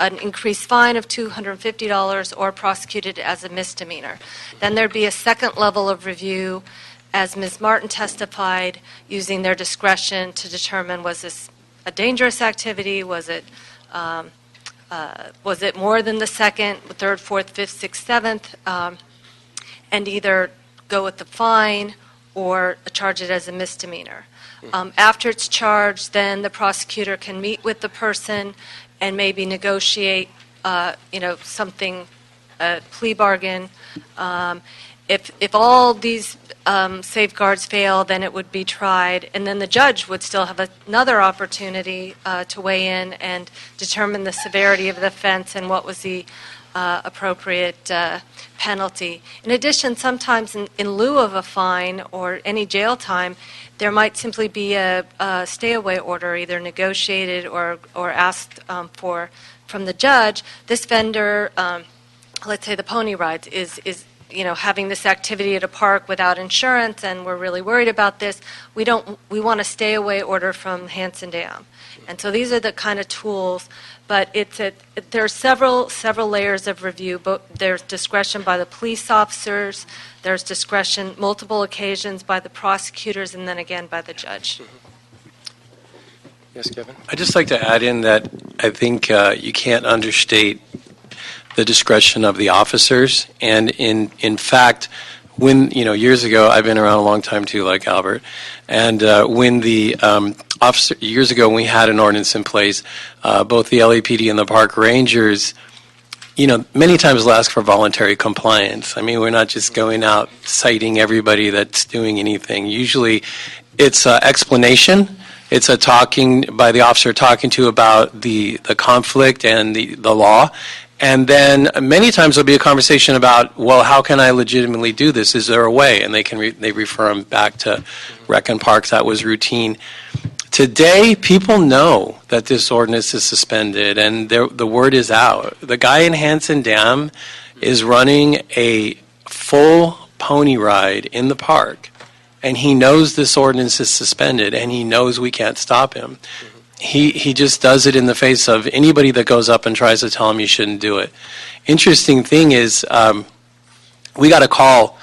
an increased fine of $250 or prosecuted as a misdemeanor. Then there'd be a second level of review, as Ms. Martin testified, using their discretion to determine, was this a dangerous activity? Was it more than the second, third, fourth, fifth, sixth, seventh? And either go with the fine or charge it as a misdemeanor. After it's charged, then the prosecutor can meet with the person and maybe negotiate, something, a plea bargain. If all these safeguards fail, then it would be tried, and then the judge would still have another opportunity to weigh in and determine the severity of the offense and what was the appropriate penalty. In addition, sometimes in lieu of a fine or any jail time, there might simply be a stay-away order, either negotiated or asked for from the judge. This vendor, let's say the pony rides, is having this activity at a park without insurance, and we're really worried about this. We want a stay-away order from Hanson Dam. And so these are the kind of tools, but there are several layers of review. There's discretion by the police officers, there's discretion multiple occasions by the prosecutors, and then again by the judge. Yes, Kevin? I'd just like to add in that I think you can't understate the discretion of the officers. And in fact, when, years ago, I've been around a long time too, like Albert, and when the officer, years ago when we had an ordinance in place, both the LAPD and the park rangers, many times will ask for voluntary compliance. I mean, we're not just going out citing everybody that's doing anything. Usually it's explanation. It's a talking by the officer talking to about the conflict and the law. And then many times there'll be a conversation about, well, how can I legitimately do this? Is there a way? And they refer them back to Rec and Parks. That was routine. Today, people know that this ordinance is suspended, and the word is out. The guy in Hanson Dam is running a full pony ride in the park, and he knows this ordinance is suspended, and he knows we can't stop him. He just does it in the face of anybody that goes up and tries to tell him you shouldn't do it. Interesting thing is, we got a call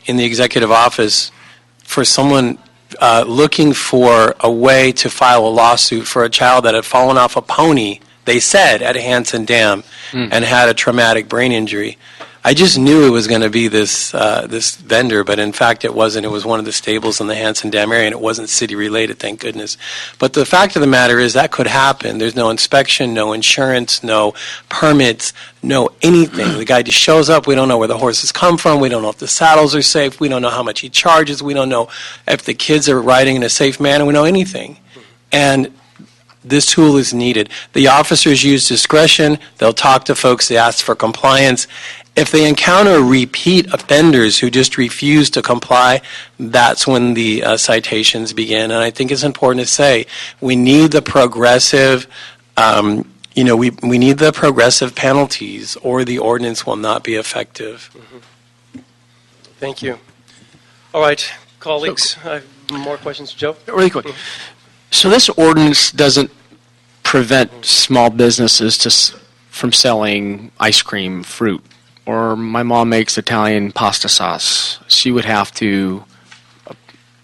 in the executive office for someone looking for a way to file a lawsuit for a child that had fallen off a pony, they said, at Hanson Dam and had a traumatic brain injury. I just knew it was going to be this vendor, but in fact it wasn't. It was one of the stables in the Hanson Dam area, and it wasn't city-related, thank goodness. But the fact of the matter is that could happen. There's no inspection, no insurance, no permits, no anything. The guy just shows up. We don't know where the horses come from. We don't know if the saddles are safe. We don't know how much he charges. We don't know if the kids are riding in a safe manner. We don't know anything. And this tool is needed. The officers use discretion. They'll talk to folks. They ask for compliance. If they encounter repeat offenders who just refuse to comply, that's when the citations begin. And I think it's important to say we need the progressive, we need the progressive penalties, or the ordinance will not be effective. Thank you. All right, colleagues, more questions, Joe? Really quick. So this ordinance doesn't prevent small businesses from selling ice cream, fruit, or my mom makes Italian pasta sauce. She would have to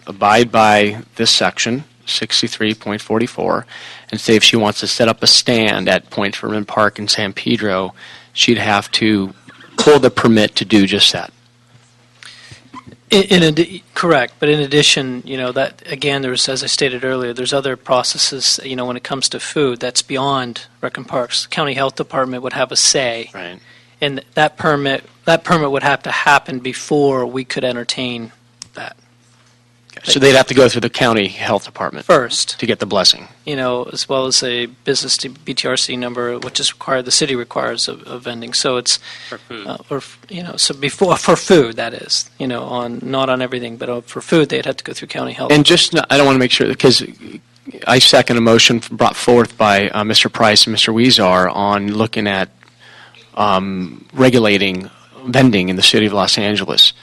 abide by this section, 63.44, and say if she wants to set up a stand at Point Fermin Park in San Pedro, she'd have to pull the permit to do just that. Correct, but in addition, that again, there's, as I stated earlier, there's other processes. When it comes to food, that's beyond Rec and Parks. The county health department would have a say, right? And that permit would have to happen before we could entertain that. So they'd have to go through the county health department first to get the blessing. As well as a business to BTRC number, which is required. The city requires of vending. So it's for food. So before for food, that is, not on everything, but for food they'd have to go through county health. And I don't want to make sure, because I second a motion brought forth by Mr. Price and Mr. Weezar on looking at regulating vending in the city of Los Angeles.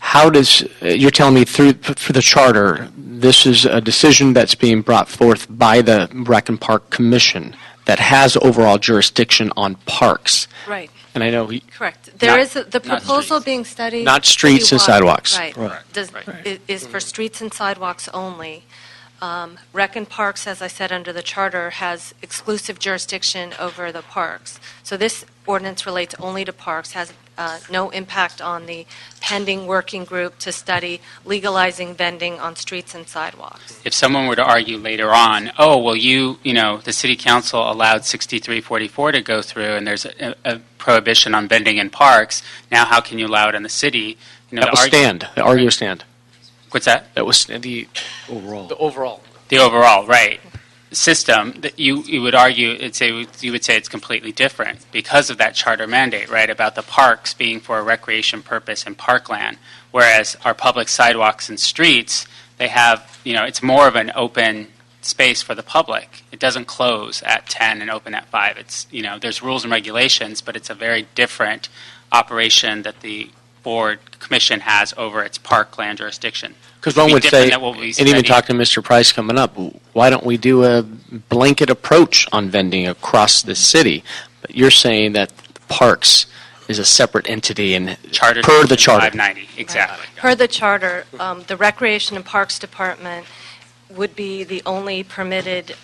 How does, you're telling me through the charter, this is a decision that's being brought forth by the Rec and Park Commission that has overall jurisdiction on parks. Right. And I know correct. There is the proposal being studied. Not streets and sidewalks. Right. Is for streets and sidewalks only. Rec and Parks, as I said under the charter, has exclusive jurisdiction over the parks. So this ordinance relates only to parks, no impact on the pending working group to study legalizing vending on streets and sidewalks. If someone were to argue later on, oh, well, the city council allowed 6344 to go through, and there's a prohibition on vending in parks, now how can you allow it in the city? That will stand. The argument stand. What's that? That was the overall. The overall. The overall, right. System that you would argue, you would say it's completely different because of that charter mandate, right, about the parks being for a recreation purpose and parkland, whereas our public sidewalks and streets, they have, it's more of an open space for the public. It doesn't close at 10 and open at 5. It's, there's rules and regulations, but it's a very different operation that the board commission has over its parkland jurisdiction. Because one would say, and even talk to Mr. Price coming up, why don't we do a blanket approach on vending across the city? But you're saying that parks is a separate entity and per the charter. 590, exactly. Per the charter, the Recreation and Parks Department would be the only permitted,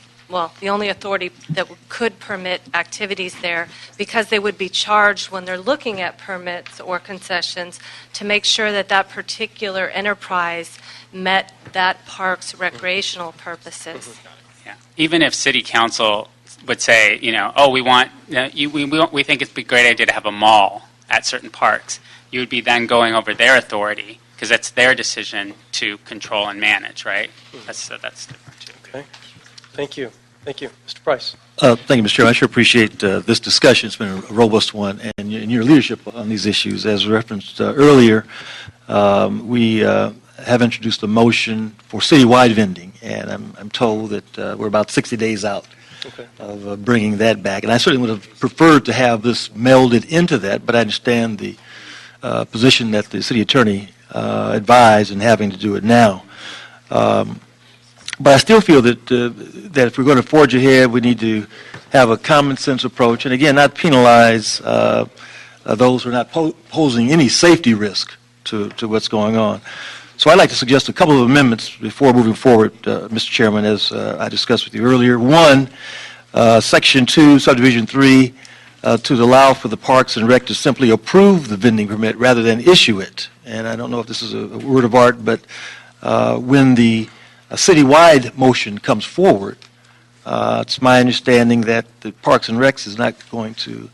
the only authority that could permit activities there, because they would be charged when they're looking at permits or concessions to make sure that that particular enterprise met that park's recreational purposes. Yeah. Even if city council would say, we think it's a great idea to have a mall at certain parks, you would be then going over their authority because that's their decision to control and manage, right? That's different too. Okay. Thank you. Thank you. Mr. Price. Thank you, Mr. Chairman. I sure appreciate this discussion. It's been a robust one, and your leadership on these issues. As referenced earlier, we have introduced a motion for citywide vending, and I'm told that we're about 60 days out of bringing that back. And I certainly would have preferred to have this melded into that, but I understand the position that the city attorney advised in having to do it now. But I still feel that if we're going to forge ahead, we need to have a common sense approach, and again, not penalize those who are not posing any safety risk to what's going on. So I'd like to suggest a couple of amendments before moving forward, Mr. Chairman, as I discussed with you earlier. One, Section 2, Subdivision 3, to allow for the Parks and Rec to simply approve the vending permit rather than issue it. And I don't know if this is a word of art, but when the citywide motion comes forward, it's my understanding that the Parks and Recs is not going to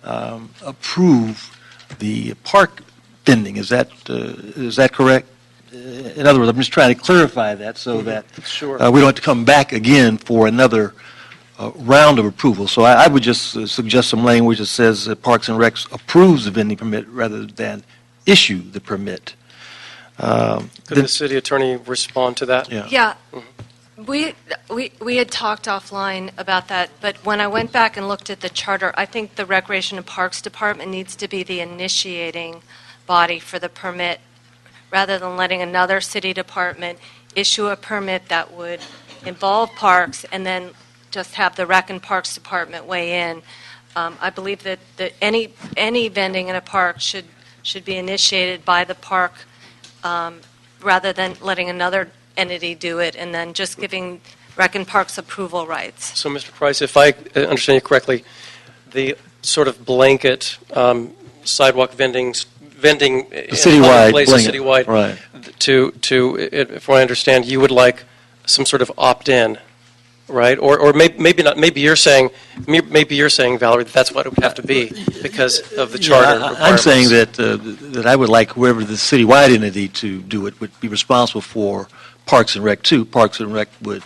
approve the park vending. Is that correct? In other words, I'm just trying to clarify that so that we don't have to come back again for another round of approval. So I would just suggest some language that says that Parks and Recs approves the vending permit rather than issue the permit. Could the city attorney respond to that? Yeah. We had talked offline about that, but when I went back and looked at the charter, I think the Recreation and Parks Department needs to be the initiating body for the permit, rather than letting another city department issue a permit that would involve parks and then just have the Rec and Parks Department weigh in. I believe that any vending in a park should be initiated by the park, rather than letting another entity do it and then just giving Rec and Parks approval rights. So, Mr. Price, if I understand you correctly, the sort of blanket sidewalk vending citywide, in places, citywide, right? If I understand, you would like some sort of opt-in, right? Or maybe not. Maybe you're saying, Valerie, that's what it would have to be because of the charter. Yeah, I'm saying that I would like whoever the citywide entity to do it would be responsible for Parks and Rec too. Parks and Rec would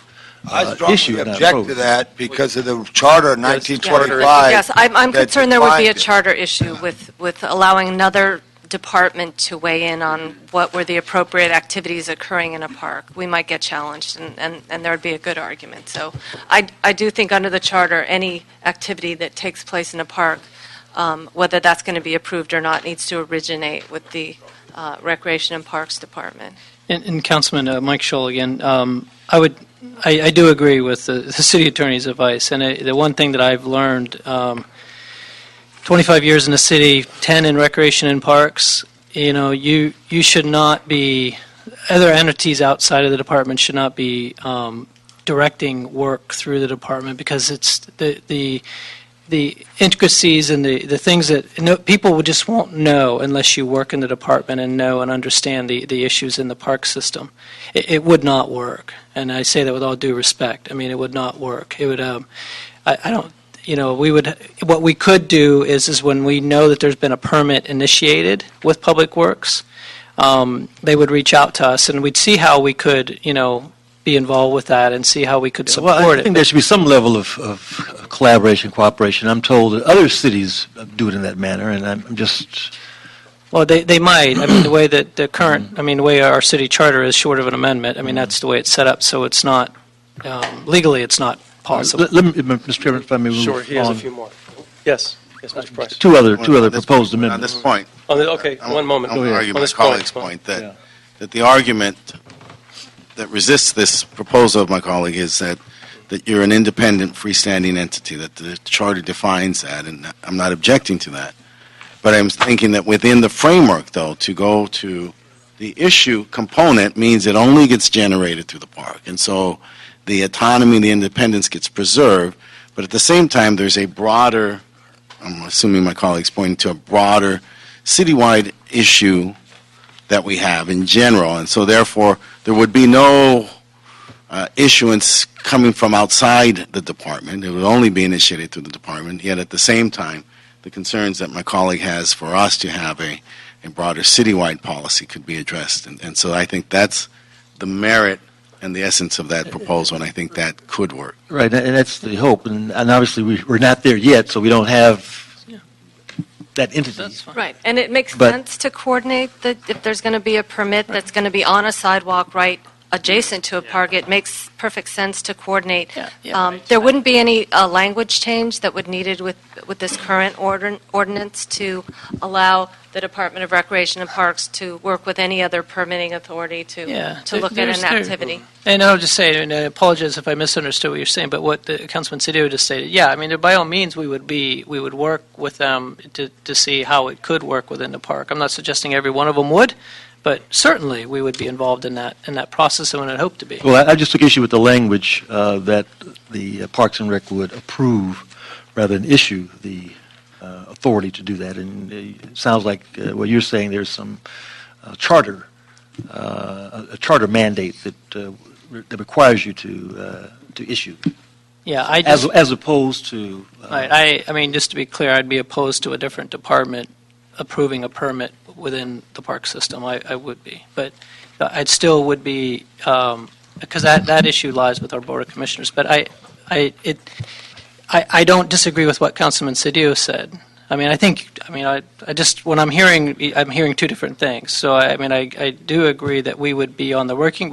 I issue strongly it. object to that because of the charter of 1925. Yes, I'm concerned there would be a defined it. charter issue with allowing another department to weigh in on what were the appropriate activities occurring in a park. We might get challenged, and there would be a good argument. So I do think under the charter, any activity that takes place in a park, whether that's going to be approved or not, needs to originate with the Recreation and Parks Department. And Councilman Mike Scholl again, I do agree with the city attorney's advice, and the one thing that I've learned 25 years in the city, 10 in recreation and parks, you should not be, other entities outside of the department should not be directing work through the department because it's the intricacies and the things that people just won't know unless you work in the department and know and understand the issues in the park system. It would not work, and I say that with all due respect. I mean, it would not work. It would. I don't. We would. What we could do is when we know that there's been a permit initiated with Public Works, they would reach out to us, and we'd see how we could, be involved with that and see how we could support well, I it. think there should be some level of collaboration, cooperation. I'm told that other cities do it in that manner, and I'm just... Well, they might. I mean, the way that the current, the way our city charter is short of an amendment, that's the way it's set up, so it's not, legally it's not possible. Let me, Mr. Chairman, if I may move Sure, he has a on. few more. Yes, Mr. Price. Two other proposed amendments. On this point, Okay, one moment. I'm going to argue On my this colleague's point that the argument that resists this proposal of my colleague is that you're an independent, freestanding entity, that the charter defines that, and I'm not objecting to that. But I'm thinking that within the framework, though, to go to the issue component means it only gets generated through the park. And so the autonomy and the independence gets preserved, but at the same time, there's a broader, I'm assuming my colleague's pointing to a broader citywide issue that we have in general, and so therefore there would be no issuance coming from outside the department. It would only be initiated through the department, yet at the same time, the concerns that my colleague has for us to have a broader citywide policy could be addressed, and so I think that's the merit and the essence of that proposal, and I think that could work. Right, and that's the hope, and obviously we're not there yet, so we don't have that entity. Right, and it makes But- sense to coordinate that if there's going to be a permit that's going to be on a sidewalk right adjacent to a park, it makes perfect sense to coordinate. There wouldn't be any language change that would needed with this current ordinance to allow the Department of Recreation and Parks to work with any other permitting authority to look at an activity. And I'll just say, and I apologize if I misunderstood what you're saying, but what the Councilman Cedillo just stated, by all means, we would work with them to see how it could work within the park. I'm not suggesting every one of them would, but certainly we would be involved in that process, and I'd hope to be. Well, I just took issue with the language that the Parks and Rec would approve rather than issue the authority to do that. And it sounds like what you're saying, there's some charter, a charter mandate that requires you to issue. Yeah, as opposed to. Just to be clear, I'd be opposed to a different department approving a permit within the park system. I would be, but I'd still would be because that issue lies with our Board of Commissioners. But I don't disagree with what Councilman Cedillo said. When I'm hearing two different things. So I do agree that we could be on the working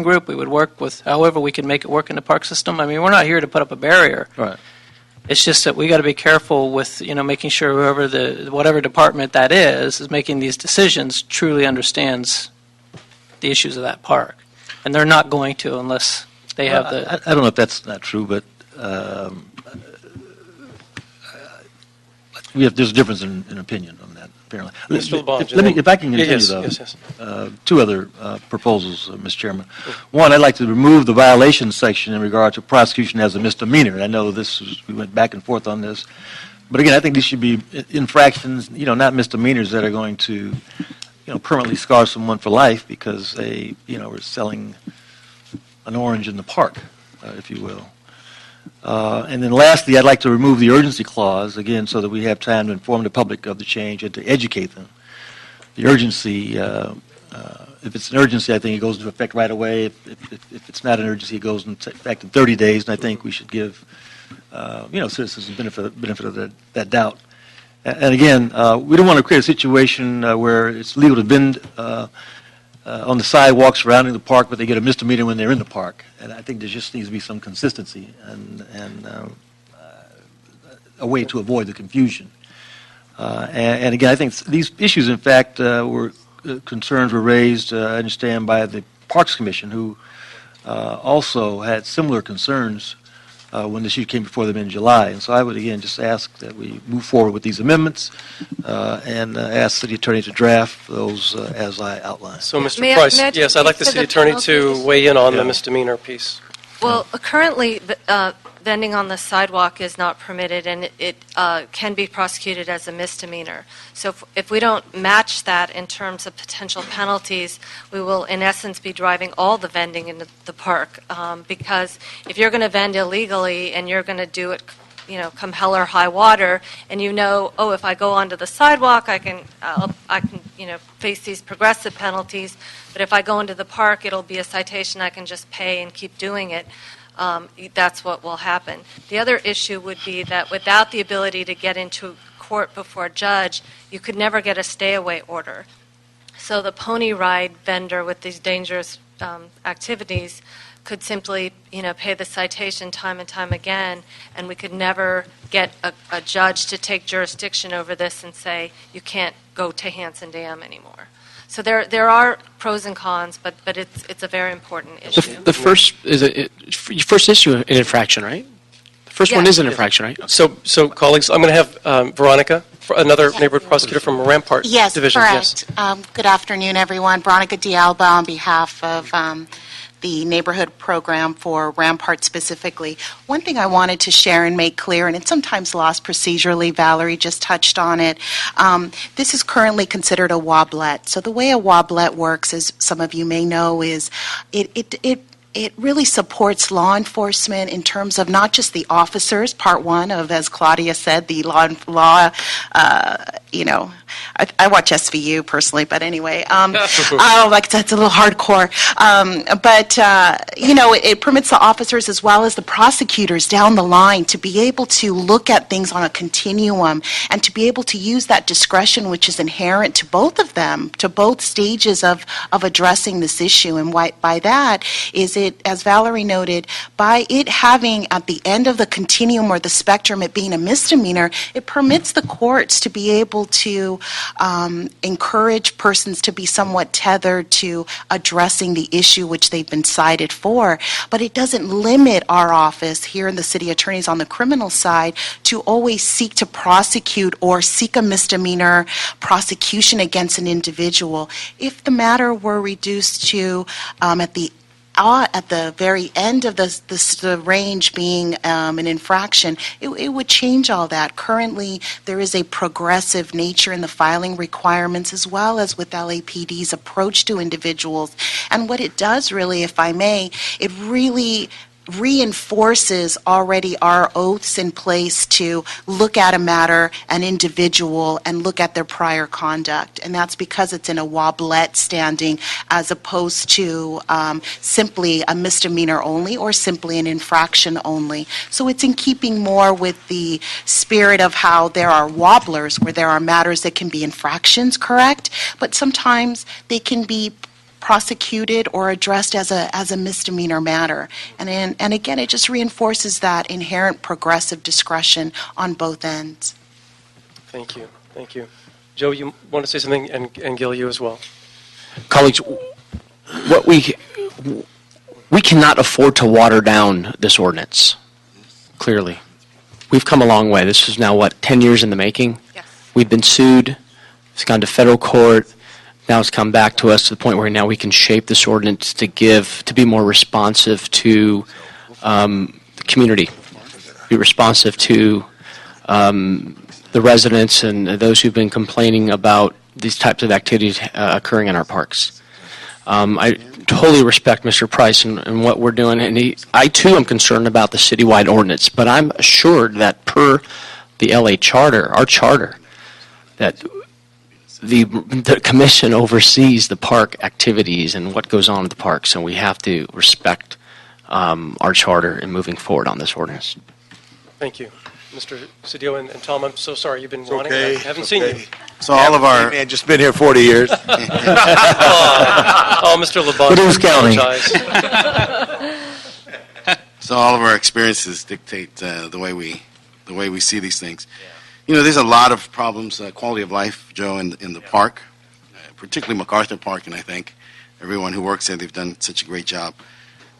group. We would work with however we can make it work in the park system. We're not here to put up a barrier. Right. It's just that we got to be careful with making sure whatever department that is making these decisions truly understands the issues of that park, and they're not going to unless they have the. I don't know if that's not true, but there's a difference in opinion on that, apparently. Mr. LeBon, If I can continue, though. Yes. Two other proposals, Mr. Chairman. One, I'd like to remove the violation section in regard to prosecution as a misdemeanor. I know we went back and forth on this. But again, I think these should be infractions, not misdemeanors that are going to, permanently scar someone for life because they, were selling an orange in the park, if you will. And then lastly, I'd like to remove the urgency clause, again, so that we have time to inform the public of the change and to educate them. The urgency, if it's an urgency, I think it goes into effect right away. If it's not an urgency, it goes into effect in 30 days, and I think we should give, citizens the benefit of that doubt. And again, we don't want to create a situation where it's legal to vend on the sidewalks surrounding the park, but they get a misdemeanor when they're in the park. And I think there just needs to be some consistency and a way to avoid the confusion. And again, I think these issues, in fact, concerns were raised, I understand, by the Parks Commission, who also had similar concerns when this issue came before them in July. And so I would, again, just ask that we move forward with these amendments and ask the City Attorney to draft those as I outlined. So, Mr. Price, yes, I'd like the City Attorney to weigh in on the misdemeanor piece. Well, currently, the vending on the sidewalk is not permitted, and it can be prosecuted as a misdemeanor. So if we don't match that in terms of potential penalties, we will, in essence, be driving all the vending into the park. Because if you're going to vend illegally and you're going to do it, come hell or high water, and oh, if I go onto the sidewalk, I can face these progressive penalties, but if I go into the park, it'll be a citation I can just pay and keep doing it. That's what will happen. The other issue would be that without the ability to get into court before a judge, you could never get a stay-away order. So the pony ride vendor with these dangerous activities could simply, pay the citation time and time again, and we could never get a judge to take jurisdiction over this and say, you can't go to Hanson Dam anymore. So there are pros and cons, but it's a very important issue. The first is first issue an infraction, right? The first one is an infraction, right? So colleagues, I'm going to have Veronica, another neighborhood prosecutor from Rampart Yes, Division. correct. Good afternoon, everyone. Veronica D'Alba on behalf of the neighborhood program for Rampart specifically. One thing I wanted to share and make clear, and it's sometimes lost procedurally, Valerie just touched on it, this is currently considered a wobblet. So the way a wobblet works, as some of you may know, is it really supports law enforcement in terms of not just the officers, part one of, as Claudia said, the law I watch SVU personally, but anyway, like that's a little hardcore. But it permits the officers as well as the prosecutors down the line to be able to look at things on a continuum and to be able to use that discretion which is inherent to both of them, to both stages of addressing this issue. And by that is it, as Valerie noted, by it having at the end of the continuum or the spectrum it being a misdemeanor, it permits the courts to be able to encourage persons to be somewhat tethered to addressing the issue which they've been cited for. But it doesn't limit our office here in the city attorney's on the criminal side to always seek to prosecute or seek a misdemeanor prosecution against an individual. If the matter were reduced to at the very end of the range being an infraction, it would change all that. Currently, there is a progressive nature in the filing requirements as well as with LAPD's approach to individuals. And what it does really, if I may, it really reinforces already our oaths in place to look at a matter, an individual, and look at their prior conduct. And that's because it's in a wobblet standing as opposed to simply a misdemeanor only or simply an infraction only. So it's in keeping more with the spirit of how there are wobblers where there are matters that can be infractions, correct? But sometimes they can be prosecuted or addressed as a misdemeanor matter. And again, it just reinforces that inherent progressive discretion on both ends. Thank you. Joe, you want to say something, and Gil, you as well. Colleagues, what we cannot afford to water down this ordinance, clearly. We've come a long way. This is now, 10 years in the making? Yes. We've been sued. It's gone to federal court. Now it's come back to us to the point where now we can shape this ordinance to be more responsive to the community, be responsive to the residents and those who've been complaining about these types of activities occurring in our parks. I totally respect Mr. Price and what we're doing, and I too am concerned about the citywide ordinance, but I'm assured that per the LA Charter, our charter, that the commission oversees the park activities and what goes on in the parks, and we have to respect our charter in moving forward on this ordinance. Thank you. Mr. Cedillo and Tom, I'm so sorry you've been wanting. I haven't seen you. So all of our... I've just been here 40 years. Mr. LeBon. But who's counting? So all of our experiences dictate the way we see these things. There's a lot of problems, quality of life, Joe, in the park, particularly MacArthur Park, and I think everyone who works there, they've done such a great job.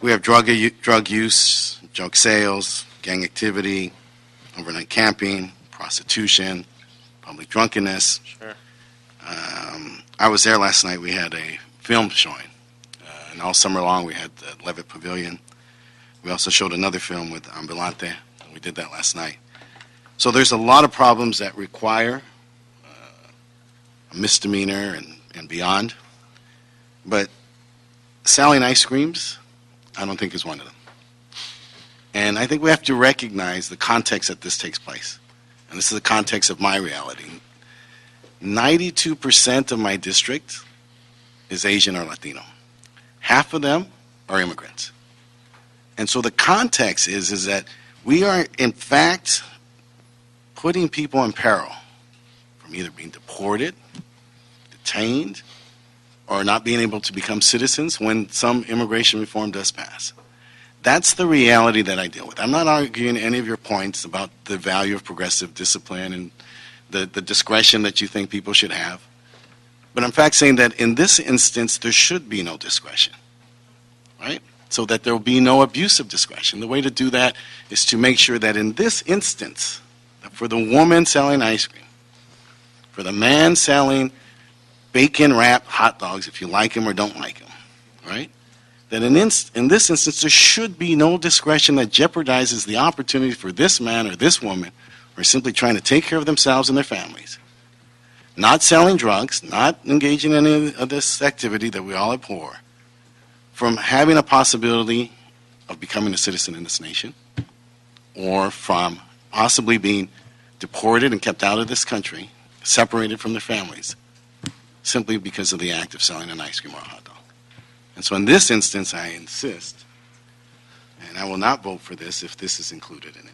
We have drug use, drug sales, gang activity, overnight camping, prostitution, public drunkenness. Sure. I was there last night. We had a film showing, and all summer long we had the Levitt Pavilion. We also showed another film with Ambulante. We did that last night. So there's a lot of problems that require a misdemeanor and beyond. But selling ice creams, I don't think is one of them. And I think we have to recognize the context that this takes place. And this is the context of my reality. 92% of my district is Asian or Latino. Half of them are immigrants. And so the context is that we are, in fact, putting people in peril from either being deported, detained, or not being able to become citizens when some immigration reform does pass. That's the reality that I deal with. I'm not arguing any of your points about the value of progressive discipline and the discretion that you think people should have. But I'm in fact saying that in this instance, there should be no discretion, right? So that there will be no abuse of discretion. The way to do that is to make sure that in this instance, for the woman selling ice cream, for the man selling bacon-wrapped hot dogs, if you like them or don't like them, right? That in this instance, there should be no discretion that jeopardizes the opportunity for this man or this woman who are simply trying to take care of themselves and their families, not selling drugs, not engaging in any of this activity that we all abhor, from having a possibility of becoming a citizen in this nation, or from possibly being deported and kept out of this country, separated from their families, simply because of the act of selling an ice cream or a hot dog. And so in this instance, I insist, and I will not vote for this if this is included in it,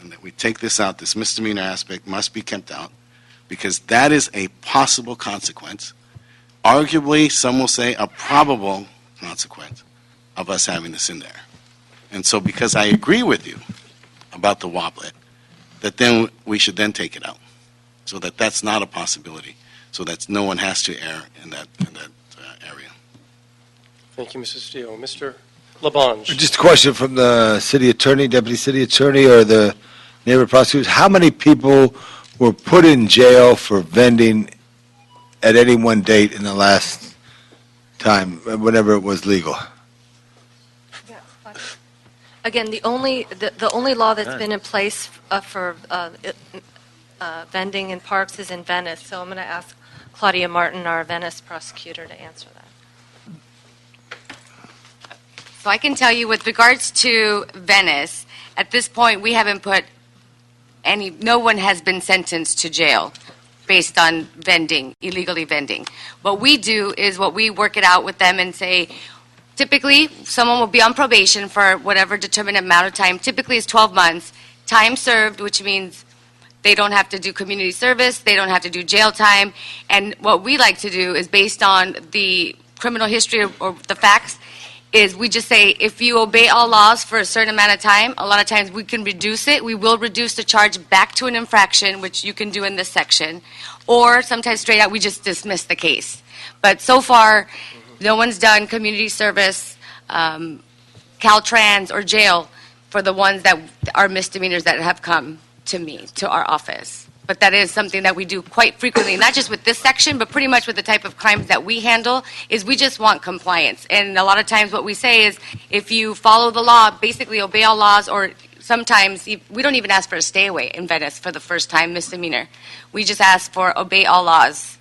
and that we take this out. This misdemeanor aspect must be kept out, because that is a possible consequence, arguably, some will say, a probable consequence of us having this in there. And so because I agree with you about the wobblet, that then we should then take it out, so that that's not a possibility, so that no one has to err in that area. Thank you, Mrs. Dio. Mr. Labange. Just a question from the city attorney, deputy city attorney, or the neighborhood prosecutors. How many people were put in jail for vending at any one date in the last time, whenever it was legal? Again, the only law that's been in place for vending in parks is in Venice. So I'm going to ask Claudia Martin, our Venice prosecutor, to answer that. So I can tell you with regards to Venice, at this point, we haven't put no one has been sentenced to jail based on vending, illegally vending. What we do is we work it out with them and say, typically, someone will be on probation for whatever determined amount of time. Typically, it's 12 months. Time served, which means they don't have to do community service, they don't have to do jail time. And what we like to do is based on the criminal history or the facts, is we just say, if you obey all laws for a certain amount of time, a lot of times we can reduce it. We will reduce the charge back to an infraction, which you can do in this section. Or sometimes straight out, we just dismiss the case. But so far, no one's done community service, Caltrans, or jail for the ones that are misdemeanors that have come to me, to our office. But that is something that we do quite frequently, not just with this section, but pretty much with the type of crimes that we handle, is we just want compliance. And a lot of times what we say is, if you follow the law, basically obey all laws, or sometimes we don't even ask for a stay away in Venice for the first time misdemeanor. We just ask for obey all laws.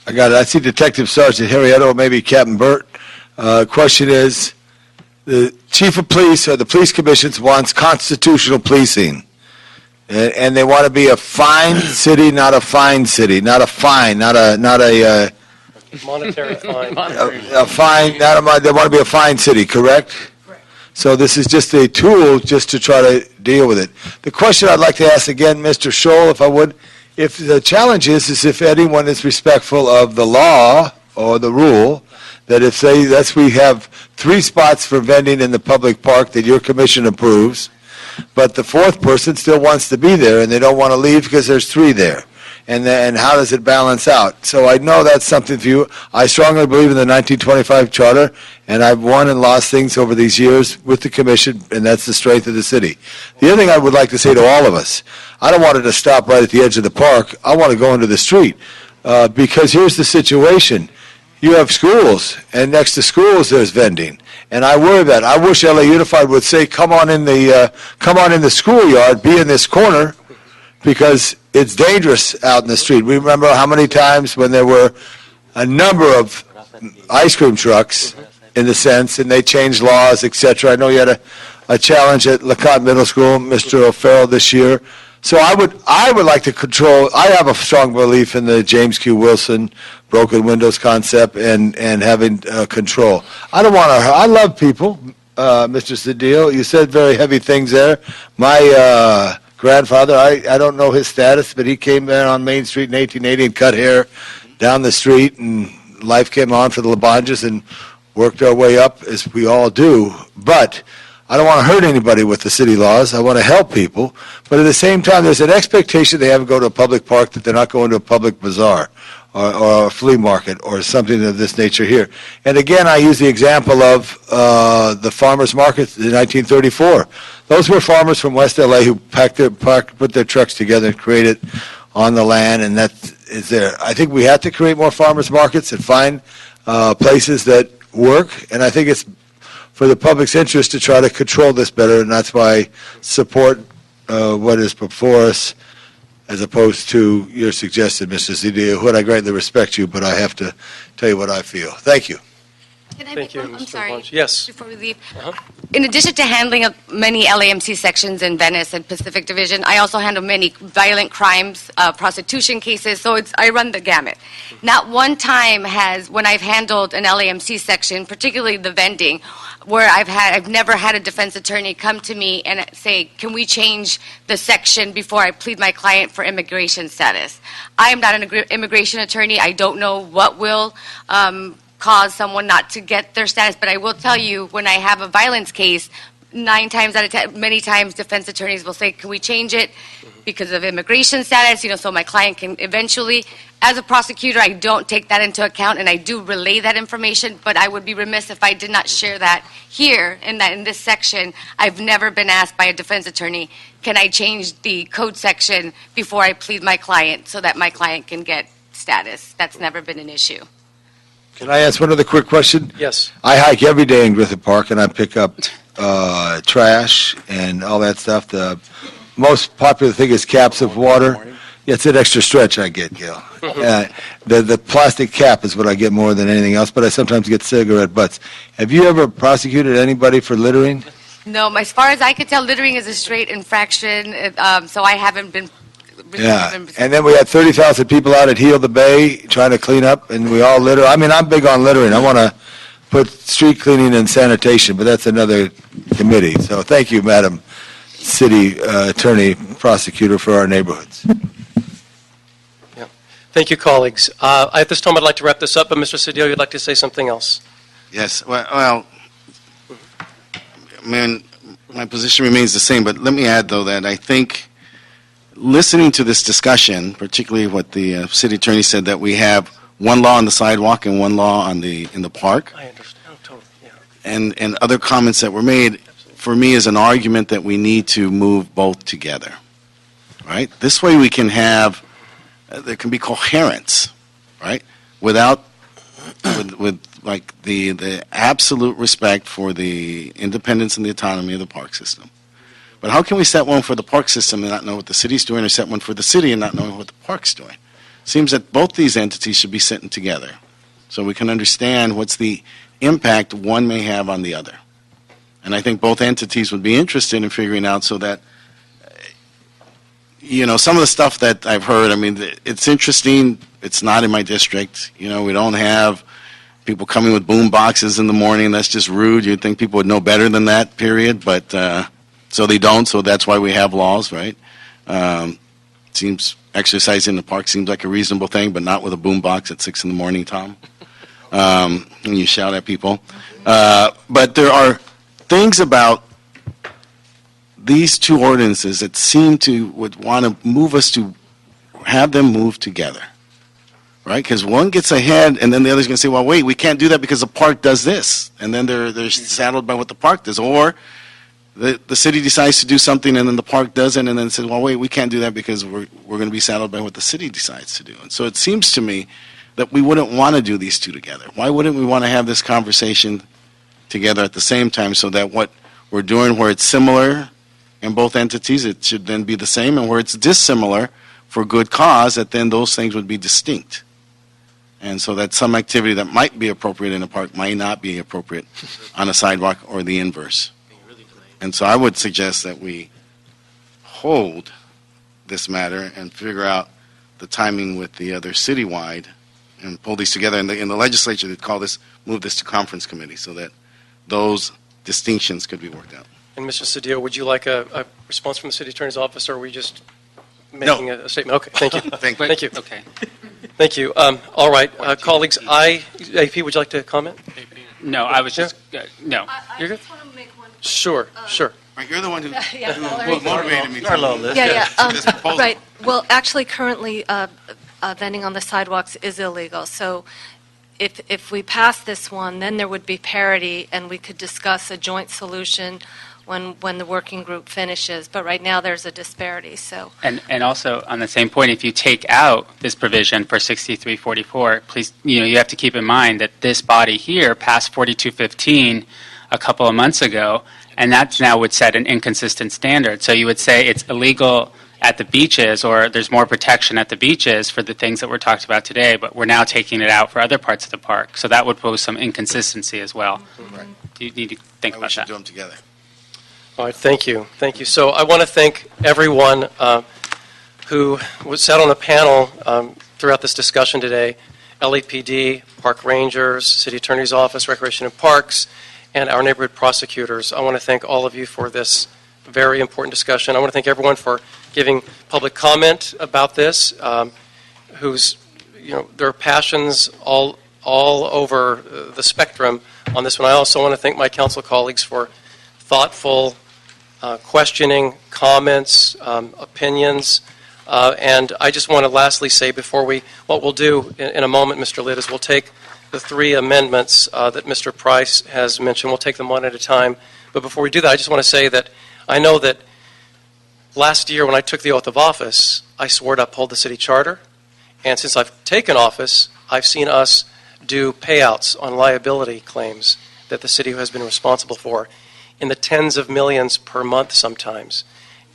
I got it. I see Detective Sergeant Harrietto, or maybe Captain Burt. Question is, the chief of police or the police commissions wants constitutional policing. And they want to be a fine city, not a fine city, not a fine, not a Monetary fine. a fine, they want to be a fine city, correct? So this is just a tool just to try to deal with it. The question I'd like to ask again, Mr. Scholl, if I would, if the challenge is if anyone is respectful of the law or the rule, that if we have 3 spots for vending in the public park that your commission approves, but the 4th person still wants to be there and they don't want to leave because there's 3 there. And how does it balance out? So I know that's something for you. I strongly believe in the 1925 charter, and I've won and lost things over these years with the commission, and that's the strength of the city. The other thing I would like to say to all of us, I don't want it to stop right at the edge of the park. I want to go into the street, because here's the situation. you have schools, and next to schools there's vending. And I worry about it. I wish LA Unified would say, come on in the schoolyard, be in this corner, because it's dangerous out in the street. We remember how many times when there were a number of ice cream trucks, in the sense, and they changed laws, et cetera. I know you had a challenge at LeConte Middle School, Mr. O'Farrell, this year. So I would like to control. I have a strong belief in the James Q. Wilson broken windows concept and having control. I don't want to. I love people, Mr. Cedillo. You said very heavy things there. My grandfather, I don't know his status, but he came there on Main Street in 1880 and cut hair down the street, and life came on for the Labanges and worked our way up, as we all do. But I don't want to hurt anybody with the city laws. I want to help people. But at the same time, there's an expectation they have to go to a public park, that they're not going to a public bazaar or a flea market or something of this nature here. And again, I use the example of the farmers markets in 1934. Those were farmers from West LA who put their trucks together and created on the land, and that is there. I think we have to create more farmers markets and find places that work, and I think it's for the public's interest to try to control this better, and that's why I support what is before us, as opposed to your suggestion, Mr. Cedillo, who I greatly respect you, but I have to tell you what I feel. Thank you. Can I Thank make you, one? I'm Mr. sorry. Bunch. Yes. Before we leave. In addition to handling of many LAMC sections in Venice and Pacific Division, I also handle many violent crimes, prostitution cases, so I run the gamut. Not one time when I've handled an LAMC section, particularly the vending, where I've never had a defense attorney come to me and say, can we change the section before I plead my client for immigration status? I am not an immigration attorney. I don't know what will cause someone not to get their status, but I will tell you, when I have a violence case, 9 times out of 10, many times defense attorneys will say, can we change it because of immigration status, so my client can eventually. As a prosecutor, I don't take that into account, and I do relay that information, but I would be remiss if I did not share that here, in this section. I've never been asked by a defense attorney, can I change the code section before I plead my client so that my client can get status? That's never been an issue. Can I ask one other quick question? Yes. I hike every day in Griffith Park, and I pick up trash and all that stuff. The most popular thing is caps of water. Yeah, it's an extra stretch I get, Gil. The plastic cap is what I get more than anything else, but I sometimes get cigarette butts. Have you ever prosecuted anybody for littering? No, as far as I could tell, littering is a straight infraction, so I haven't been. Yeah, and then we had 30,000 people out at Heal the Bay trying to clean up, and we all litter. I mean, I'm big on littering. I want to put street cleaning and sanitation, but that's another committee. So thank you, Madam City Attorney Prosecutor, for our neighborhoods. Thank you, colleagues. At this time, I'd like to wrap this up, but Mr. Cedillo, you'd like to say something else? Yes, well, my position remains the same, but let me add, though, that I think listening to this discussion, particularly what the city attorney said, that we have one law on the sidewalk and one law in the park. I understand. Oh, totally. Yeah. And other comments that were made, for me, is an argument that we need to move both together, right? This way we can have, there can be coherence, right? With like the absolute respect for the independence and the autonomy of the park system. But how can we set one for the park system and not know what the city's doing, or set one for the city and not know what the park's doing? Seems that both these entities should be sitting together so we can understand what's the impact one may have on the other. And I think both entities would be interested in figuring out, so that, some of the stuff that I've heard, I mean, it's interesting. It's not in my district. We don't have people coming with boom boxes in the morning. That's just rude. You'd think people would know better than that, period. But so they don't, so that's why we have laws, right? Seems exercise in the park seems like a reasonable thing, but not with a boom box at 6 in the morning, Tom, when you shout at people. But there are things about these two ordinances that seem to would want to move us to have them move together, right? Because one gets ahead, and then the other's going to say, well, wait, we can't do that because the park does this. And then they're saddled by what the park does. Or the city decides to do something, and then the park doesn't, and then says, well, wait, we can't do that because we're going to be saddled by what the city decides to do. And so it seems to me that we wouldn't want to do these two together. Why wouldn't we want to have this conversation together at the same time so that what we're doing where it's similar in both entities, it should then be the same, and where it's dissimilar for good cause, that then those things would be distinct. And so that some activity that might be appropriate in a park might not be appropriate on a sidewalk, or the inverse. And so I would suggest that we hold this matter and figure out the timing with the other citywide and pull these together. In the legislature, they'd call this, move this to conference committee so that those distinctions could be worked out. And Mr. Cedillo, would you like a response from the city attorney's office, or are we just making a statement? Okay, thank you. Thank you. Okay. Thank you. All right, colleagues, AP, would you like to comment? No, I was just, no. You're good? Sure, sure. You're the one who Yeah, motivated me. Right. Well, actually, currently, vending on the sidewalks is illegal. So if we pass this one, then there would be parity, and we could discuss a joint solution when the working group finishes. But right now, there's a disparity, so. And also, on the same point, if you take out this provision for 6344, please, you have to keep in mind that this body here passed 4215 a couple of months ago, and that now would set an inconsistent standard. So you would say it's illegal at the beaches, or there's more protection at the beaches for the things that we're talking about today, but we're now taking it out for other parts of the park. So that would pose some inconsistency as well. Right. You need to think about that. Do them together. All right, thank you. Thank you. So I want to thank everyone who sat on the panel throughout this discussion today: LAPD, Park Rangers, City Attorney's Office, Recreation and Parks, and our neighborhood prosecutors. I want to thank all of you for this very important discussion. I want to thank everyone for giving public comment about this, whose, there are passions all over the spectrum on this one. I also want to thank my council colleagues for thoughtful questioning, comments, opinions. And I just want to lastly say what we'll do in a moment, Mr. Litt, is we'll take the three amendments that Mr. Price has mentioned. We'll take them one at a time. But before we do that, I just want to say that I know that last year when I took the oath of office, I swore to uphold the city charter. And since I've taken office, I've seen us do payouts on liability claims that the city has been responsible for in the tens of millions per month sometimes.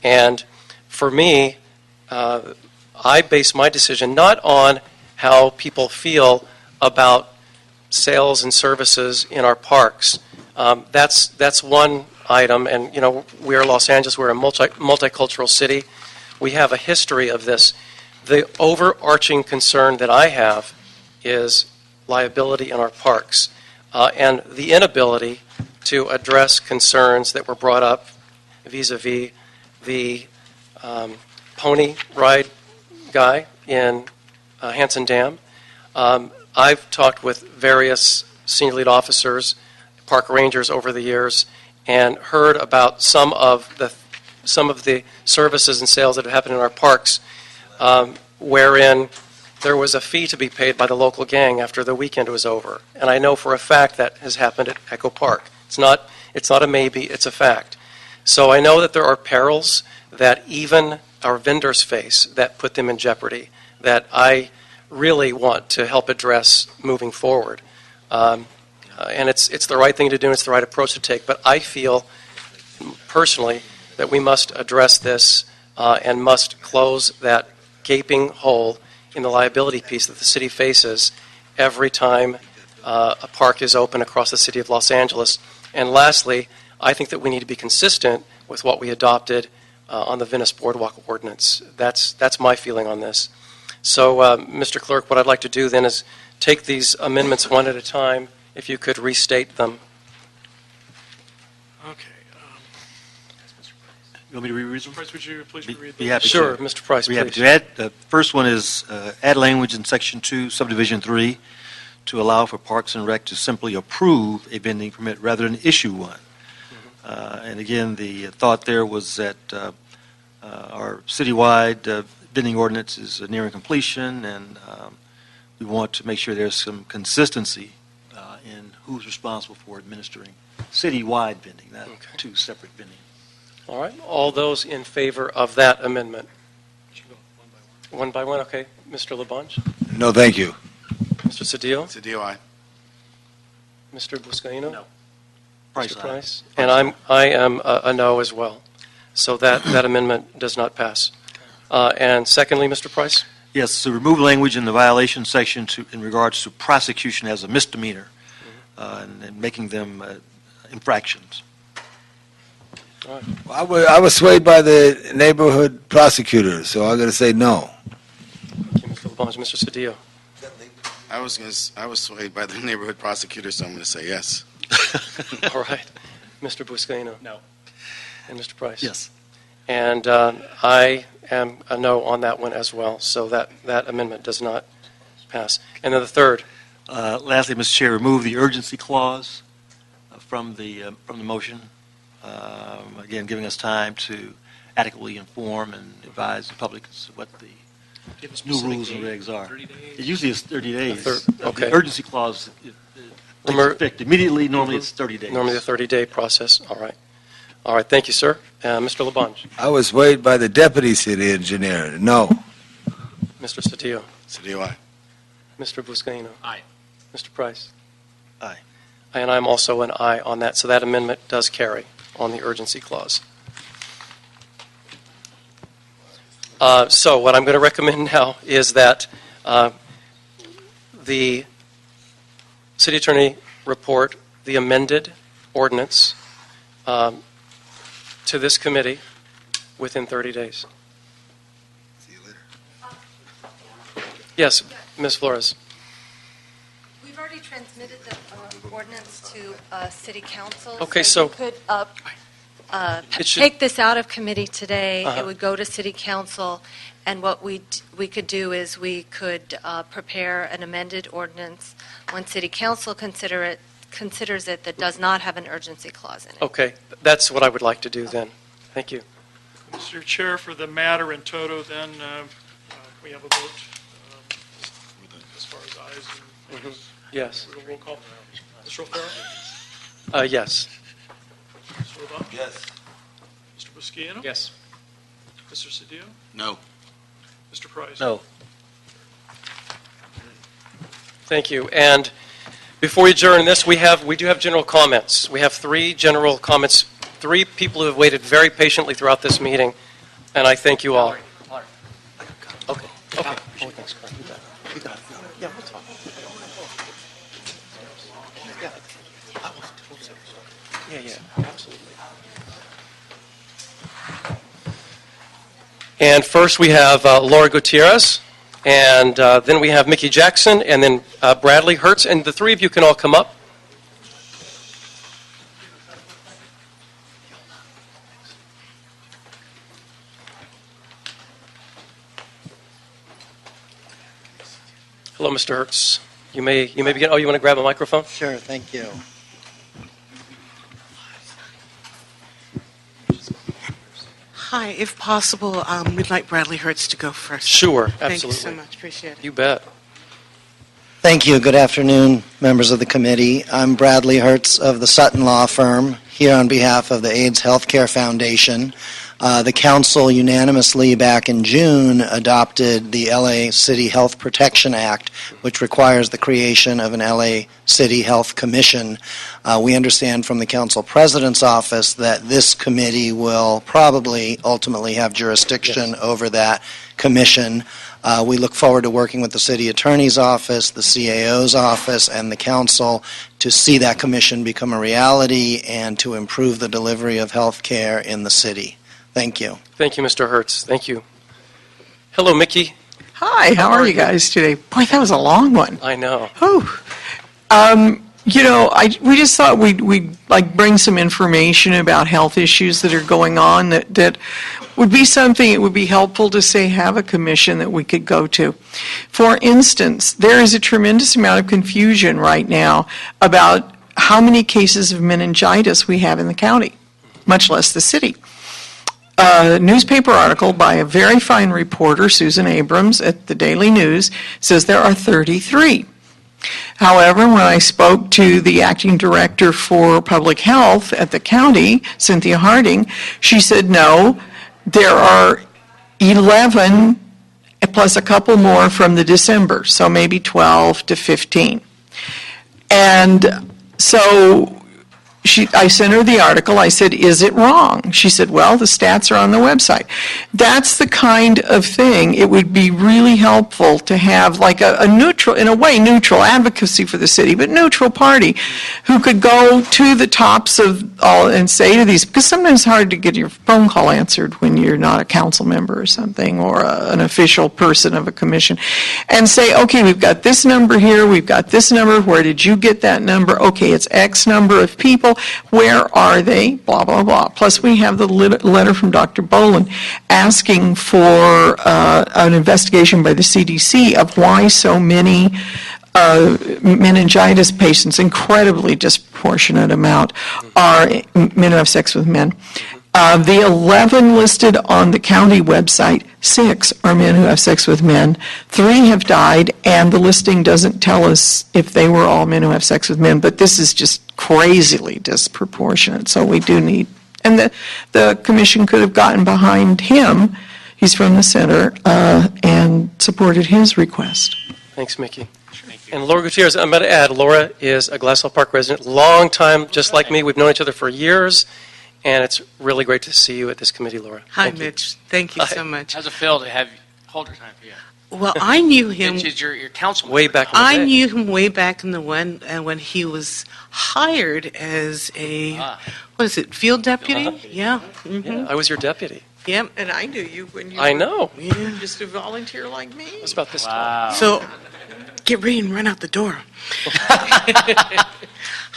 And for me, I base my decision not on how people feel about sales and services in our parks. That's one item, and we're Los Angeles, we're a multicultural city. We have a history of this. The overarching concern that I have is liability in our parks, and the inability to address concerns that were brought up vis-a-vis the pony ride guy in Hanson Dam. I've talked with various senior lead officers, park rangers over the years, and heard about some of the services and sales that have happened in our parks, wherein there was a fee to be paid by the local gang after the weekend was over. And I know for a fact that has happened at Echo Park. It's not a maybe, it's a fact. So I know that there are perils that even our vendors face that put them in jeopardy, that I really want to help address moving forward. And it's the right thing to do, and it's the right approach to take. But I feel personally that we must address this and must close that gaping hole in the liability piece that the city faces every time a park is open across the city of Los Angeles. And lastly, I think that we need to be consistent with what we adopted on the Venice Boardwalk Ordinance. That's my feeling on this. So, Mr. Clerk, what I'd like to do then is take these amendments one at a time, if you could restate them. Okay. You want me to reread them? Price, would you please read Be them? happy Sure, to. Mr. Price, Be happy please. to add. The first one is add language in Section 2, Subdivision 3, to allow for Parks and Rec to simply approve a vending permit rather than issue one. And again, the thought there was that our citywide vending ordinance is nearing completion, and we want to make sure there's some consistency in who's responsible for administering citywide vending, not two separate vending. All right. All those in favor of that amendment? One by one, okay. Mr. LaBonge? No, thank you. Mr. Cedillo? Cedillo, aye. Mr. Buscaino? No. Price, Mr. aye. Price? And I am a no as well. So that amendment does not pass. And secondly, Mr. Price? Yes, so remove language in the violation section in regards to prosecution as a misdemeanor, and making them infractions. All right. I was swayed by the neighborhood prosecutors, so I'm going to say no. Thank you, Mr. Labange. Mr. Cedillo? I was swayed by the neighborhood prosecutor, so I'm going to say yes. All right. Mr. Buscaino? No. And Mr. Price? Yes. And I am a no on that one as well, so that amendment does not pass. And then the third. Lastly, Mr. Chair, remove the urgency clause from the motion. Again, giving us time to adequately inform and advise the public as to what the new rules and regs are. 30 days? Usually it's 30 days. Okay. The urgency clause takes effect immediately. Normally it's 30 days. Normally the 30-day process. All right. All right. Thank you, sir. Mr. Labange? I was swayed by the deputy city engineer, no. Mr. Cedillo? Cedillo, aye. Mr. Buscaino? Aye. Mr. Price? Aye. And I'm also an aye on that, so that amendment does carry on the urgency clause. So what I'm going to recommend now is that the city attorney report the amended ordinance to this committee within 30 days. See you later. Yes, Ms. Flores. We've already transmitted the ordinance to City Council. Okay, so so- you could It should- take this out of committee today. Uh-huh. It would go to City Council, and what we could do is we could prepare an amended ordinance when City Council considers it that does not have an urgency clause in it. Okay, that's what I would like to do then. Thank you. Mr. Chair, for the matter in toto, then, we have a vote as far as ayes and nays. Yes. Roll call. Mr. O'Farrell? Yes. Mr. Labange? Yes. Mr. Buscaino? Yes. Mr. Cedillo? No. Mr. Price? No. Thank you. And before we adjourn this, we do have general comments. We have 3 general comments, 3 people who have waited very patiently throughout this meeting, and I thank you all. Okay. Okay. Oh, thanks, Carl. You got it. You got it. Yeah, we'll talk. Yeah, absolutely. And first we have Laura Gutierrez, and then we have Mickey Jackson, and then Bradley Hertz, and the 3 of you can all come up. Hello, Mr. Hertz. You may begin. Oh, you want to grab a microphone? Sure, thank you. Hi, if possible, we'd like Bradley Hertz to go first. Sure, Thank you absolutely. so much, appreciate it. You bet. Thank you. Good afternoon, members of the committee. I'm Bradley Hertz of the Sutton Law Firm, here on behalf of the AIDS Healthcare Foundation. The council unanimously back in June adopted the LA City Health Protection Act, which requires the creation of an LA City Health Commission. We understand from the council president's office that this committee will probably ultimately have jurisdiction over that commission. We look forward to working with the city attorney's office, the CAO's office, and the council to see that commission become a reality and to improve the delivery of health care in the city. Thank you. Thank you, Mr. Hertz. Thank you. Hello, Mickey. Hi, how are you guys today? Boy, that was a long one. I know. You know, we just thought we'd like bring some information about health issues that are going on that would be something it would be helpful to say have a commission that we could go to. For instance, there is a tremendous amount of confusion right now about how many cases of meningitis we have in the county, much less the city. A newspaper article by a very fine reporter, Susan Abrams, at the Daily News, says there are 33. However, when I spoke to the acting director for public health at the county, Cynthia Harding, she said no, there are 11 plus a couple more from the December, so maybe 12 to 15. And so I sent her the article. I said, is it wrong? She said, well, the stats are on the website. That's the kind of thing. It would be really helpful to have like a neutral, in a way, neutral advocacy for the city, but neutral party who could go to the tops of all and say to these, because sometimes it's hard to get your phone call answered when you're not a council member or something, or an official person of a commission, and say, okay, we've got this number here, we've got this number, where did you get that number? Okay, it's X number of people. Where are they? Blah, blah, blah. Plus, we have the letter from Dr. Boland asking for an investigation by the CDC of why so many meningitis patients, incredibly disproportionate amount, are men who have sex with men. The 11 listed on the county website, 6 are men who have sex with men, 3 have died, and the listing doesn't tell us if they were all men who have sex with men, but this is just crazily disproportionate, so we do need, and the commission could have gotten behind him, he's from the center, and supported his request. Thanks, Mickey. And Laura Gutierrez, I'm going to add, Laura is a Glassell Park resident, long time, just like me. We've known each other for years. And it's really great to see you at this committee, Laura. Hi, Mitch. Thank you so much. How's it feel to have Holder time for you? Well, I knew him. Which is your council way back in the I day. knew him way back in the when he was hired as a what is it, field deputy? Yeah. Yeah, I was your deputy. Yep. And I knew you when you. I know. Yeah. Just a volunteer like me. It was about this tall. So, get ready and run out the door.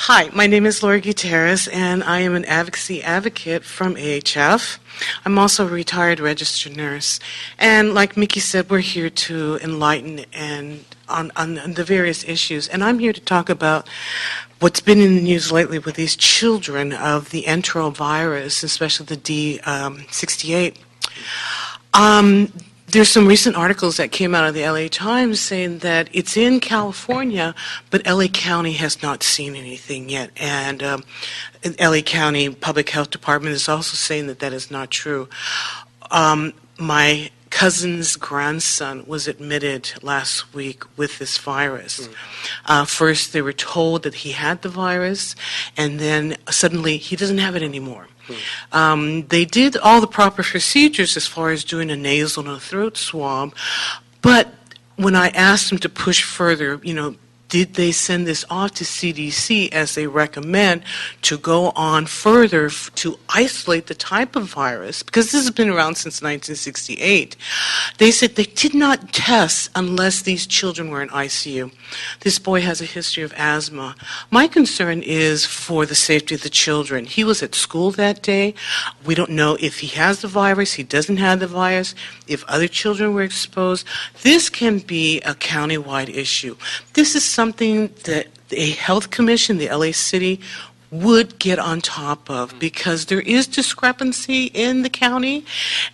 Hi, my name is Laura Gutierrez, and I am an advocacy advocate from AHF. I'm also a retired registered nurse. And like Mickey said, we're here to enlighten and on the various issues. And I'm here to talk about what's been in the news lately with these children of the enterovirus, especially the D68. There's some recent articles that came out of the LA Times saying that it's in California, but LA County has not seen anything yet. And LA County Public Health Department is also saying that that is not true. My cousin's grandson was admitted last week with this virus. First, they were told that he had the virus, and then suddenly he doesn't have it anymore. They did all the proper procedures as far as doing a nasal and a throat swab, but when I asked them to push further, did they send this off to CDC as they recommend to go on further to isolate the type of virus? Because this has been around since 1968. They said they did not test unless these children were in ICU. This boy has a history of asthma. My concern is for the safety of the children. He was at school that day. We don't know if he has the virus, he doesn't have the virus, if other children were exposed. This can be a countywide issue. This is something that a health commission, the LA City, would get on top of, because there is discrepancy in the county,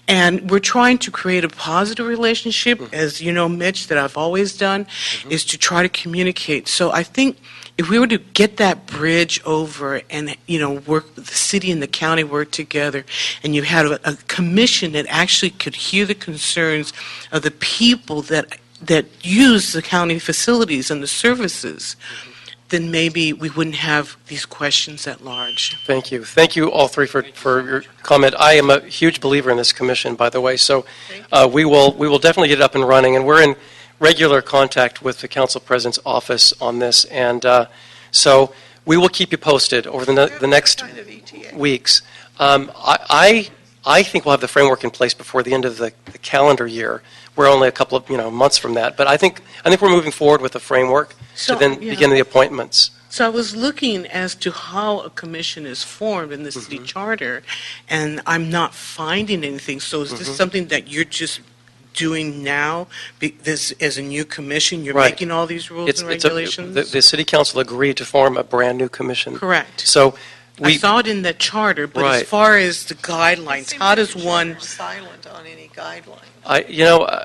and we're trying to create a positive relationship, as you know, Mitch, that I've always done, is to try to communicate. So I think if we were to get that bridge over and, work, the city and the county work together, and you had a commission that actually could hear the concerns of the people that use the county facilities and the services, then maybe we wouldn't have these questions at large. Thank you. Thank you all three for your comment. I am a huge believer in this commission, by the way, so we will definitely get it up and running, and we're in regular contact with the council president's office on this, and so we will keep you posted over the next weeks. I think we'll have the framework in place before the end of the calendar year. We're only a couple of months from that, but I think we're moving forward with the framework to then begin the appointments. So I was looking as to how a commission is formed in the city charter, and I'm not finding anything. So is this something that you're just doing now? This as a new commission, you're making all these rules and regulations? The city council agreed to form a brand new commission. Correct. So I saw it in the charter, but as far as the guidelines, how does one silent on any guidelines?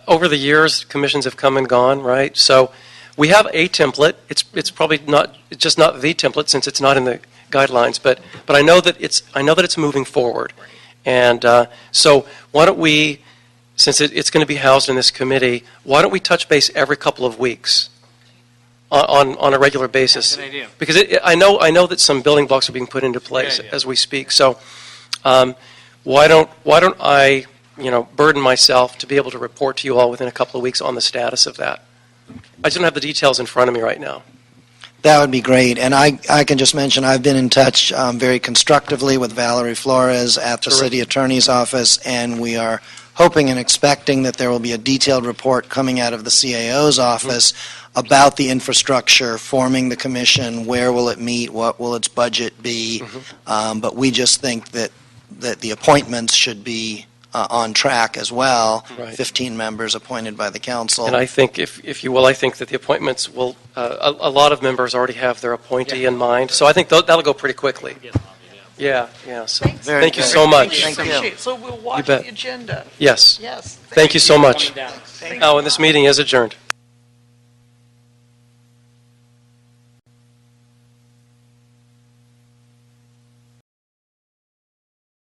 Over the years, commissions have come and gone, right? So we have a template. It's probably not. It's just not the template since it's not in the guidelines. But I know that it's moving forward, and so why don't we since it's going to be housed in this committee, why don't we touch base every couple of weeks on a regular basis? Good idea. Because I know that some building blocks are being put into place Good idea. as we speak. So why don't I burden myself to be able to report to you all within a couple of weeks on the status of that? I just don't have the details in front of me right now. That would be great. And I can just mention, I've been in touch very constructively with Valerie Flores at the Terrific. city attorney's office, and we are hoping and expecting that there will be a detailed report coming out of the CAO's office about the infrastructure, forming the commission, where will it meet, what will its budget be. But we just think that the appointments should be on track as well. Right. 15 members appointed by the council. And I think, if you will, I think that the appointments will, a lot of members already have their appointee in mind, so I think that'll go pretty quickly. Yeah, so, thank you so much. Appreciate it. So we'll watch bet. the agenda. Yes. Yes. Thank you so much. Coming down. Oh, and this meeting is adjourned.